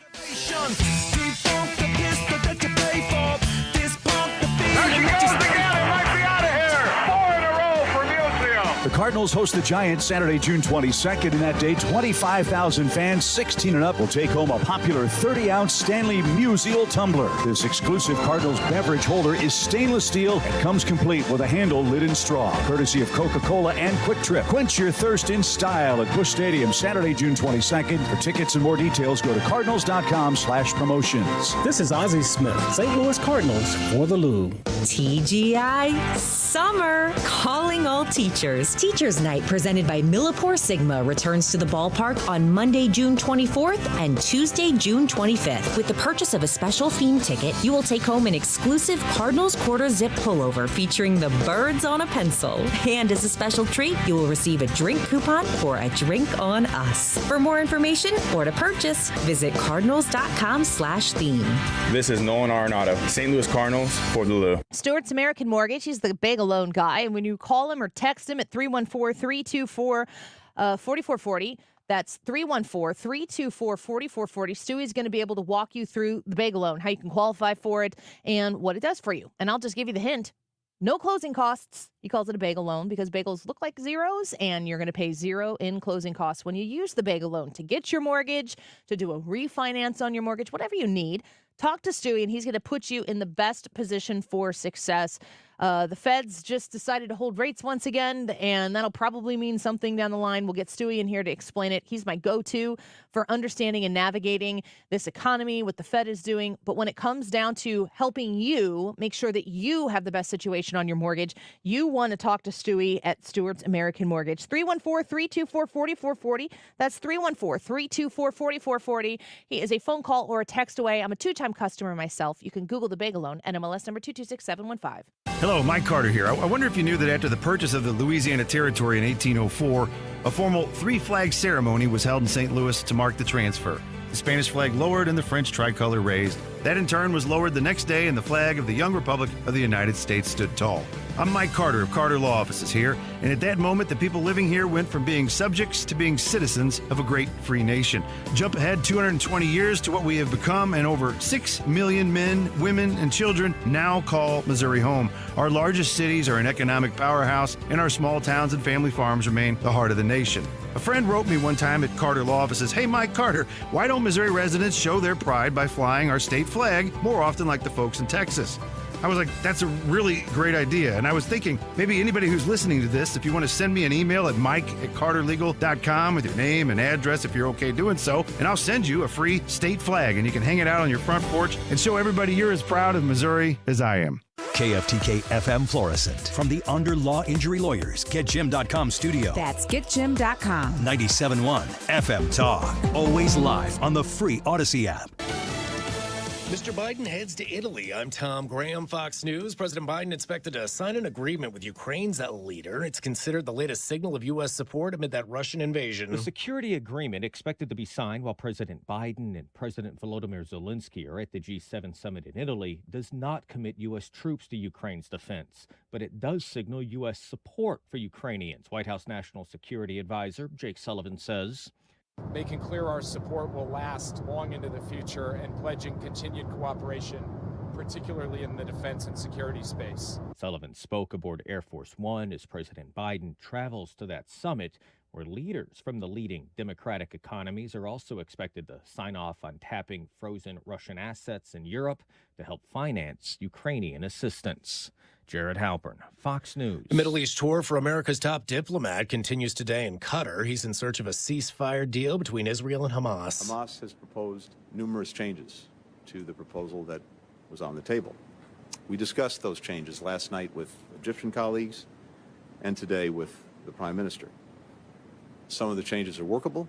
The Cardinals host the Giants Saturday, June 22nd. In that day, 25,000 fans, 16 and up, will take home a popular 30-ounce Stanley Musial tumbler. This exclusive Cardinals beverage holder is stainless steel and comes complete with a handle, lid, and straw. Courtesy of Coca-Cola and Quick Trip. Quench your thirst in style at Busch Stadium Saturday, June 22nd. For tickets and more details, go to cardinals.com/promotions. This is Ozzie Smith, St. Louis Cardinals for the Lou. TGI Summer, calling all teachers. Teachers Night presented by Millipore Sigma returns to the ballpark on Monday, June 24th and Tuesday, June 25th. With the purchase of a special theme ticket, you will take home an exclusive Cardinals quarter zip pullover featuring the birds on a pencil. And as a special treat, you will receive a drink coupon for a drink on us. For more information or to purchase, visit cardinals.com/theme. This is Nolan Arenado, St. Louis Cardinals for the Lou. Stuart's American Mortgage. He's the bagel loan guy. And when you call him or text him at 314-324-4440, that's 314-324-4440. Stewie's going to be able to walk you through the bagel loan, how you can qualify for it, and what it does for you. And I'll just give you the hint. No closing costs. He calls it a bagel loan because bagels look like zeros, and you're going to pay zero in closing costs when you use the bagel loan to get your mortgage, to do a refinance on your mortgage, whatever you need. Talk to Stewie, and he's going to put you in the best position for success. The Feds just decided to hold rates once again, and that'll probably mean something down the line. We'll get Stewie in here to explain it. He's my go-to for understanding and navigating this economy, what the Fed is doing. But when it comes down to helping you make sure that you have the best situation on your mortgage, you want to talk to Stewie at Stewart's American Mortgage. 314-324-4440. That's 314-324-4440. He is a phone call or a text away. I'm a two-time customer myself. You can Google the bagel loan at NMLS number 226715. Hello, Mike Carter here. I wonder if you knew that after the purchase of the Louisiana Territory in 1804, a formal three-flag ceremony was held in St. Louis to mark the transfer. The Spanish flag lowered and the French tricolor raised. That in turn was lowered the next day and the flag of the young Republic of the United States stood tall. I'm Mike Carter of Carter Law Offices here, and at that moment the people living here went from being subjects to being citizens of a great free nation. Jump ahead 220 years to what we have become, and over 6 million men, women, and children now call Missouri home. Our largest cities are an economic powerhouse, and our small towns and family farms remain the heart of the nation. A friend wrote me one time at Carter Law Offices, "Hey, Mike Carter, why don't Missouri residents show their pride by flying our state flag more often like the folks in Texas?" I was like, that's a really great idea. And I was thinking, maybe anybody who's listening to this, if you want to send me an email at mike@carterlegal.com with your name and address if you're okay doing so, and I'll send you a free state flag, and you can hang it out on your front porch and show everybody you're as proud of Missouri as I am. KFTK FM Florissant. From the Under Law Injury Lawyers, GetJim.com studio. That's GetJim.com. 97.1 FM Talk. Always live on the free Odyssey app. Mr. Biden heads to Italy. I'm Tom Graham, Fox News. President Biden expected to sign an agreement with Ukraine's leader. It's considered the latest signal of U.S. support amid that Russian invasion. The security agreement expected to be signed while President Biden and President Volodymyr Zelensky are at the G7 summit in Italy does not commit U.S. troops to Ukraine's defense, but it does signal U.S. support for Ukrainians. White House National Security Advisor Jake Sullivan says, making clear our support will last long into the future and pledging continued cooperation, particularly in the defense and security space. Sullivan spoke aboard Air Force One as President Biden travels to that summit, where leaders from the leading Democratic economies are also expected to sign off on tapping frozen Russian assets in Europe to help finance Ukrainian assistance. Jared Halpern, Fox News. The Middle East tour for America's top diplomat continues today in Qatar. He's in search of a ceasefire deal between Israel and Hamas. Hamas has proposed numerous changes to the proposal that was on the table. We discussed those changes last night with Egyptian colleagues and today with the Prime Minister. Some of the changes are workable,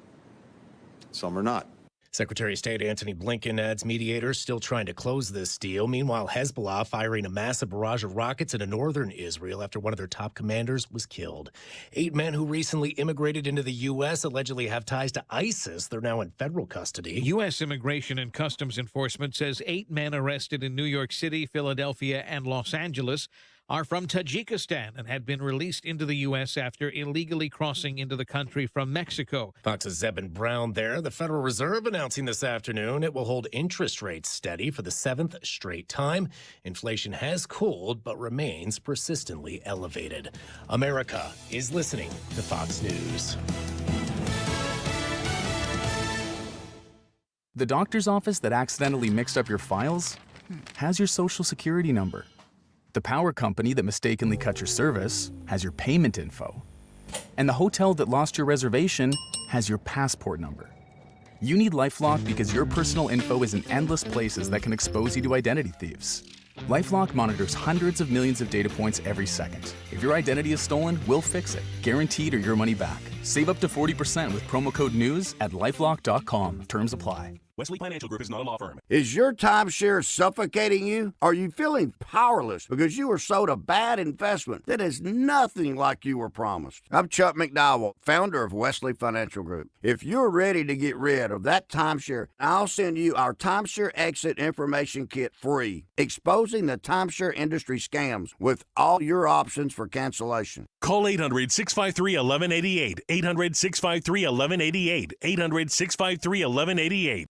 some are not. Secretary of State Antony Blinken adds mediators still trying to close this deal. Meanwhile, Hezbollah firing a massive barrage of rockets into northern Israel after one of their top commanders was killed. 8 men who recently immigrated into the U.S. allegedly have ties to ISIS. They're now in federal custody. U.S. Immigration and Customs Enforcement says 8 men arrested in New York City, Philadelphia, and Los Angeles are from Tajikistan and had been released into the U.S. after illegally crossing into the country from Mexico. Fox's Zebin Brown there. The Federal Reserve announcing this afternoon it will hold interest rates steady for the 7th straight time. Inflation has cooled but remains persistently elevated. America is listening to Fox News. The doctor's office that accidentally mixed up your files has your social security number. The power company that mistakenly cut your service has your payment info. And the hotel that lost your reservation has your passport number. You need LifeLock because your personal info is in endless places that can expose you to identity thieves. LifeLock monitors hundreds of millions of data points every second. If your identity is stolen, we'll fix it, guaranteed or your money back. Save up to 40% with promo code NEWS at LifeLock.com. Terms apply. Wesley Financial Group is not a law firm. Is your timeshare suffocating you? Are you feeling powerless because you were sold a bad investment that is nothing like you were promised? I'm Chuck McDowell, founder of Wesley Financial Group. If you're ready to get rid of that timeshare, I'll send you our Timeshare Exit Information Kit free, exposing the timeshare industry scams with all your options for cancellation. Call 800-653-1188. 800-653-1188. 800-653-1188.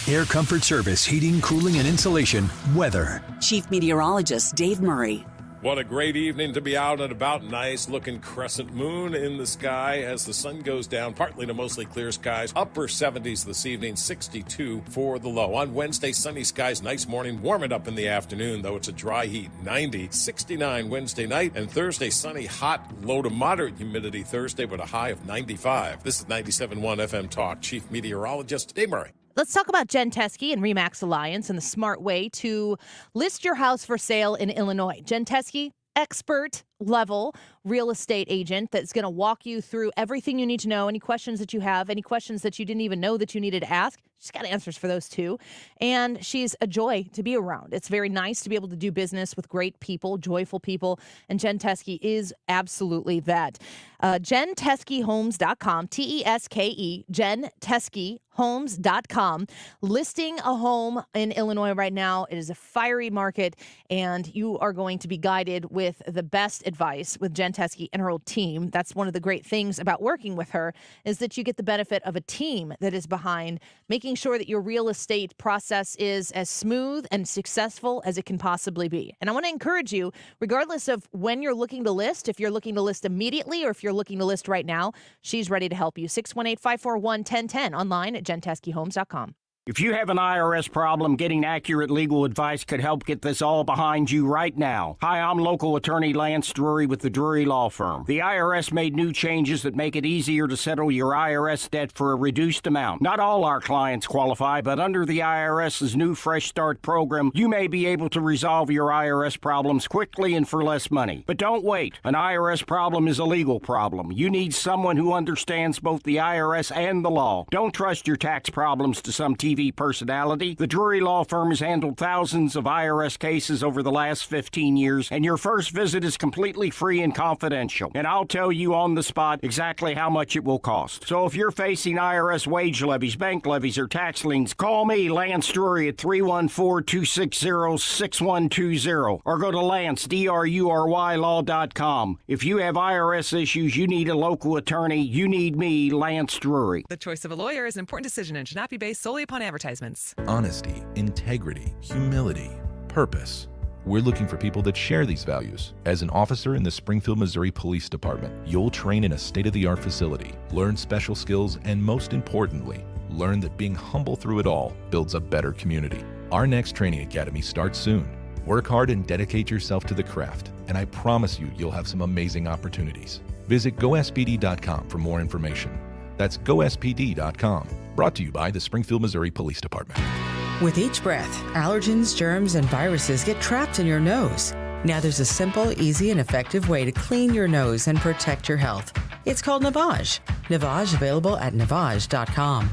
Air Comfort Service, heating, cooling, and insulation, weather. Chief Meteorologist Dave Murray. What a great evening to be out and about. Nice looking crescent moon in the sky as the sun goes down. Partly to mostly clear skies. Upper 70s this evening, 62 for the low. On Wednesday, sunny skies, nice morning. Warming up in the afternoon, though it's a dry heat. 90, 69 Wednesday night. And Thursday, sunny, hot, low to moderate humidity Thursday with a high of 95. This is 97.1 FM Talk. Chief Meteorologist Dave Murray. Let's talk about Jen Teskey and RE/MAX Alliance and the smart way to list your house for sale in Illinois. Jen Teskey, expert level real estate agent that's going to walk you through everything you need to know, any questions that you have, any questions that you didn't even know that you needed to ask. She's got answers for those too. And she's a joy to be around. It's very nice to be able to do business with great people, joyful people. And Jen Teskey is absolutely that. JenTeskeyHomes.com, Teske, JenTeskeyHomes.com. Listing a home in Illinois right now. It is a fiery market, and you are going to be guided with the best advice with Jen Teskey and her whole team. That's one of the great things about working with her, is that you get the benefit of a team that is behind making sure that your real estate process is as smooth and successful as it can possibly be. And I want to encourage you, regardless of when you're looking to list, if you're looking to list immediately or if you're looking to list right now, she's ready to help you. 618-541-1010, online at JenTeskeyHomes.com. If you have an IRS problem, getting accurate legal advice could help get this all behind you right now. Hi, I'm local attorney Lance Drury with the Drury Law Firm. The IRS made new changes that make it easier to settle your IRS debt for a reduced amount. Not all our clients qualify, but under the IRS's new Fresh Start program, you may be able to resolve your IRS problems quickly and for less money. But don't wait. An IRS problem is a legal problem. You need someone who understands both the IRS and the law. Don't trust your tax problems to some TV personality. The Drury Law Firm has handled thousands of IRS cases over the last 15 years, and your first visit is completely free and confidential. And I'll tell you on the spot exactly how much it will cost. So if you're facing IRS wage levies, bank levies, or tax liens, call me, Lance Drury, at 314-260-6120, or go to Lance, DRURY law.com. If you have IRS issues, you need a local attorney. You need me, Lance Drury. The choice of a lawyer is an important decision and should not be based solely upon advertisements. Honesty, integrity, humility, purpose. We're looking for people that share these values. As an officer in the Springfield, Missouri Police Department, you'll train in a state-of-the-art facility, learn special skills, and most importantly, learn that being humble through it all builds a better community. Our next training academy starts soon. Work hard and dedicate yourself to the craft, and I promise you'll have some amazing opportunities. Visit gospd.com for more information. That's gospd.com. Brought to you by the Springfield, Missouri Police Department. With each breath, allergens, germs, and viruses get trapped in your nose. Now there's a simple, easy, and effective way to clean your nose and protect your health. It's called Navage. Navage available at Navage.com.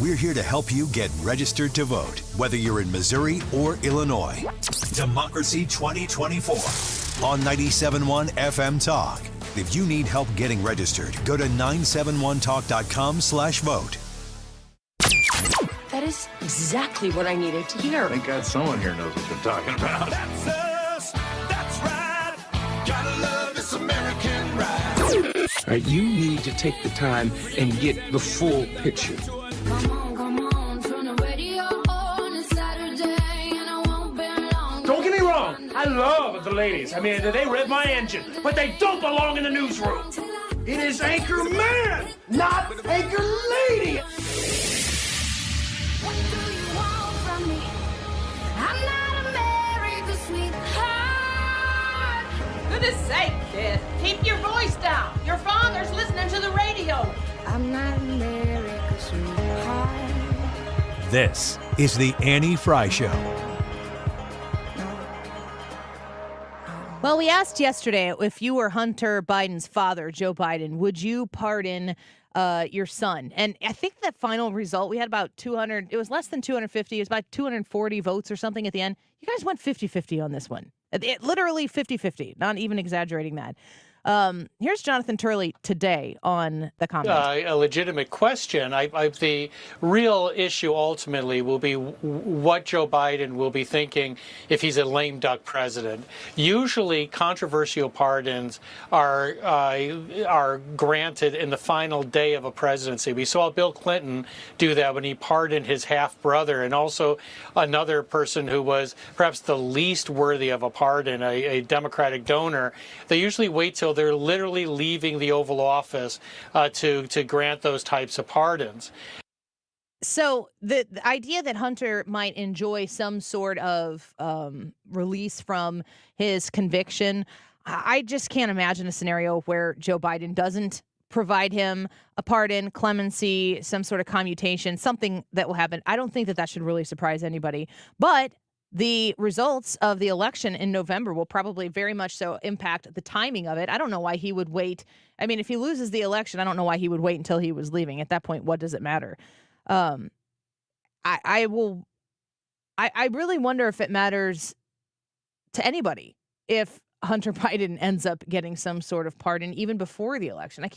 We're here to help you get registered to vote, whether you're in Missouri or Illinois. Democracy 2024 on 97.1 FM Talk. If you need help getting registered, go to 971talk.com/vote. That is exactly what I needed to hear. Thank God someone here knows what they're talking about. That's us. That's right. Gotta love this American ride. All right, you need to take the time and get the full picture. Come on, turn the radio on. It's Saturday and I won't be long. Don't get me wrong. I love the ladies. I mean, they rev my engine, but they don't belong in the newsroom. It is Anchor Man, not Anchor Lady. What do you want from me? I'm not America's sweetheart. Goodness sake, kid. Keep your voice down. Your father's listening to the radio. I'm not America's sweetheart. This is the Annie Fry Show. Well, we asked yesterday if you were Hunter Biden's father, Joe Biden, would you pardon your son? And I think that final result, we had about 200, it was less than 250, it was about 240 votes or something at the end. You guys went 50-50 on this one. Literally 50-50, not even exaggerating that. Here's Jonathan Turley today on the comment. A legitimate question. The real issue ultimately will be what Joe Biden will be thinking if he's a lame duck president. Usually, controversial pardons are granted in the final day of a presidency. We saw Bill Clinton do that when he pardoned his half brother, and also another person who was perhaps the least worthy of a pardon, a Democratic donor. They usually wait till they're literally leaving the Oval Office to grant those types of pardons. So the idea that Hunter might enjoy some sort of release from his conviction, I just can't imagine a scenario where Joe Biden doesn't provide him a pardon, clemency, some sort of commutation, something that will happen. I don't think that should really surprise anybody. But the results of the election in November will probably very much so impact the timing of it. I don't know why he would wait. I mean, if he loses the election, I don't know why he would wait until he was leaving. At that point, what does it matter? I really wonder if it matters to anybody if Hunter Biden ends up getting some sort of pardon even before the election.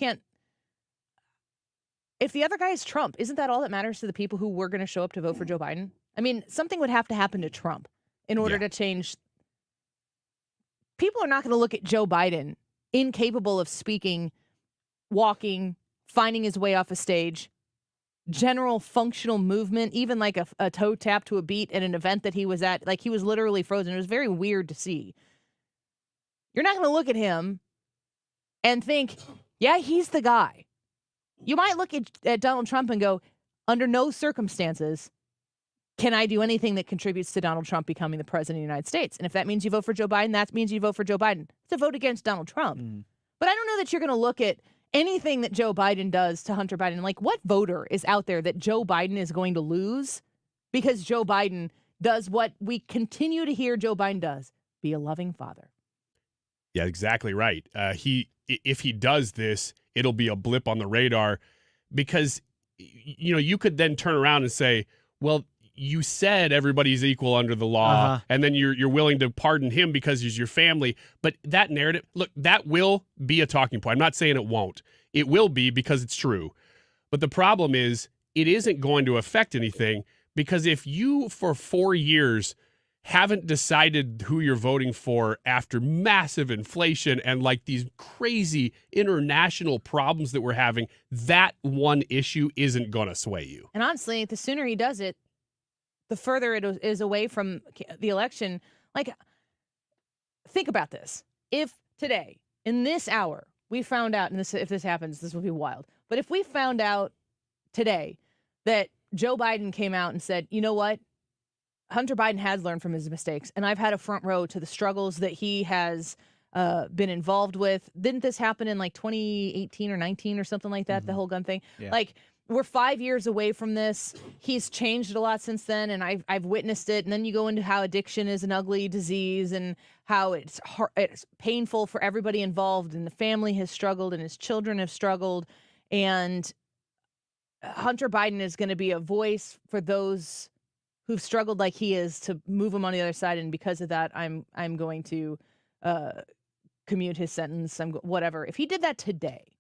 If the other guy is Trump, isn't that all that matters to the people who were going to show up to vote for Joe Biden? I mean, something would have to happen to Trump in order to change. People are not going to look at Joe Biden, incapable of speaking, walking, finding his way off a stage, general functional movement, even like a toe tap to a beat at an event that he was at. Like, he was literally frozen. It was very weird to see. You're not going to look at him and think, yeah, he's the guy. You might look at Donald Trump and go, under no circumstances can I do anything that contributes to Donald Trump becoming the president of the United States. And if that means you vote for Joe Biden, that means you vote for Joe Biden. It's a vote against Donald Trump. But I don't know that you're going to look at anything that Joe Biden does to Hunter Biden. Like, what voter is out there that Joe Biden is going to lose because Joe Biden does what we continue to hear Joe Biden does, be a loving father? Yeah, exactly right. If he does this, it'll be a blip on the radar because, you could then turn around and say, well, you said everybody's equal under the law, and then you're willing to pardon him because he's your family. But that narrative, look, that will be a talking point. I'm not saying it won't. It will be because it's true. But the problem is it isn't going to affect anything because if you, for 4 years, haven't decided who you're voting for after massive inflation and like these crazy international problems that we're having, that one issue isn't going to sway you. And honestly, the sooner he does it, the further it is away from the election. Like, think about this. If today, in this hour, we found out, and if this happens, this will be wild. But if we found out today that Joe Biden came out and said, you know what? Hunter Biden has learned from his mistakes, and I've had a front row to the struggles that he has been involved with. Didn't this happen in like 2018 or 19 or something like that, the whole gun thing? Yeah. Like, we're 5 years away from this. He's changed a lot since then, and I've witnessed it. And then you go into how addiction is an ugly disease and how it's painful for everybody involved, and the family has struggled and his children have struggled. And Hunter Biden is going to be a voice for those who've struggled like he is to move him on the other side. And because of that, I'm going to commute his sentence. Whatever. If he did that today,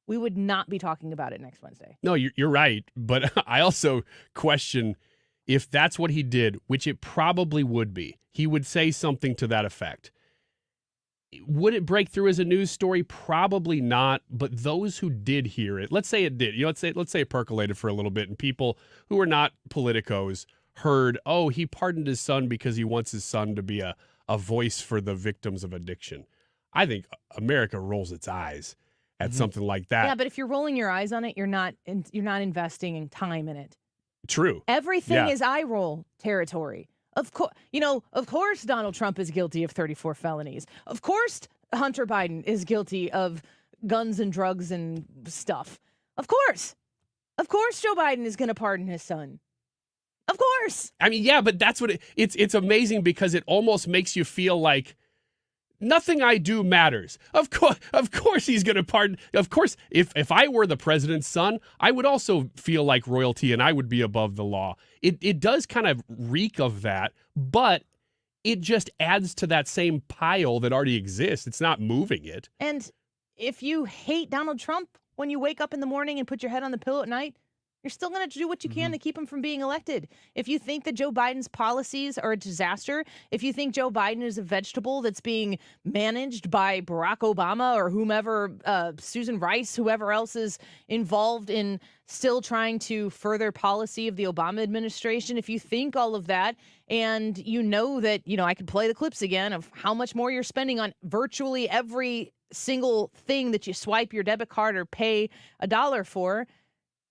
we would not be talking about it next Wednesday. No, you're right. But I also question if that's what he did, which it probably would be. He would say something to that effect. Would it break through as a news story? Probably not. But those who did hear it, let's say it did. Let's say it percolated for a little bit, and people who are not politicos heard, oh, he pardoned his son because he wants his son to be a voice for the victims of addiction. I think America rolls its eyes at something like that. Yeah, but if you're rolling your eyes on it, you're not investing in time in it. True. Everything is eye roll territory. Of course Donald Trump is guilty of 34 felonies. Of course Hunter Biden is guilty of guns and drugs and stuff. Of course Joe Biden is going to pardon his son. Of course. I mean, yeah, but that's what it's amazing because it almost makes you feel like nothing I do matters. Of course he's going to pardon. Of course, if I were the president's son, I would also feel like royalty and I would be above the law. It does kind of reek of that, but it just adds to that same pile that already exists. It's not moving it. And if you hate Donald Trump when you wake up in the morning and put your head on the pillow at night, you're still going to do what you can to keep him from being elected. If you think that Joe Biden's policies are a disaster, if you think Joe Biden is a vegetable that's being managed by Barack Obama or whomever, Susan Rice, whoever else is involved in still trying to further policy of the Obama administration, if you think all of that and you know that, I could play the clips again of how much more you're spending on virtually every single thing that you swipe your debit card or pay $1 for,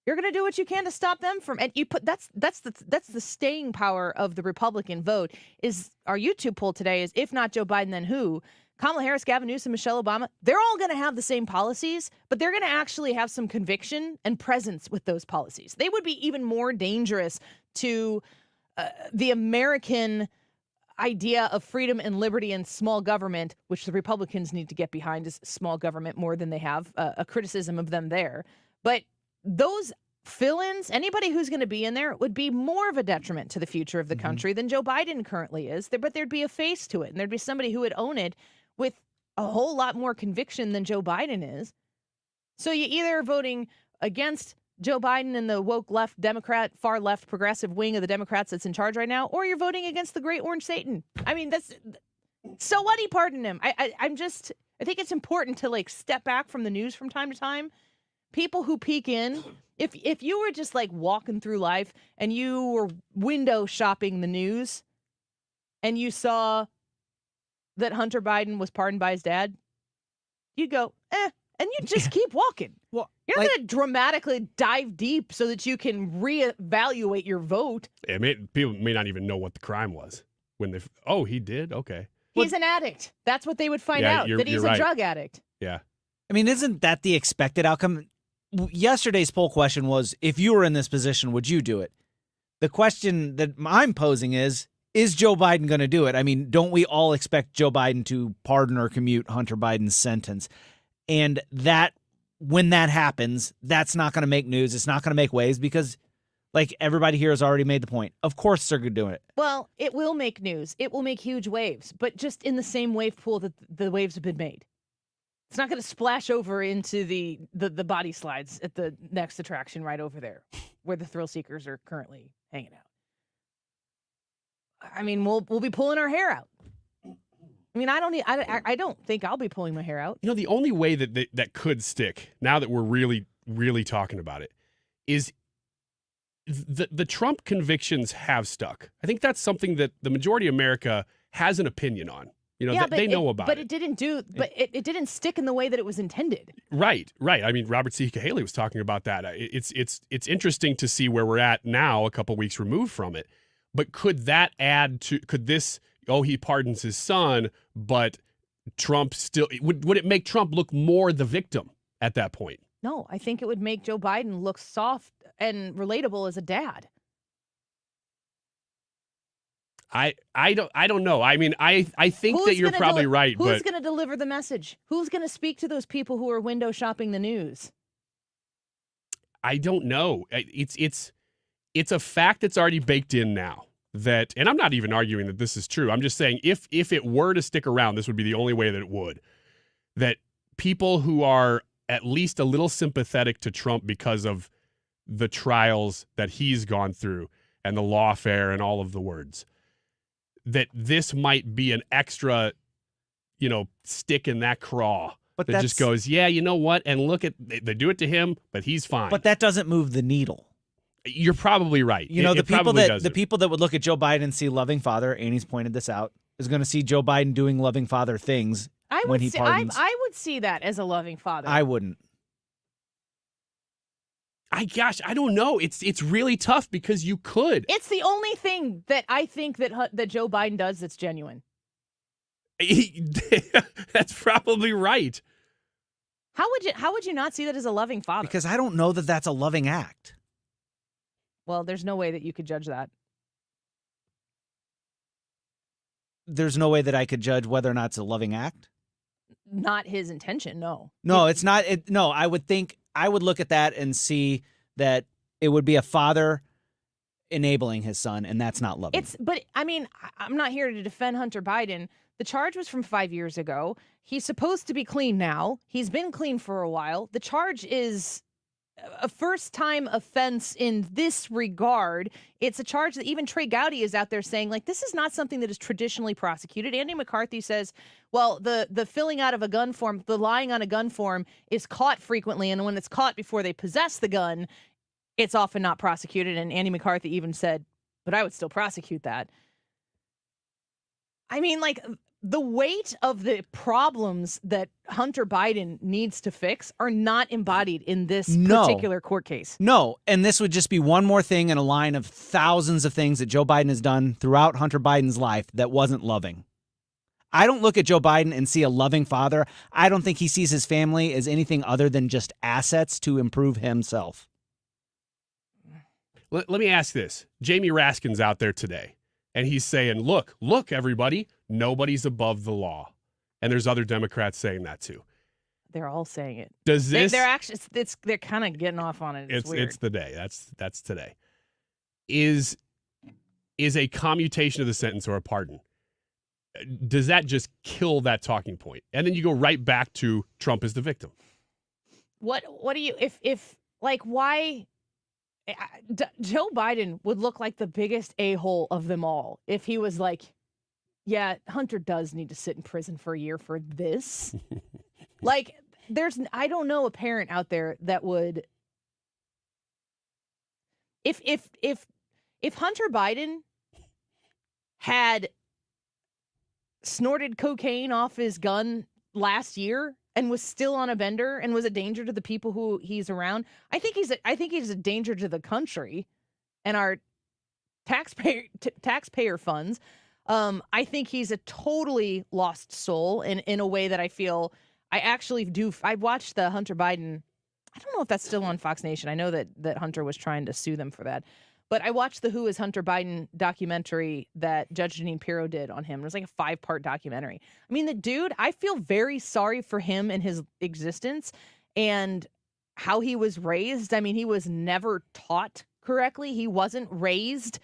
you're going to do what you can to stop them from, and that's the staying power of the Republican vote. Is our YouTube poll today is, if not Joe Biden, then who? Kamala Harris, Gavin Newsom, Michelle Obama, they're all going to have the same policies, but they're going to actually have some conviction and presence with those policies. They would be even more dangerous to the American idea of freedom and liberty and small government, which the Republicans need to get behind is small government more than they have a criticism of them there. But those fill-ins, anybody who's going to be in there would be more of a detriment to the future of the country than Joe Biden currently is. But there'd be a face to it, and there'd be somebody who would own it with a whole lot more conviction than Joe Biden is. So you either are voting against Joe Biden and the woke left Democrat, far left progressive wing of the Democrats that's in charge right now, or you're voting against the great orange Satan. I mean, that's so what? He pardoned him. I think it's important to step back from the news from time to time. People who peek in, if you were just walking through life and you were window shopping the news and you saw that Hunter Biden was pardoned by his dad, you'd go, and you just keep walking. Well, you're not going to dramatically dive deep so that you can reevaluate your vote. People may not even know what the crime was when he did? Okay. He's an addict. That's what they would find out, that he's a drug addict. Yeah. I mean, isn't that the expected outcome? Yesterday's poll question was, if you were in this position, would you do it? The question that I'm posing is Joe Biden going to do it? I mean, don't we all expect Joe Biden to pardon or commute Hunter Biden's sentence? And that when that happens, that's not going to make news. It's not going to make waves because, everybody here has already made the point. Of course they're doing it. Well, it will make news. It will make huge waves, but just in the same wave pool that the waves have been made. It's not going to splash over into the body slides at the next attraction right over there where the thrill seekers are currently hanging out. I mean, we'll be pulling our hair out. I mean, I don't think I'll be pulling my hair out. The only way that could stick, now that we're really, really talking about it, is the Trump convictions have stuck. I think that's something that the majority of America has an opinion on. They know about it. But it didn't stick in the way that it was intended. Right. I mean, Robert C. Cahaly was talking about that. It's interesting to see where we're at now, a couple weeks removed from it. But could that add to, he pardons his son, but Trump still, would it make Trump look more the victim at that point? No, I think it would make Joe Biden look soft and relatable as a dad. I don't know. I mean, I think that you're probably right. Who's going to deliver the message? Who's going to speak to those people who are window shopping the news? I don't know. It's a fact that's already baked in now. And I'm not even arguing that this is true. I'm just saying if it were to stick around, this would be the only way that it would. That people who are at least a little sympathetic to Trump because of the trials that he's gone through and the lawfare and all of the words, that this might be an extra, stick in that craw. But that just goes, yeah, you know what? And look they do it to him, but he's fine. But that doesn't move the needle. You're probably right. The people that would look at Joe Biden and see loving father, Annie's pointed this out, is going to see Joe Biden doing loving father things when he pardons. I would see that as a loving father. I wouldn't. I don't know. It's really tough because you could. It's the only thing that I think that Joe Biden does that's genuine. That's probably right. How would you not see that as a loving father? Because I don't know that that's a loving act. Well, there's no way that you could judge that. There's no way that I could judge whether or not it's a loving act? Not his intention, no. No, it's not. I would look at that and see that it would be a father enabling his son, and that's not loving. But I mean, I'm not here to defend Hunter Biden. The charge was from 5 years ago. He's supposed to be clean now. He's been clean for a while. The charge is a first-time offense in this regard. It's a charge that even Trey Gowdy is out there saying, like, this is not something that is traditionally prosecuted. Andy McCarthy says, well, the filling out of a gun form, the lying on a gun form is caught frequently, and when it's caught before they possess the gun, it's often not prosecuted. And Andy McCarthy even said, but I would still prosecute that. I mean, like, the weight of the problems that Hunter Biden needs to fix are not embodied in this particular court case. No, and this would just be one more thing in a line of thousands of things that Joe Biden has done throughout Hunter Biden's life that wasn't loving. I don't look at Joe Biden and see a loving father. I don't think he sees his family as anything other than just assets to improve himself. Let me ask this. Jamie Raskin's out there today, and he's saying, look, everybody, nobody's above the law. And there's other Democrats saying that too. They're all saying it. Does this? They're actually. They're kind of getting off on it. It's weird. It's the day. That's today. Is a commutation of the sentence or a pardon? Does that just kill that talking point? And then you go right back to Trump is the victim. What do you if like why? Joe Biden would look like the biggest a-hole of them all if he was like, yeah, Hunter does need to sit in prison for a year for this. Like, I don't know a parent out there that would, if Hunter Biden had snorted cocaine off his gun last year and was still on a bender and was a danger to the people who he's around, I think he's a danger to the country and our taxpayer funds. I think he's a totally lost soul in a way that I feel I actually do. I watched the Hunter Biden. I don't know if that's still on Fox Nation. I know that Hunter was trying to sue them for that. But I watched the Who is Hunter Biden documentary that Judge Jeanine Pirro did on him. It was like a 5-part documentary. I mean, the dude, I feel very sorry for him and his existence and how he was raised. I mean, he was never taught correctly. He wasn't raised.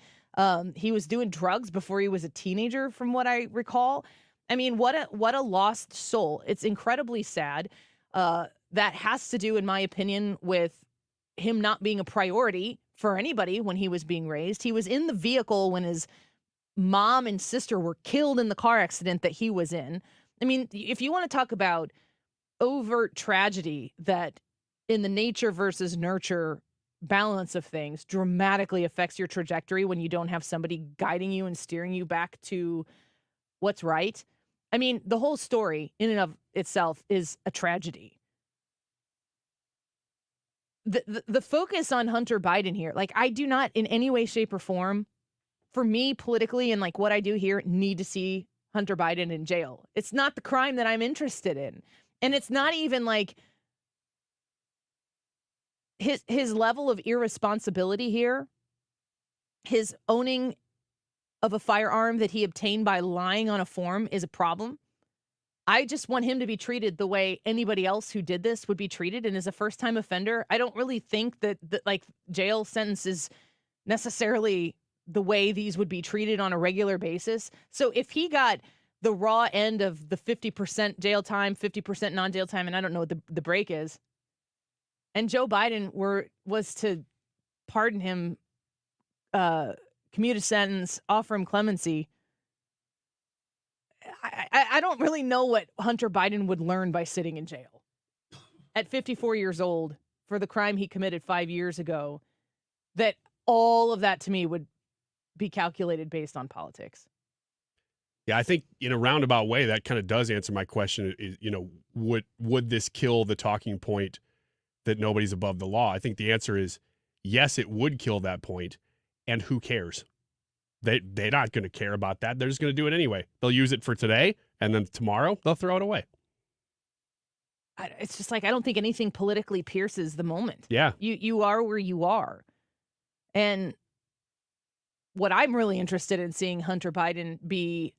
He was doing drugs before he was a teenager, from what I recall. I mean, what a lost soul. It's incredibly sad. That has to do, in my opinion, with him not being a priority for anybody when he was being raised. He was in the vehicle when his mom and sister were killed in the car accident that he was in. I mean, if you want to talk about overt tragedy that in the nature versus nurture balance of things dramatically affects your trajectory when you don't have somebody guiding you and steering you back to what's right. I mean, the whole story in and of itself is a tragedy. The focus on Hunter Biden here, like, I do not in any way, shape, or form, for me politically and like what I do here, need to see Hunter Biden in jail. It's not the crime that I'm interested in. And it's not even like his level of irresponsibility here, his owning of a firearm that he obtained by lying on a form is a problem. I just want him to be treated the way anybody else who did this would be treated. And as a first-time offender, I don't really think that like jail sentences necessarily the way these would be treated on a regular basis. So if he got the raw end of the 50% jail time, 50% non-jail time, and I don't know what the break is, and Joe Biden was to pardon him, commute a sentence, offer him clemency, I don't really know what Hunter Biden would learn by sitting in jail at 54 years old for the crime he committed 5 years ago. That all of that to me would be calculated based on politics. Yeah, I think in a roundabout way that kind of does answer my question. Is, would this kill the talking point that nobody's above the law? I think the answer is yes, it would kill that point, and who cares? They're not going to care about that. They're just going to do it anyway. They'll use it for today, and then tomorrow they'll throw it away. It's just like I don't think anything politically pierces the moment. Yeah. You are where you are. And what I'm really interested in seeing Hunter Biden be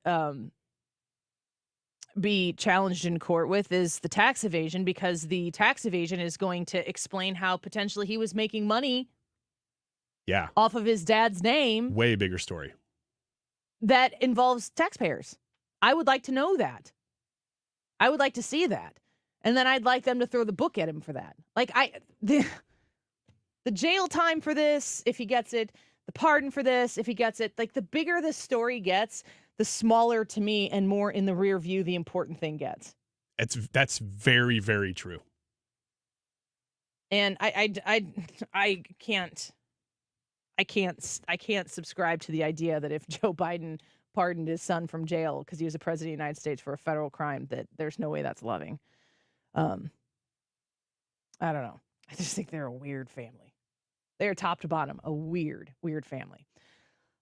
challenged in court with is the tax evasion, because the tax evasion is going to explain how potentially he was making money Yeah. off of his dad's name Way bigger story. that involves taxpayers. I would like to know that. I would like to see that. And then I'd like them to throw the book at him for that. Like the jail time for this, if he gets it, the pardon for this, if he gets it, like the bigger this story gets, the smaller to me and more in the rear view the important thing gets. That's very, very true. And I can't subscribe to the idea that if Joe Biden pardoned his son from jail because he was a president of the United States for a federal crime, that there's no way that's loving. I don't know. I just think they're a weird family. They're top to bottom, a weird, weird family.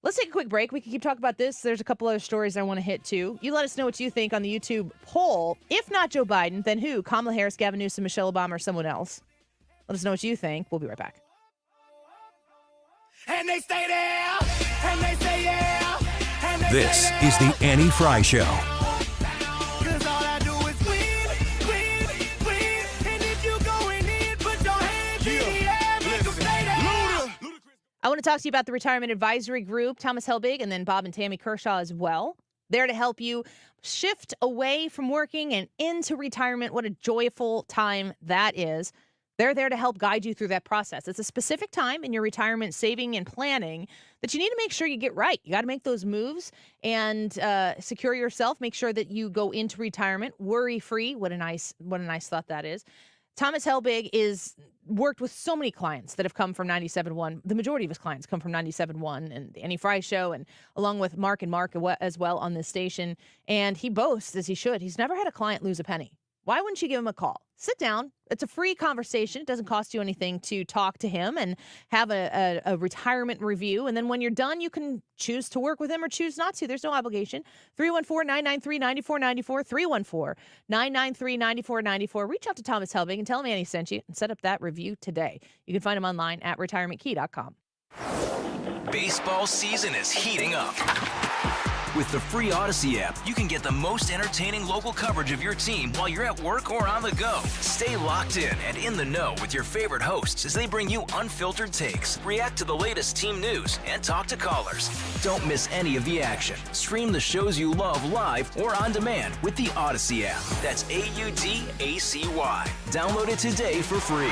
Let's take a quick break. We can keep talking about this. There's a couple other stories I want to hit too. You let us know what you think on the YouTube poll. If not Joe Biden, then who? Kamala Harris, Gavin Newsom, Michelle Obama, or someone else? Let us know what you think. We'll be right back. And they stay there, and they say yeah. And they This stay is the Annie Fry Show. Cause all I do is win. And if you going in, put your hands in the air, make 'em stay there. I want to talk to you about the Retirement Advisory Group, Thomas Helbig, and then Bob and Tammy Kershaw as well. There to help you shift away from working and into retirement. What a joyful time that is. They're there to help guide you through that process. It's a specific time in your retirement saving and planning that you need to make sure you get right. You got to make those moves and secure yourself. Make sure that you go into retirement worry-free. What a nice thought that is. Thomas Helbig is worked with so many clients that have come from 97.1. The majority of his clients come from 97.1 and the Annie Fry Show, and along with Mark and Mark as well on this station. And he boasts, as he should, he's never had a client lose a penny. Why wouldn't you give him a call? Sit down. It's a free conversation. It doesn't cost you anything to talk to him and have a retirement review. And then when you're done, you can choose to work with him or choose not to. There's no obligation. 314-993-9494. 314-993-9494. Reach out to Thomas Helbig and tell him Annie sent you and set up that review today. You can find him online at retirementkey.com. Baseball season is heating up. With the free Odyssey app, you can get the most entertaining local coverage of your team while you're at work or on the go. Stay locked in and in the know with your favorite hosts as they bring you unfiltered takes, react to the latest team news, and talk to callers. Don't miss any of the action. Stream the shows you love live or on demand with the Odyssey app. That's AUDACY. Download it today for free.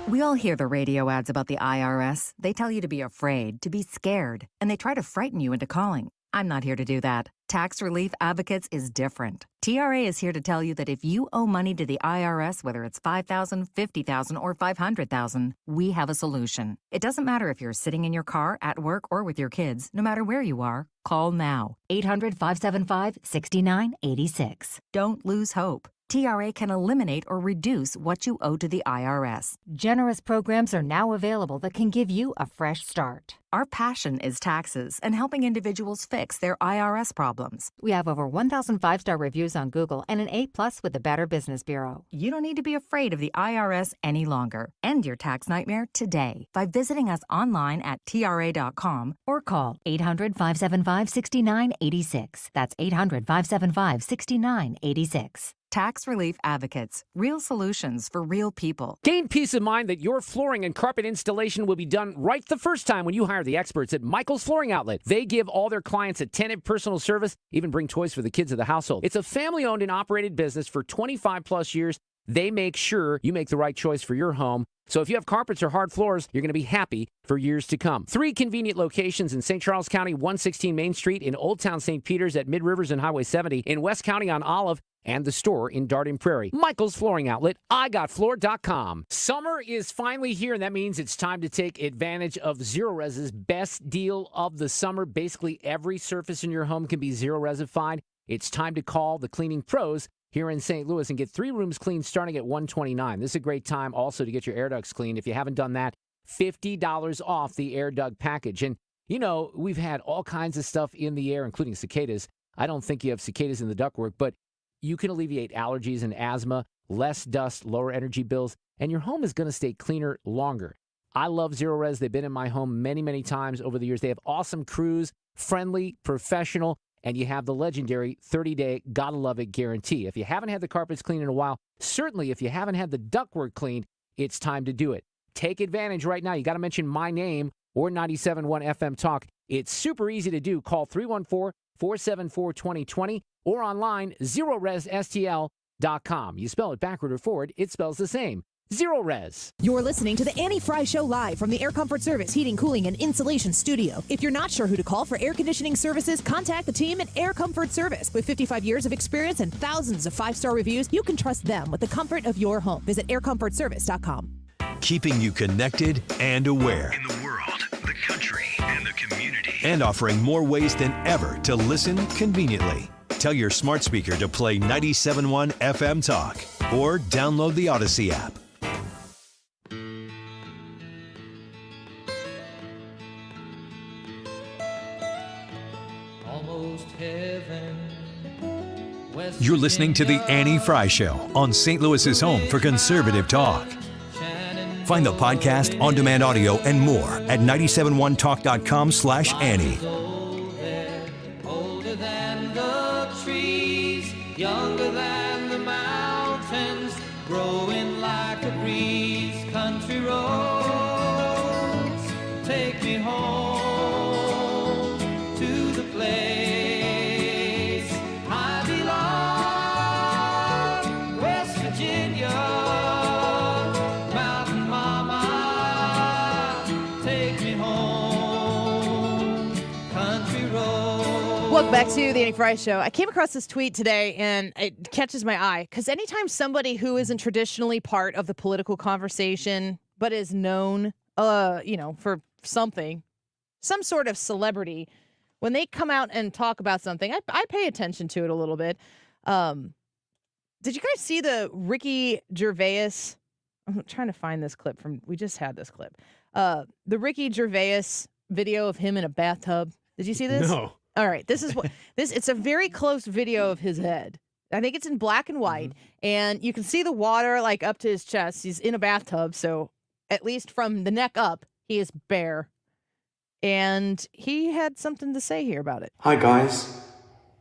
We all hear the radio ads about the IRS. They tell you to be afraid, to be scared, and they try to frighten you into calling. I'm not here to do that. Tax Relief Advocates is different. TRA is here to tell you that if you owe money to the IRS, whether it's $5,000, $50,000, or $500,000, we have a solution. It doesn't matter if you're sitting in your car, at work, or with your kids. No matter where you are, call now. 800-575-6986. Don't lose hope. TRA can eliminate or reduce what you owe to the IRS. Generous programs are now available that can give you a fresh start. Our passion is taxes and helping individuals fix their IRS problems. We have over 1,000 5-star reviews on Google and an A+ with the Better Business Bureau. You don't need to be afraid of the IRS any longer. End your tax nightmare today by visiting us online at TRA.com or call 800-575-6986. That's 800-575-6986. Tax Relief Advocates. Real solutions for real people. Gain peace of mind that your flooring and carpet installation will be done right the first time when you hire the experts at Michael's Flooring Outlet. They give all their clients attentive personal service, even bring toys for the kids of the household. It's a family-owned and operated business for 25-plus years. They make sure you make the right choice for your home. So if you have carpets or hard floors, you're going to be happy for years to come. 3 convenient locations in St. Charles County, 116 Main Street, in Old Town St. Peters at Mid-Rivers and Highway 70, in West County on Olive, and the store in Darden Prairie. Michael's Flooring Outlet, IGotFloor.com. Summer is finally here, and that means it's time to take advantage of Zero Res's best deal of the summer. Basically, every surface in your home can be Zero Resified. It's time to call the cleaning pros here in St. Louis and get 3 rooms cleaned starting at $129. This is a great time also to get your air ducts cleaned. If you haven't done that, $50 off the air duct package. And, you know, we've had all kinds of stuff in the air, including cicadas. I don't think you have cicadas in the ductwork, but you can alleviate allergies and asthma, less dust, lower energy bills, and your home is going to stay cleaner longer. I love Zero Res. They've been in my home many, many times over the years. They have awesome crews, friendly, professional, and you have the legendary 30-day gotta love it guarantee. If you haven't had the carpets cleaned in a while, certainly if you haven't had the ductwork cleaned, it's time to do it. Take advantage right now. You got to mention my name or 97.1 FM Talk. It's super easy to do. Call 314-474-2020 or online, ZeroResSTL.com. You spell it backward or forward, it spells the same. Zero Res. You're listening to the Annie Fry Show live from the Air Comfort Service Heating, Cooling, and Insulation Studio. If you're not sure who to call for air conditioning services, contact the team at Air Comfort Service. With 55 years of experience and thousands of 5-star reviews, you can trust them with the comfort of your home. Visit aircomfortservice.com. Keeping you connected and aware. In the world, the country, and the community. And offering more ways than ever to listen conveniently. Tell your smart speaker to play 97.1 FM Talk or download the Odyssey app. Almost heaven. You're listening to The Annie Fry Show on St. Louis's home for conservative talk. Find the podcast, on-demand audio, and more at 971talk.com/Annie. Older than the trees, younger than the mountains, growing like a breeze. Country roads, take me home to the place I belong, West Virginia. Mountain Mama, take me home, country road. Welcome back to the Annie Fry Show. I came across this tweet today, and it catches my eye because anytime somebody who isn't traditionally part of the political conversation but is known, for something, some sort of celebrity, when they come out and talk about something, I pay attention to it a little bit. Did you guys see the Ricky Gervais? I'm trying to find this clip we just had this clip. The Ricky Gervais video of him in a bathtub. Did you see this? No. All right. This is it's a very close video of his head. I think it's in black and white, and you can see the water like up to his chest. He's in a bathtub, so at least from the neck up, he is bare. And he had something to say here about it. Hi guys,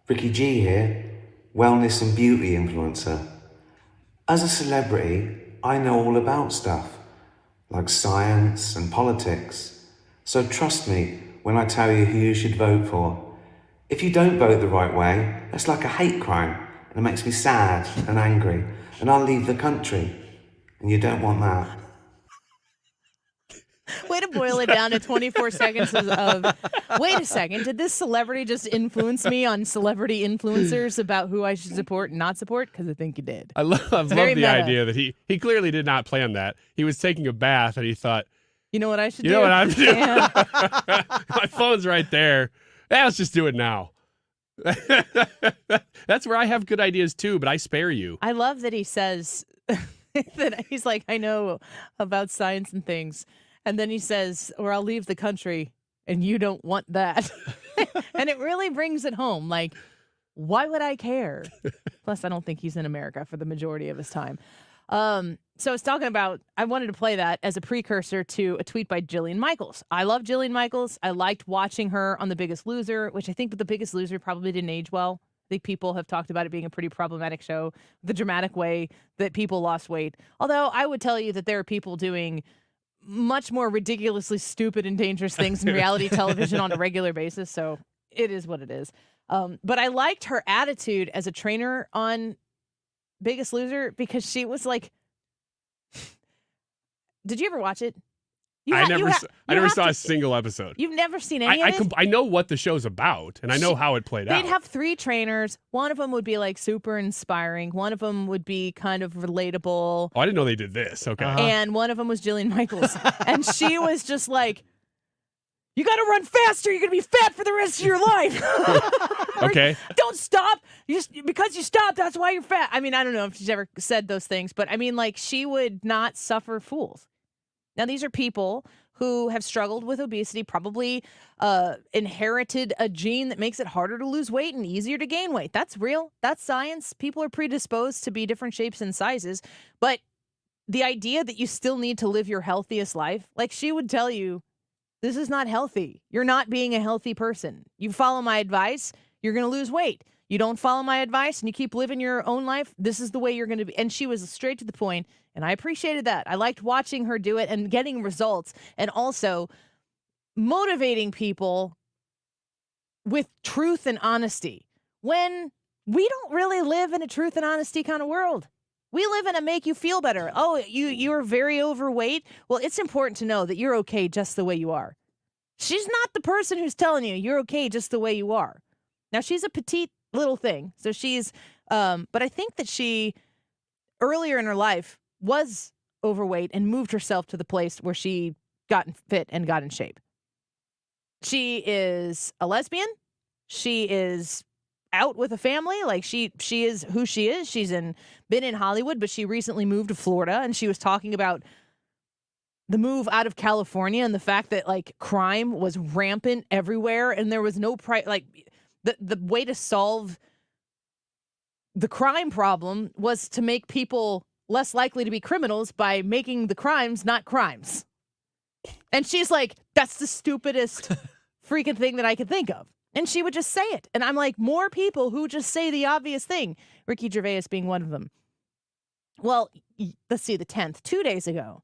Ricky G here, wellness and beauty influencer. As a celebrity, I know all about stuff, like science and politics. So trust me when I tell you who you should vote for. If you don't vote the right way, that's like a hate crime, and it makes me sad and angry, and I'll leave the country. And you don't want that. Way to boil it down to 24 seconds of, wait a second, did this celebrity just influence me on celebrity influencers about who I should support and not support? Because I think you did. I love the idea that he clearly did not plan that. He was taking a bath and he thought, you know what I should do? You know what I'm doing? My phone's right there. Let's just do it now. That's where I have good ideas too, but I spare you. I love that he says that he's like, I know about science and things. And then he says, or I'll leave the country, and you don't want that. And it really brings it home. Like, why would I care? Plus, I don't think he's in America for the majority of his time. So I was talking about, I wanted to play that as a precursor to a tweet by Jillian Michaels. I love Jillian Michaels. I liked watching her on The Biggest Loser, which I think The Biggest Loser probably didn't age well. I think people have talked about it being a pretty problematic show, the dramatic way that people lost weight. Although I would tell you that there are people doing much more ridiculously stupid and dangerous things in reality television on a regular basis. So it is what it is. But I liked her attitude as a trainer on Biggest Loser because she was like, did you ever watch it? I never saw a single episode. You've never seen any of it? I know what the show's about, and I know how it played out. They'd have 3 trainers. One of them would be like super inspiring. One of them would be kind of relatable. Oh, I didn't know they did this. Okay. And one of them was Jillian Michaels. And she was just like, you got to run faster. You're going to be fat for the rest of your life. Okay. Don't stop. Because you stopped, that's why you're fat. I mean, I don't know if she's ever said those things, but I mean, like, she would not suffer fools. Now, these are people who have struggled with obesity, probably inherited a gene that makes it harder to lose weight and easier to gain weight. That's real. That's science. People are predisposed to be different shapes and sizes. But the idea that you still need to live your healthiest life, like she would tell you, this is not healthy. You're not being a healthy person. You follow my advice, you're going to lose weight. You don't follow my advice and you keep living your own life, this is the way you're going to be. And she was straight to the point, and I appreciated that. I liked watching her do it and getting results, and also motivating people with truth and honesty when we don't really live in a truth and honesty kind of world. We live in a make you feel better. Oh, you're very overweight. Well, it's important to know that you're okay just the way you are. She's not the person who's telling you you're okay just the way you are. Now, she's a petite little thing. So she's, but I think that she earlier in her life was overweight and moved herself to the place where she got fit and got in shape. She is a lesbian. She is out with a family. Like she is who she is. She's been in Hollywood, but she recently moved to Florida, and she was talking about the move out of California and the fact that like crime was rampant everywhere, and there was no the way to solve the crime problem was to make people less likely to be criminals by making the crimes not crimes. And she's like, that's the stupidest freaking thing that I could think of. And she would just say it. And I'm like, more people who just say the obvious thing. Ricky Gervais being one of them. Well, let's see, the 10th, 2 days ago,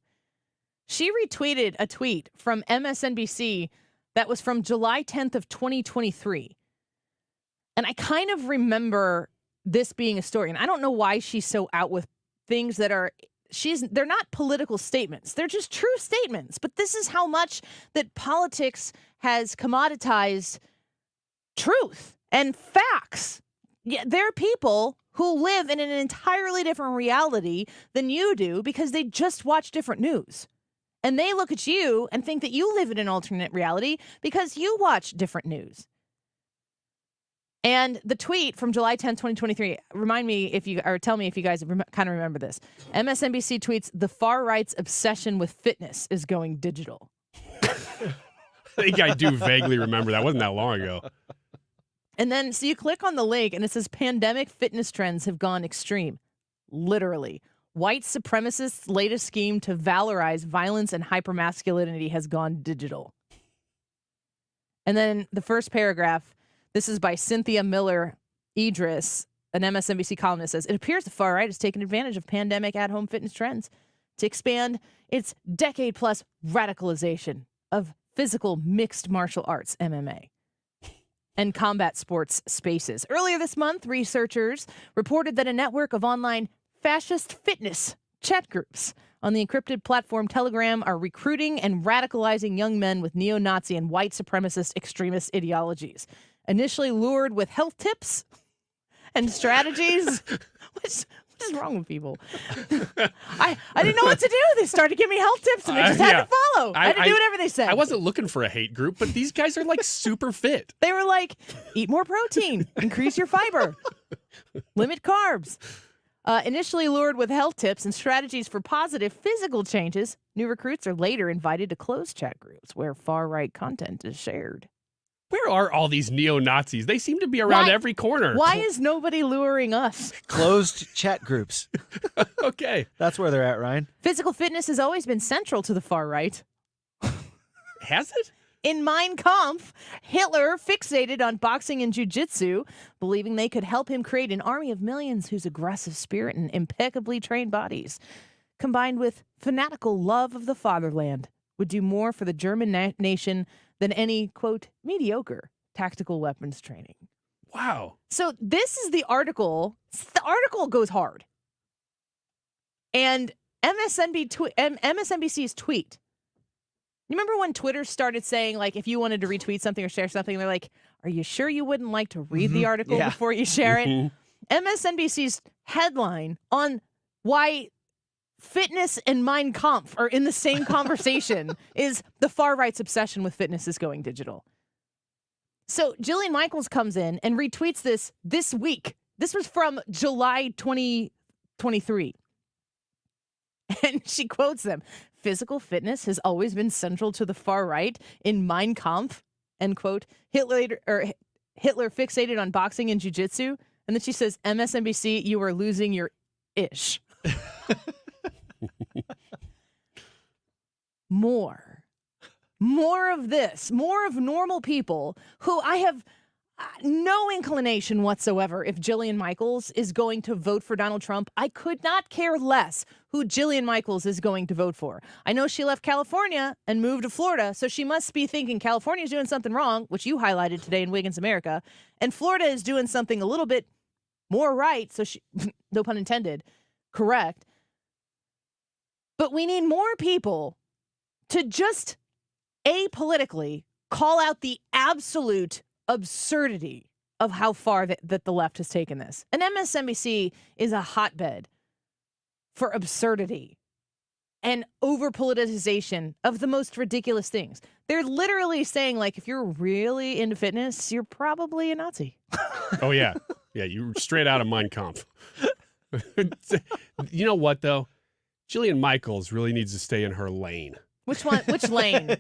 she retweeted a tweet from MSNBC that was from July 10th of 2023. And I kind of remember this being a story. And I don't know why she's so out with things that are, they're not political statements. They're just true statements. But this is how much that politics has commoditized truth and facts. Yeah, there are people who live in an entirely different reality than you do because they just watch different news. And they look at you and think that you live in an alternate reality because you watch different news. And the tweet from July 10th, 2023, remind me if you, or tell me if you guys kind of remember this. MSNBC tweets, the far right's obsession with fitness is going digital. I think I do vaguely remember that. Wasn't that long ago. And then, so you click on the link and it says pandemic fitness trends have gone extreme. Literally. White supremacists' latest scheme to valorize violence and hypermasculinity has gone digital. And then the first paragraph, this is by Cynthia Miller Idris, an MSNBC columnist, says, it appears the far right has taken advantage of pandemic at-home fitness trends to expand its decade-plus radicalization of physical mixed martial arts, MMA, and combat sports spaces. Earlier this month, researchers reported that a network of online fascist fitness chat groups on the encrypted platform Telegram are recruiting and radicalizing young men with neo-Nazi and white supremacist extremist ideologies. Initially lured with health tips and strategies. What is wrong with people? I didn't know what to do. They started giving me health tips and I just had to follow. I had to do whatever they said. I wasn't looking for a hate group, but these guys are like super fit. They were like, eat more protein, increase your fiber, limit carbs. Initially lured with health tips and strategies for positive physical changes, new recruits are later invited to closed chat groups where far-right content is shared. Where are all these neo-Nazis? They seem to be around every corner. Why is nobody luring us? Closed chat groups. Okay. That's where they're at, Ryan. Physical fitness has always been central to the far right. Has it? In Mein Kampf, Hitler fixated on boxing and jiu-jitsu, believing they could help him create an army of millions whose aggressive spirit and impeccably trained bodies, combined with fanatical love of the fatherland, would do more for the German nation than any, quote, mediocre tactical weapons training. Wow. So this is the article. The article goes hard. And MSNBC's tweet. You remember when Twitter started saying, like, if you wanted to retweet something or share something, they're like, are you sure you wouldn't like to read the article before you share it? MSNBC's headline on why fitness and Mein Kampf are in the same conversation is the far right's obsession with fitness is going digital. So Jillian Michaels comes in and retweets this week. This was from July 2023. And she quotes them. Physical fitness has always been central to the far right in Mein Kampf, end quote. Hitler fixated on boxing and jiu-jitsu. And then she says, MSNBC, you are losing your ish. More of this, more of normal people who I no inclination whatsoever if Jillian Michaels is going to vote for Donald Trump. I could not care less who Jillian Michaels is going to vote for. I know she left California and moved to Florida, so she must be thinking California's doing something wrong, which you highlighted today in Wiggins America, and Florida is doing something a little bit more right, so she, no pun intended, correct. But we need more people to just apolitically call out the absolute absurdity of how far that the left has taken this. And MSNBC is a hotbed for absurdity and over-politicization of the most ridiculous things. They're literally saying, like, if you're really into fitness, you're probably a Nazi. Oh, yeah. Yeah, you're straight out of Mein Kampf. You know what, though? Jillian Michaels really needs to stay in her lane. Which one? Which lane?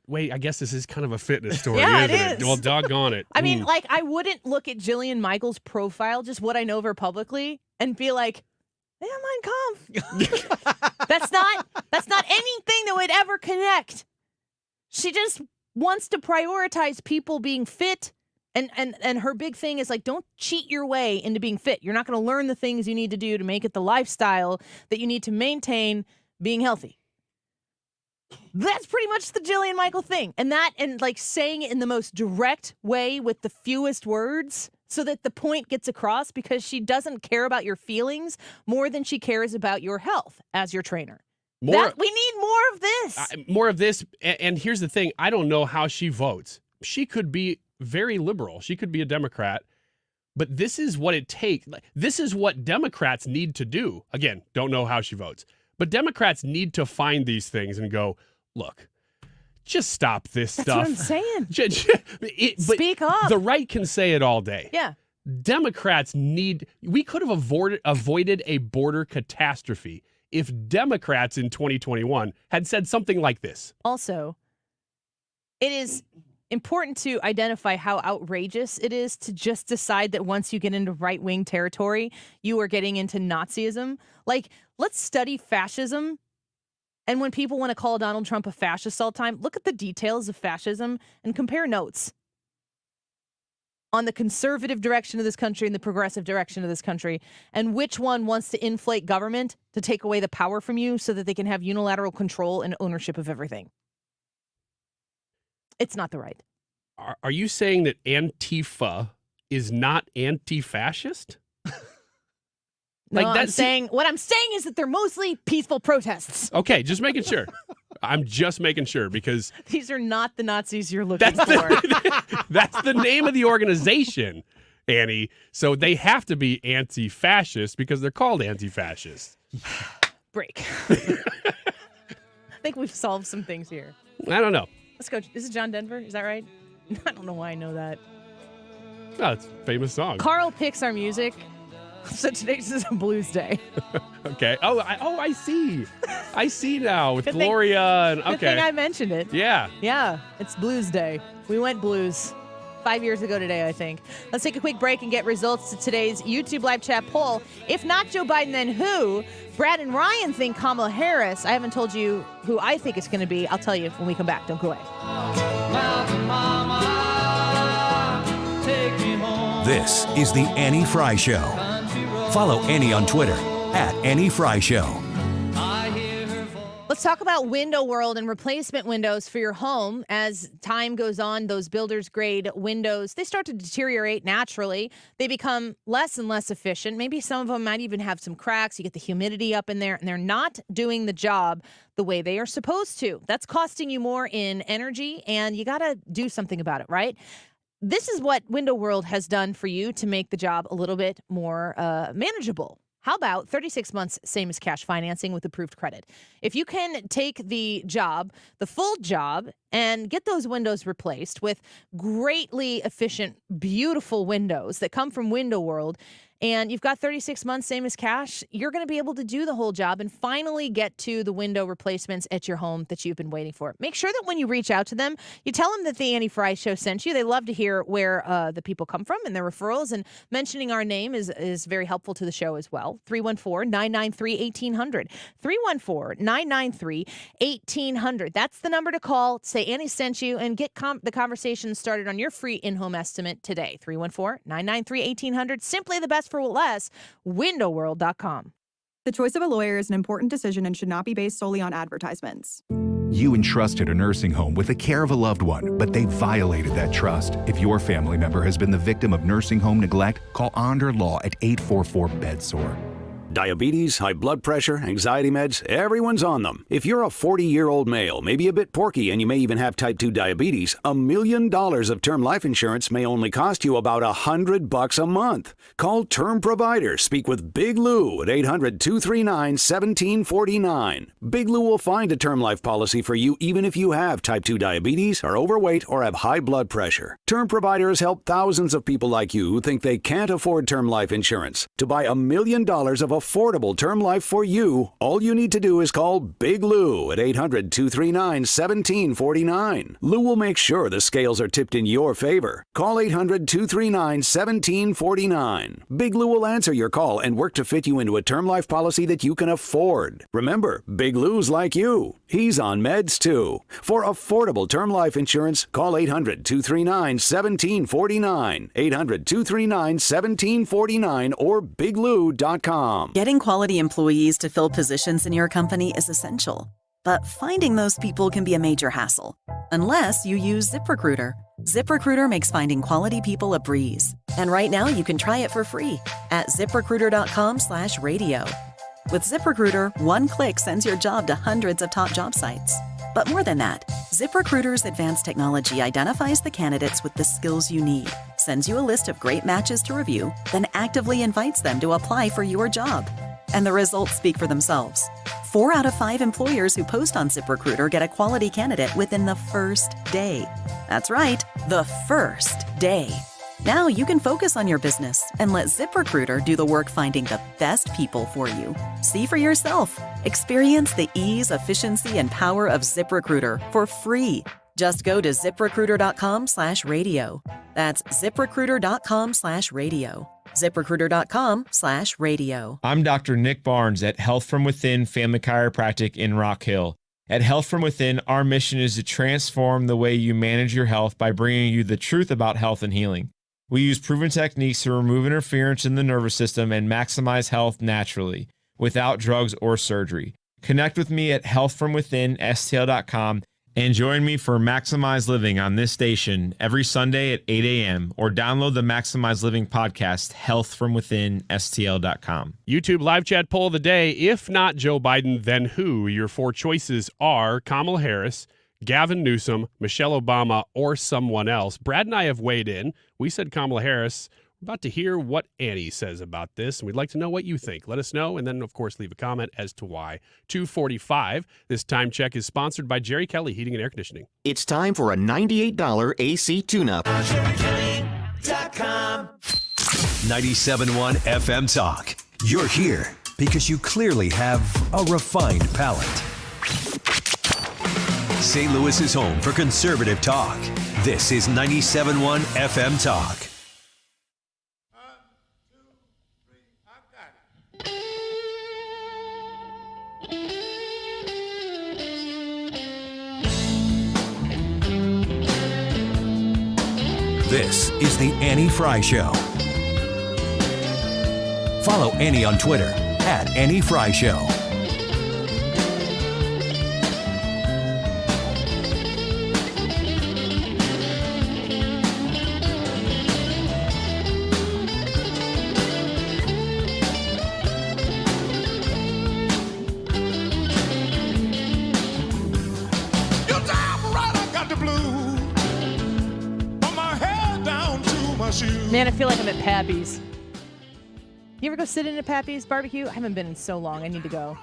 Wait, I guess this is kind of a fitness story, Yeah, isn't it is. Well, doggone it. I mean, like, I wouldn't look at Jillian Michaels' profile, just what I know of her publicly, and be like, yeah, Mein Kampf. That's not anything that would ever connect. She just wants to prioritize people being fit, and her big thing is, like, don't cheat your way into being fit. You're not going to learn the things you need to do to make it the lifestyle that you need to maintain being healthy. That's pretty much the Jillian Michael thing. And like saying it in the most direct way with the fewest words so that the point gets across, because she doesn't care about your feelings more than she cares about your health as your trainer. We need more of this. More of this. And here's the thing. I don't know how she votes. She could be very liberal. She could be a Democrat. But this is what it takes. This is what Democrats need to do. Again, don't know how she votes. But Democrats need to find these things and go, look, just stop this stuff. That's what I'm saying. Speak up. The right can say it all day. Yeah. Democrats we could have avoided a border catastrophe if Democrats in 2021 had said something like this. Also, it is important to identify how outrageous it is to just decide that once you get into right-wing territory, you are getting into Nazism. Like, let's study fascism. And when people want to call Donald Trump a fascist all the time, look at the details of fascism and compare notes on the conservative direction of this country and the progressive direction of this country, and which one wants to inflate government to take away the power from you so that they can have unilateral control and ownership of everything. It's not the right. Are you saying that Antifa is not anti-fascist? No, Like, what I'm saying is that they're mostly peaceful protests. Okay, just making sure. I'm just making sure, because These are not the Nazis you're looking for. that's the name of the organization, Annie. So they have to be anti-fascist because they're called anti-fascists. Break. I think we've solved some things here. I don't know. Let's go. This is John Denver. Is that right? I don't know why I know that. Oh, it's a famous song. Carl picks our music. So today's is a blues day. Okay. I see. I see now with Good Gloria and Good thing I mentioned it. Yeah. Yeah, it's blues day. We went blues 5 years ago today, I think. Let's take a quick break and get results to today's YouTube live chat poll. If not Joe Biden, then who? Brad and Ryan think Kamala Harris. I haven't told you who I think it's going to be. I'll tell you when we come back. Don't go away. This is the Annie Fry Show. Follow Annie on Twitter @AnnieFryShow. Let's talk about window world and replacement windows for your home. As time goes on, those builder's grade windows, they start to deteriorate naturally. They become less and less efficient. Maybe some of them might even have some cracks. You get the humidity up in there, and they're not doing the job the way they are supposed to. That's costing you more in energy, and you got to do something about it, right? This is what Window World has done for you to make the job a little bit more manageable. How about 36 months, same as cash financing with approved credit? If you can take the job, the full job, and get those windows replaced with greatly efficient, beautiful windows that come from Window World, and you've got 36 months, same as cash, you're going to be able to do the whole job and finally get to the window replacements at your home that you've been waiting for. Make sure that when you reach out to them, you tell them that the Annie Fry Show sent you. They love to hear where the people come from and their referrals, and mentioning our name is very helpful to the show as well. 314-993-1800. 314-993-1800. That's the number to call. Say Annie sent you and get the conversation started on your free in-home estimate today. 314-993-1800. Simply the best for less. Windowworld.com. The choice of a lawyer is an important decision and should not be based solely on advertisements. You entrusted a nursing home with the care of a loved one, but they violated that trust. If your family member has been the victim of nursing home neglect, call Onder Law at 844-BED-SORE. Diabetes, high blood pressure, anxiety meds, everyone's on them. If you're a 40-year-old male, maybe a bit porky, and you may even have type 2 diabetes, $1 million of term life insurance may only cost you about $100 a month. Call Term Provider. Speak with Big Lou at 800-239-1749. Big Lou will find a term life policy for you even if you have type 2 diabetes, are overweight, or have high blood pressure. Term Provider has helped thousands of people like you who think they can't afford term life insurance. To buy $1 million of affordable term life for you, all you need to do is call Big Lou at 800-239-1749. Lou will make sure the scales are tipped in your favor. Call 800-239-1749. Big Lou will answer your call and work to fit you into a term life policy that you can afford. Remember, Big Lou's like you. He's on meds too. For affordable term life insurance, call 800-239-1749. 800-239-1749 or biglou.com. Getting quality employees to fill positions in your company is essential, but finding those people can be a major hassle, unless you use ZipRecruiter. ZipRecruiter makes finding quality people a breeze. And right now you can try it for free at ZipRecruiter.com/radio. With ZipRecruiter, one click sends your job to hundreds of top job sites. But more than that, ZipRecruiter's advanced technology identifies the candidates with the skills you need, sends you a list of great matches to review, then actively invites them to apply for your job. And the results speak for themselves. 4 out of 5 employers who post on ZipRecruiter get a quality candidate within the first day. That's right, the first day. Now you can focus on your business and let ZipRecruiter do the work finding the best people for you. See for yourself. Experience the ease, efficiency, and power of ZipRecruiter for free. Just go to ZipRecruiter.com/radio. That's ZipRecruiter.com/radio. ZipRecruiter.com/radio. I'm Dr. Nick Barnes at Health From Within Family Chiropractic in Rock Hill. At Health From Within, our mission is to transform the way you manage your health by bringing you the truth about health and healing. We use proven techniques to remove interference in the nervous system and maximize health naturally, without drugs or surgery. Connect with me at healthfromwithinstl.com and join me for Maximize Living on this station every Sunday at 8 a.m. or download the Maximize Living podcast, healthfromwithinstl.com. YouTube live chat poll of the day. If not Joe Biden, then who? Your 4 choices are Kamala Harris, Gavin Newsom, Michelle Obama, or someone else. Brad and I have weighed in. We said Kamala Harris. We're about to hear what Annie says about this, and we'd like to know what you think. Let us know, and then, of course, leave a comment as to why. 2:45. This time check is sponsored by Jerry Kelly Heating and Air Conditioning. It's time for a $98 AC tune-up. 97.1 FM Talk. You're here because you clearly have a refined palate. St. Louis's home for conservative talk. This is 97.1 FM Talk. This is the Annie Fry Show. Follow Annie on Twitter at Annie Fry Show. Man, I feel like I'm at Pappy's. You ever go sit in a Pappy's barbecue? I haven't been in so long. I need to go.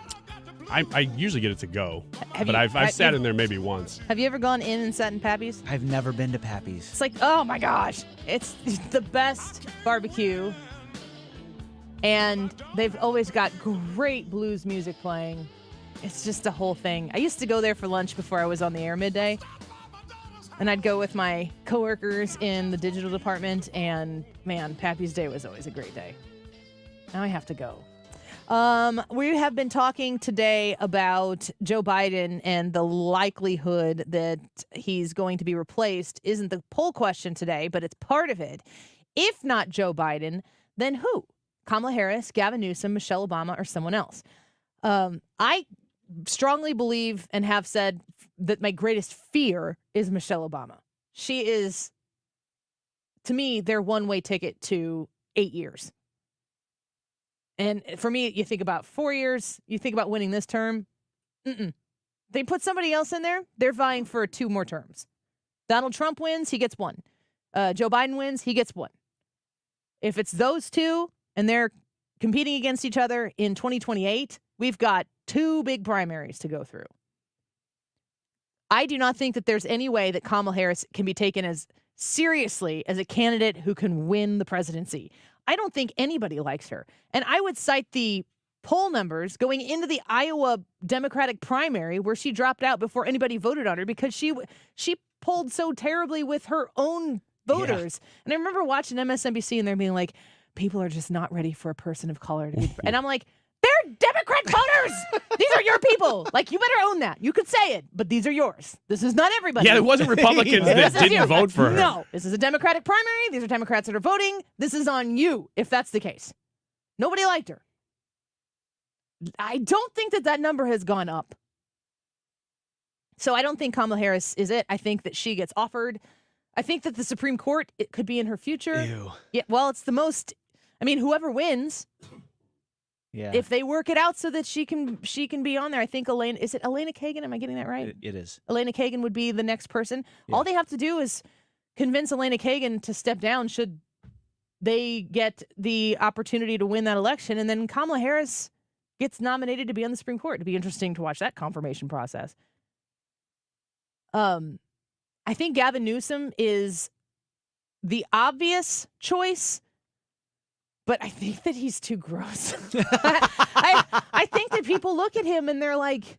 I usually get it to go, but I've sat in there maybe once. Have you ever gone in and sat in Pappy's? I've never been to Pappy's. It's like, oh my gosh, it's the best barbecue And they've always got great blues music playing. It's just a whole thing. I used to go there for lunch before I was on the air midday. And I'd go with my coworkers in the digital department. And, man, Pappy's Day was always a great day. Now I have to go. We have been talking today about Joe Biden and the likelihood that he's going to be replaced. Isn't the poll question today, but it's part of it. If not Joe Biden, then who? Kamala Harris, Gavin Newsom, Michelle Obama, or someone else? I strongly believe and have said that my greatest fear is Michelle Obama. She is, to me, their one-way ticket to 8 years. And for me, you think about 4 years, you think about winning this term. They put somebody else in there, they're vying for 2 more terms. Donald Trump wins, he gets 1. Joe Biden wins, he gets 1. If it's those 2 and they're competing against each other in 2028, we've got 2 big primaries to go through. I do not think that there's any way that Kamala Harris can be taken as seriously as a candidate who can win the presidency. I don't think anybody likes her. And I would cite the poll numbers going into the Iowa Democratic primary where she dropped out before anybody voted on her because she polled so terribly with her own voters. Yeah. And I remember watching MSNBC and they're being like, people are just not ready for a person of color to be. And I'm like, they're Democrat voters. These are your people. Like, you better own that. You could say it, but these are yours. This is not everybody. Yeah, it wasn't Republicans that didn't vote for her. No, this is a Democratic primary. These are Democrats that are voting. This is on you, if that's the case. Nobody liked her. I don't think that number has gone up. So I don't think Kamala Harris is it. I think that she gets offered. I think that the Supreme Court, it could be in her future. Ew. Yeah, well, it's the most, whoever wins. Yeah. If they work it out so that she can be on there, I think is it Elena Kagan? Am I getting that right? It is. Elena Kagan would be the next person. Yeah. All they have to do is convince Elena Kagan to step down should they get the opportunity to win that election. And then Kamala Harris gets nominated to be on the Supreme Court. It'd be interesting to watch that confirmation process. I think Gavin Newsom is the obvious choice. But I think that he's too gross. I think that people look at him and they're like,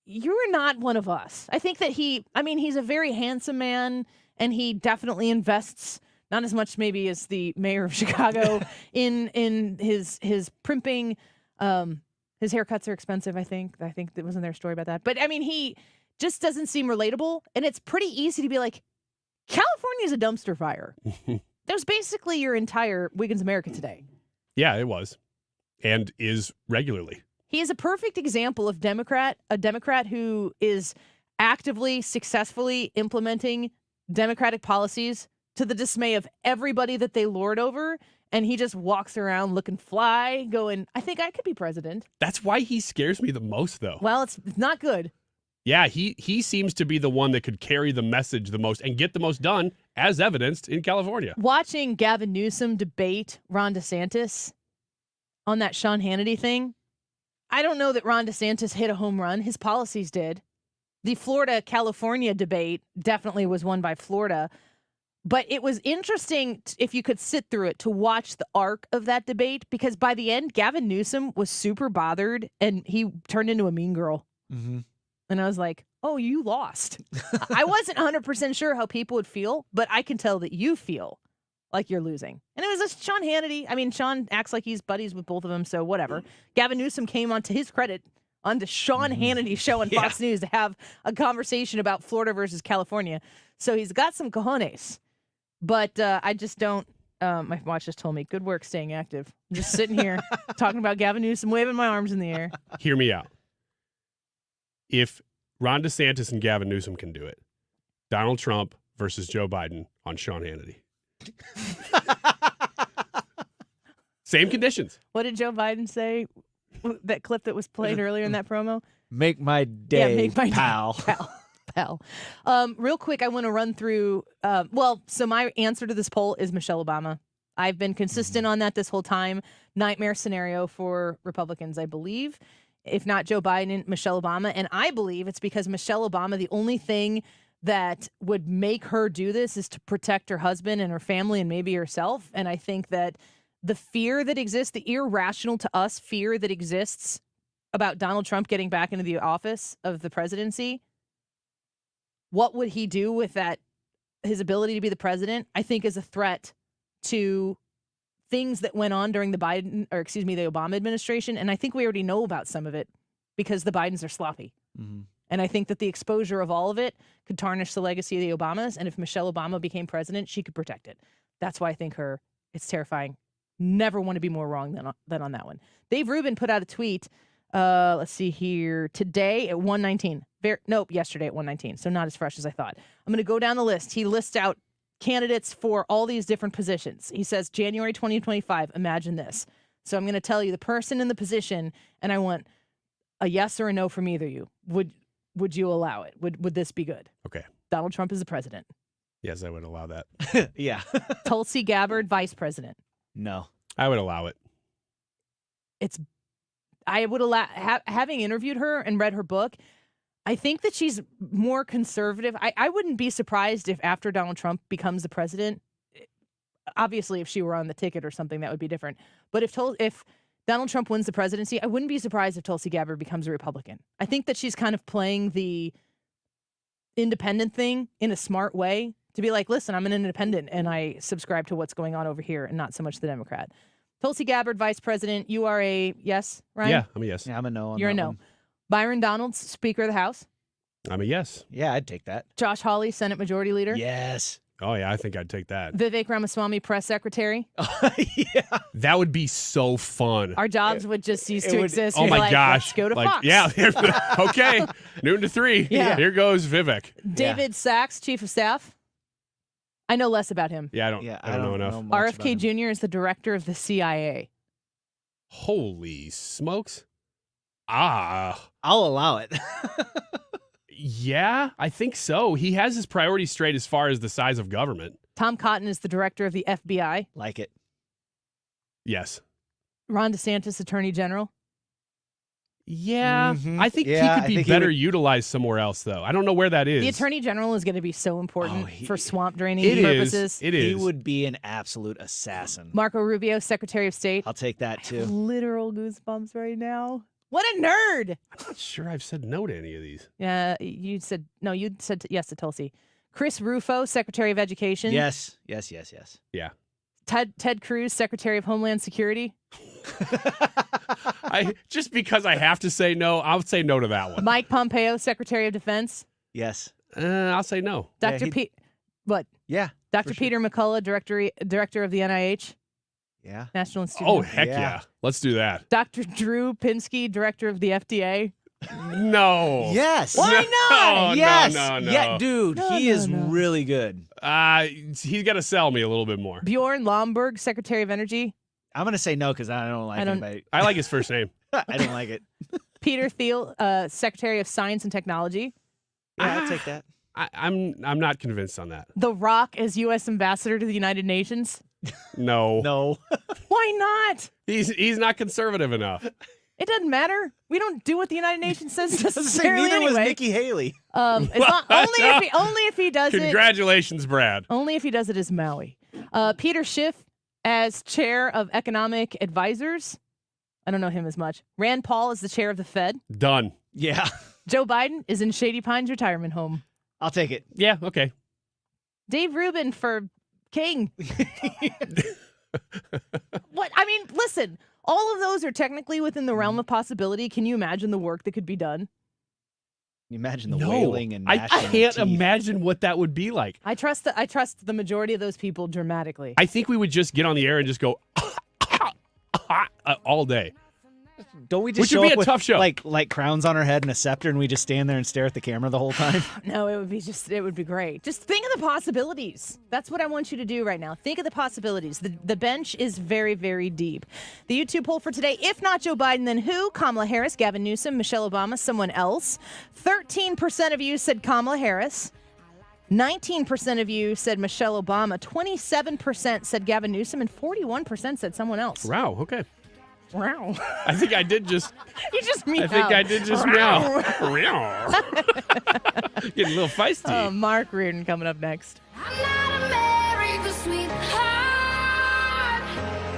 you're not one of us. I think that he's a very handsome man and he definitely invests, not as much maybe as the mayor of Chicago, in his primping. His haircuts are expensive, I think. I think there wasn't there a story about that. But he just doesn't seem relatable. And it's pretty easy to be like, California is a dumpster fire. That was basically your entire Wiggins America today. Yeah, it was. And is regularly. He is a perfect example of a Democrat who is actively, successfully implementing Democratic policies to the dismay of everybody that they lord over. And he just walks around looking fly, going, I think I could be president. That's why he scares me the most, though. Well, it's not good. Yeah, he seems to be the one that could carry the message the most and get the most done, as evidenced in California. Watching Gavin Newsom debate Ron DeSantis on that Sean Hannity thing, I don't know that Ron DeSantis hit a home run. His policies did. The Florida-California debate definitely was won by Florida. But it was interesting, if you could sit through it, to watch the arc of that debate, because by the end, Gavin Newsom was super bothered, and he turned into a mean girl. Mm-hmm. And I was like, oh, you lost. I wasn't 100% sure how people would feel, but I can tell that you feel like you're losing. And it was just Sean Hannity. Sean acts like he's buddies with both of them, so whatever. Gavin Newsom came on, to his credit, onto Sean Hannity's show on Fox News to have a conversation about Florida versus California. So he's got some cojones. But I just don't. My watch just told me, good work staying active. I'm just sitting here talking about Gavin Newsom, waving my arms in the air. Hear me out. If Ron DeSantis and Gavin Newsom can do it, Donald Trump versus Joe Biden on Sean Hannity. Same conditions. What did Joe Biden say? That clip that was played earlier in that promo? Make my day, make my pal. Day, pal. Real quick, I want to run through. So my answer to this poll is Michelle Obama. I've been consistent on that this whole time. Nightmare scenario for Republicans, I believe. If not Joe Biden, Michelle Obama. And I believe it's because Michelle Obama, the only thing that would make her do this is to protect her husband and her family and maybe herself. And I think that the fear that exists, the irrational to us fear that exists about Donald Trump getting back into the office of the presidency, what would he do with that, his ability to be the president, I think is a threat to things that went on during the Obama administration. And I think we already know about some of it because the Bidens are sloppy. Mm-hmm. And I think that the exposure of all of it could tarnish the legacy of the Obamas. And if Michelle Obama became president, she could protect it. That's why I think it's terrifying. Never want to be more wrong than on that one. Dave Rubin put out a tweet. Let's see here. Today at 1:19. Yesterday at 1:19. So not as fresh as I thought. I'm going to go down the list. He lists out candidates for all these different positions. He says January 2025. Imagine this. So I'm going to tell you the person in the position, and I want a yes or a no from either of you. Would you allow it? Would this be good? Okay. Donald Trump is the president. Yes, I would allow that. Yeah. Tulsi Gabbard, vice president. No. I would allow it. I would allow, having interviewed her and read her book, I think that she's more conservative. I wouldn't be surprised if after Donald Trump becomes the president, obviously if she were on the ticket or something, that would be different. But if Donald Trump wins the presidency, I wouldn't be surprised if Tulsi Gabbard becomes a Republican. I think that she's kind of playing the independent thing in a smart way to be like, listen, I'm an independent and I subscribe to what's going on over here and not so much the Democrat. Tulsi Gabbard, vice president. You are a yes, Ryan? Yeah, I'm a yes. Yeah, I'm a no on You're that a no. one. Byron Donalds, Speaker of the House. I'm a yes. Yeah, I'd take that. Josh Hawley, Senate Majority Leader. Yes. Oh, yeah, I think I'd take that. Vivek Ramaswamy, Press Secretary. Yeah. That would be so fun. Our jobs would just cease to exist. Oh, You're my like, gosh. Let's go to Fox. Yeah, okay. Noon to 3. Yeah. Here goes Vivek. David Sachs, Chief of Staff. I know less about him. Yeah, I don't know enough. RFK Jr. is the director of the CIA. Holy smokes. I'll allow it. Yeah, I think so. He has his priorities straight as far as the size of government. Tom Cotton is the director of the FBI. Like it. Yes. Ron DeSantis, Attorney General. Yeah, I think he could be better utilized somewhere else, though. I don't know where that is. The Attorney General is going to be so important for swamp draining It purposes. It is. He would be an absolute assassin. Marco Rubio, Secretary of State. I'll take that, too. Literal goosebumps right now. What a nerd. I'm not sure I've said no to any of these. Yeah, you said yes to Tulsi. Chris Rufo, Secretary of Education. Yes. Yeah. Ted Cruz, Secretary of Homeland Security. Just because I have to say no, I'll say no to that one. Mike Pompeo, Secretary of Defense. Yes. I'll say no. Dr. Yeah. Dr. Peter McCullough, Director of the NIH. Yeah. National Institute. Oh, heck yeah. Let's do that. Dr. Drew Pinsky, Director of the FDA. No. Yes. Why not? No, Yes. No. Yeah, dude, he is really good. He's got to sell me a little bit more. Bjorn Lomborg, Secretary of Energy. I'm going to say no because I don't like anybody. I like his first name. I don't like it. Peter Thiel, Secretary of Science and Technology. Yeah, I'll take that. I'm not convinced on that. The Rock as U.S. Ambassador to the United Nations. No. No. Why not? He's not conservative enough. It doesn't matter. We don't do what the United Nations says necessarily Neither anyway. was Nikki Haley. Only if he does it. Congratulations, Brad. Only if he does it as Maui. Peter Schiff as Chair of Economic Advisors. I don't know him as much. Rand Paul is the Chair of the Fed. Done. Yeah. Joe Biden is in Shady Pines retirement home. I'll take it. Yeah, okay. Dave Rubin for King. What? I mean, listen, all of those are technically within the realm of possibility. Can you imagine the work that could be done? You imagine the wailing and I gnashing of can't teeth. imagine what that would be like. I trust the majority of those people dramatically. I think we would just get on the air and just go all day. Don't we just Which show would be up a with tough show. like crowns on our head and a scepter, and we just stand there and stare at the camera the whole time? No, it would be great. Just think of the possibilities. That's what I want you to do right now. Think of the possibilities. The bench is very, very deep. The YouTube poll for today, if not Joe Biden, then who? Kamala Harris, Gavin Newsom, Michelle Obama, someone else. 13% of you said Kamala Harris. 19% of you said Michelle Obama. 27% said Gavin Newsom, and 41% said someone else. Wow, okay. Wow. I think I did just... You just meow. I think I did just meow. Getting a little feisty. Mark Reardon coming up next. I'm not America's sweetheart.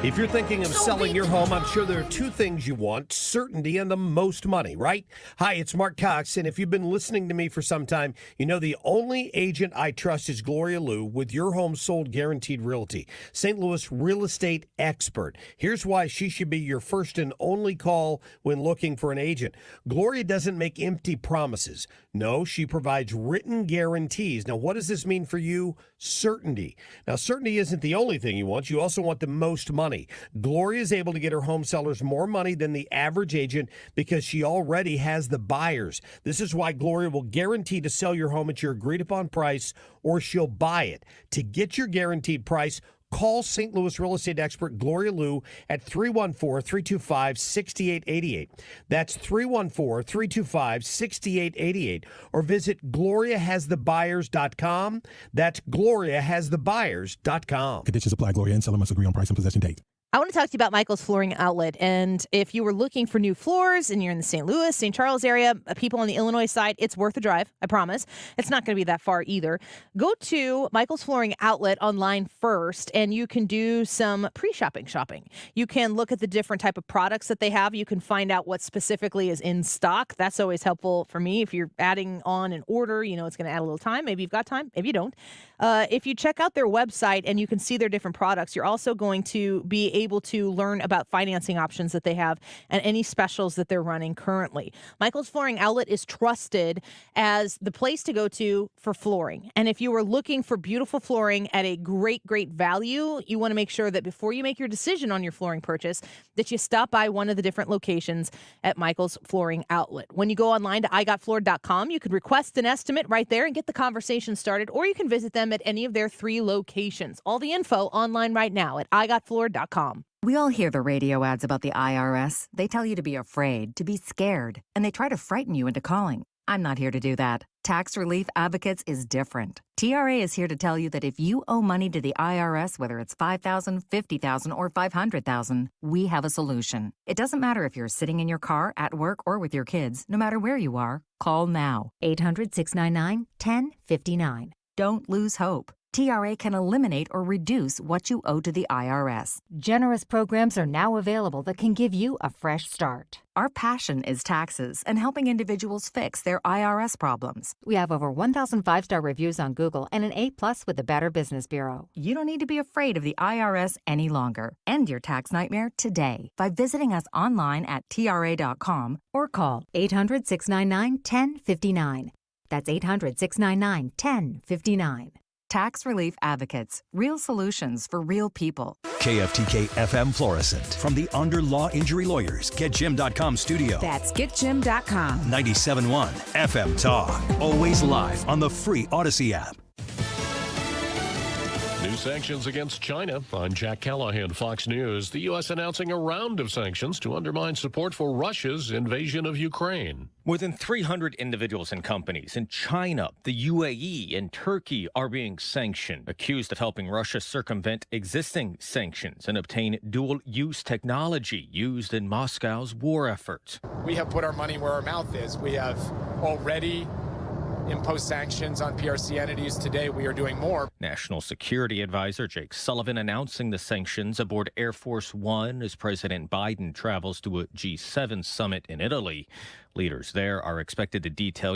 If you're thinking of selling your home, I'm sure there are two things you want: certainty and the most money, right? Hi, it's Mark Cox, and if you've been listening to me for some time, you know the only agent I trust is Gloria Liu with Your Home Sold Guaranteed Realty, St. Louis real estate expert. Here's why she should be your first and only call when looking for an agent. Gloria doesn't make empty promises. No, she provides written guarantees. Now, what does this mean for you? Certainty. Now, certainty isn't the only thing you want. You also want the most money. Gloria is able to get her home sellers more money than the average agent because she already has the buyers. This is why Gloria will guarantee to sell your home at your agreed upon price, or she'll buy it. To get your guaranteed price, call St. Louis real estate expert Gloria Liu at 314-325-6888. That's 314-325-6888. Or visit GloriaHasTheBuyers.com. That's GloriaHasTheBuyers.com. Conditions apply. Gloria and seller must agree on price and possession date. I want to talk to you about Michael's Flooring Outlet. And if you were looking for new floors and you're in the St. Louis, St. Charles area, people on the Illinois side, it's worth a drive. I promise. It's not going to be that far either. Go to Michael's Flooring Outlet online first, and you can do some pre-shopping shopping. You can look at the different type of products that they have. You can find out what specifically is in stock. That's always helpful for me. If you're adding on an order, you know it's going to add a little time. Maybe you've got time. Maybe you don't. If you check out their website and you can see their different products, you're also going to be able to learn about financing options that they have and any specials that they're running currently. Michael's Flooring Outlet is trusted as the place to go to for flooring. And if you are looking for beautiful flooring at a great, great value, you want to make sure that before you make your decision on your flooring purchase, that you stop by one of the different locations at Michael's Flooring Outlet. When you go online to igotfloored.com, you could request an estimate right there and get the conversation started, or you can visit them at any of their 3 locations. All the info online right now at igotfloored.com. We all hear the radio ads about the IRS. They tell you to be afraid, to be scared, and they try to frighten you into calling. I'm not here to do that. Tax Relief Advocates is different. TRA is here to tell you that if you owe money to the IRS, whether it's $5,000, $50,000, or $500,000, we have a solution. It doesn't matter if you're sitting in your car, at work, or with your kids. No matter where you are, call now. 800-699-1059. Don't lose hope. TRA can eliminate or reduce what you owe to the IRS. Generous programs are now available that can give you a fresh start. Our passion is taxes and helping individuals fix their IRS problems. We have over 1,000 5-star reviews on Google and an A+ with the Better Business Bureau. You don't need to be afraid of the IRS any longer. End your tax nightmare today by visiting us online at TRA.com or call 800-699-1059. That's 800-699-1059. Tax Relief Advocates. Real solutions for real people. KFTK FM Florissant. From the Under Law Injury Lawyers, GetJim.com studio. That's GetJim.com. 97.1 FM Talk. Always live on the free Odyssey app. New sanctions against China. I'm Jack Callahan, Fox News. The U.S. announcing a round of sanctions to undermine support for Russia's invasion of Ukraine. More than 300 individuals and companies in China, the UAE, and Turkey are being sanctioned, accused of helping Russia circumvent existing sanctions and obtain dual-use technology used in Moscow's war efforts. We have put our money where our mouth is. We have already impose sanctions on PRC entities. Today, we are doing more. National Security Advisor Jake Sullivan announcing the sanctions aboard Air Force One as President Biden travels to a G7 summit in Italy. Leaders there are expected to detail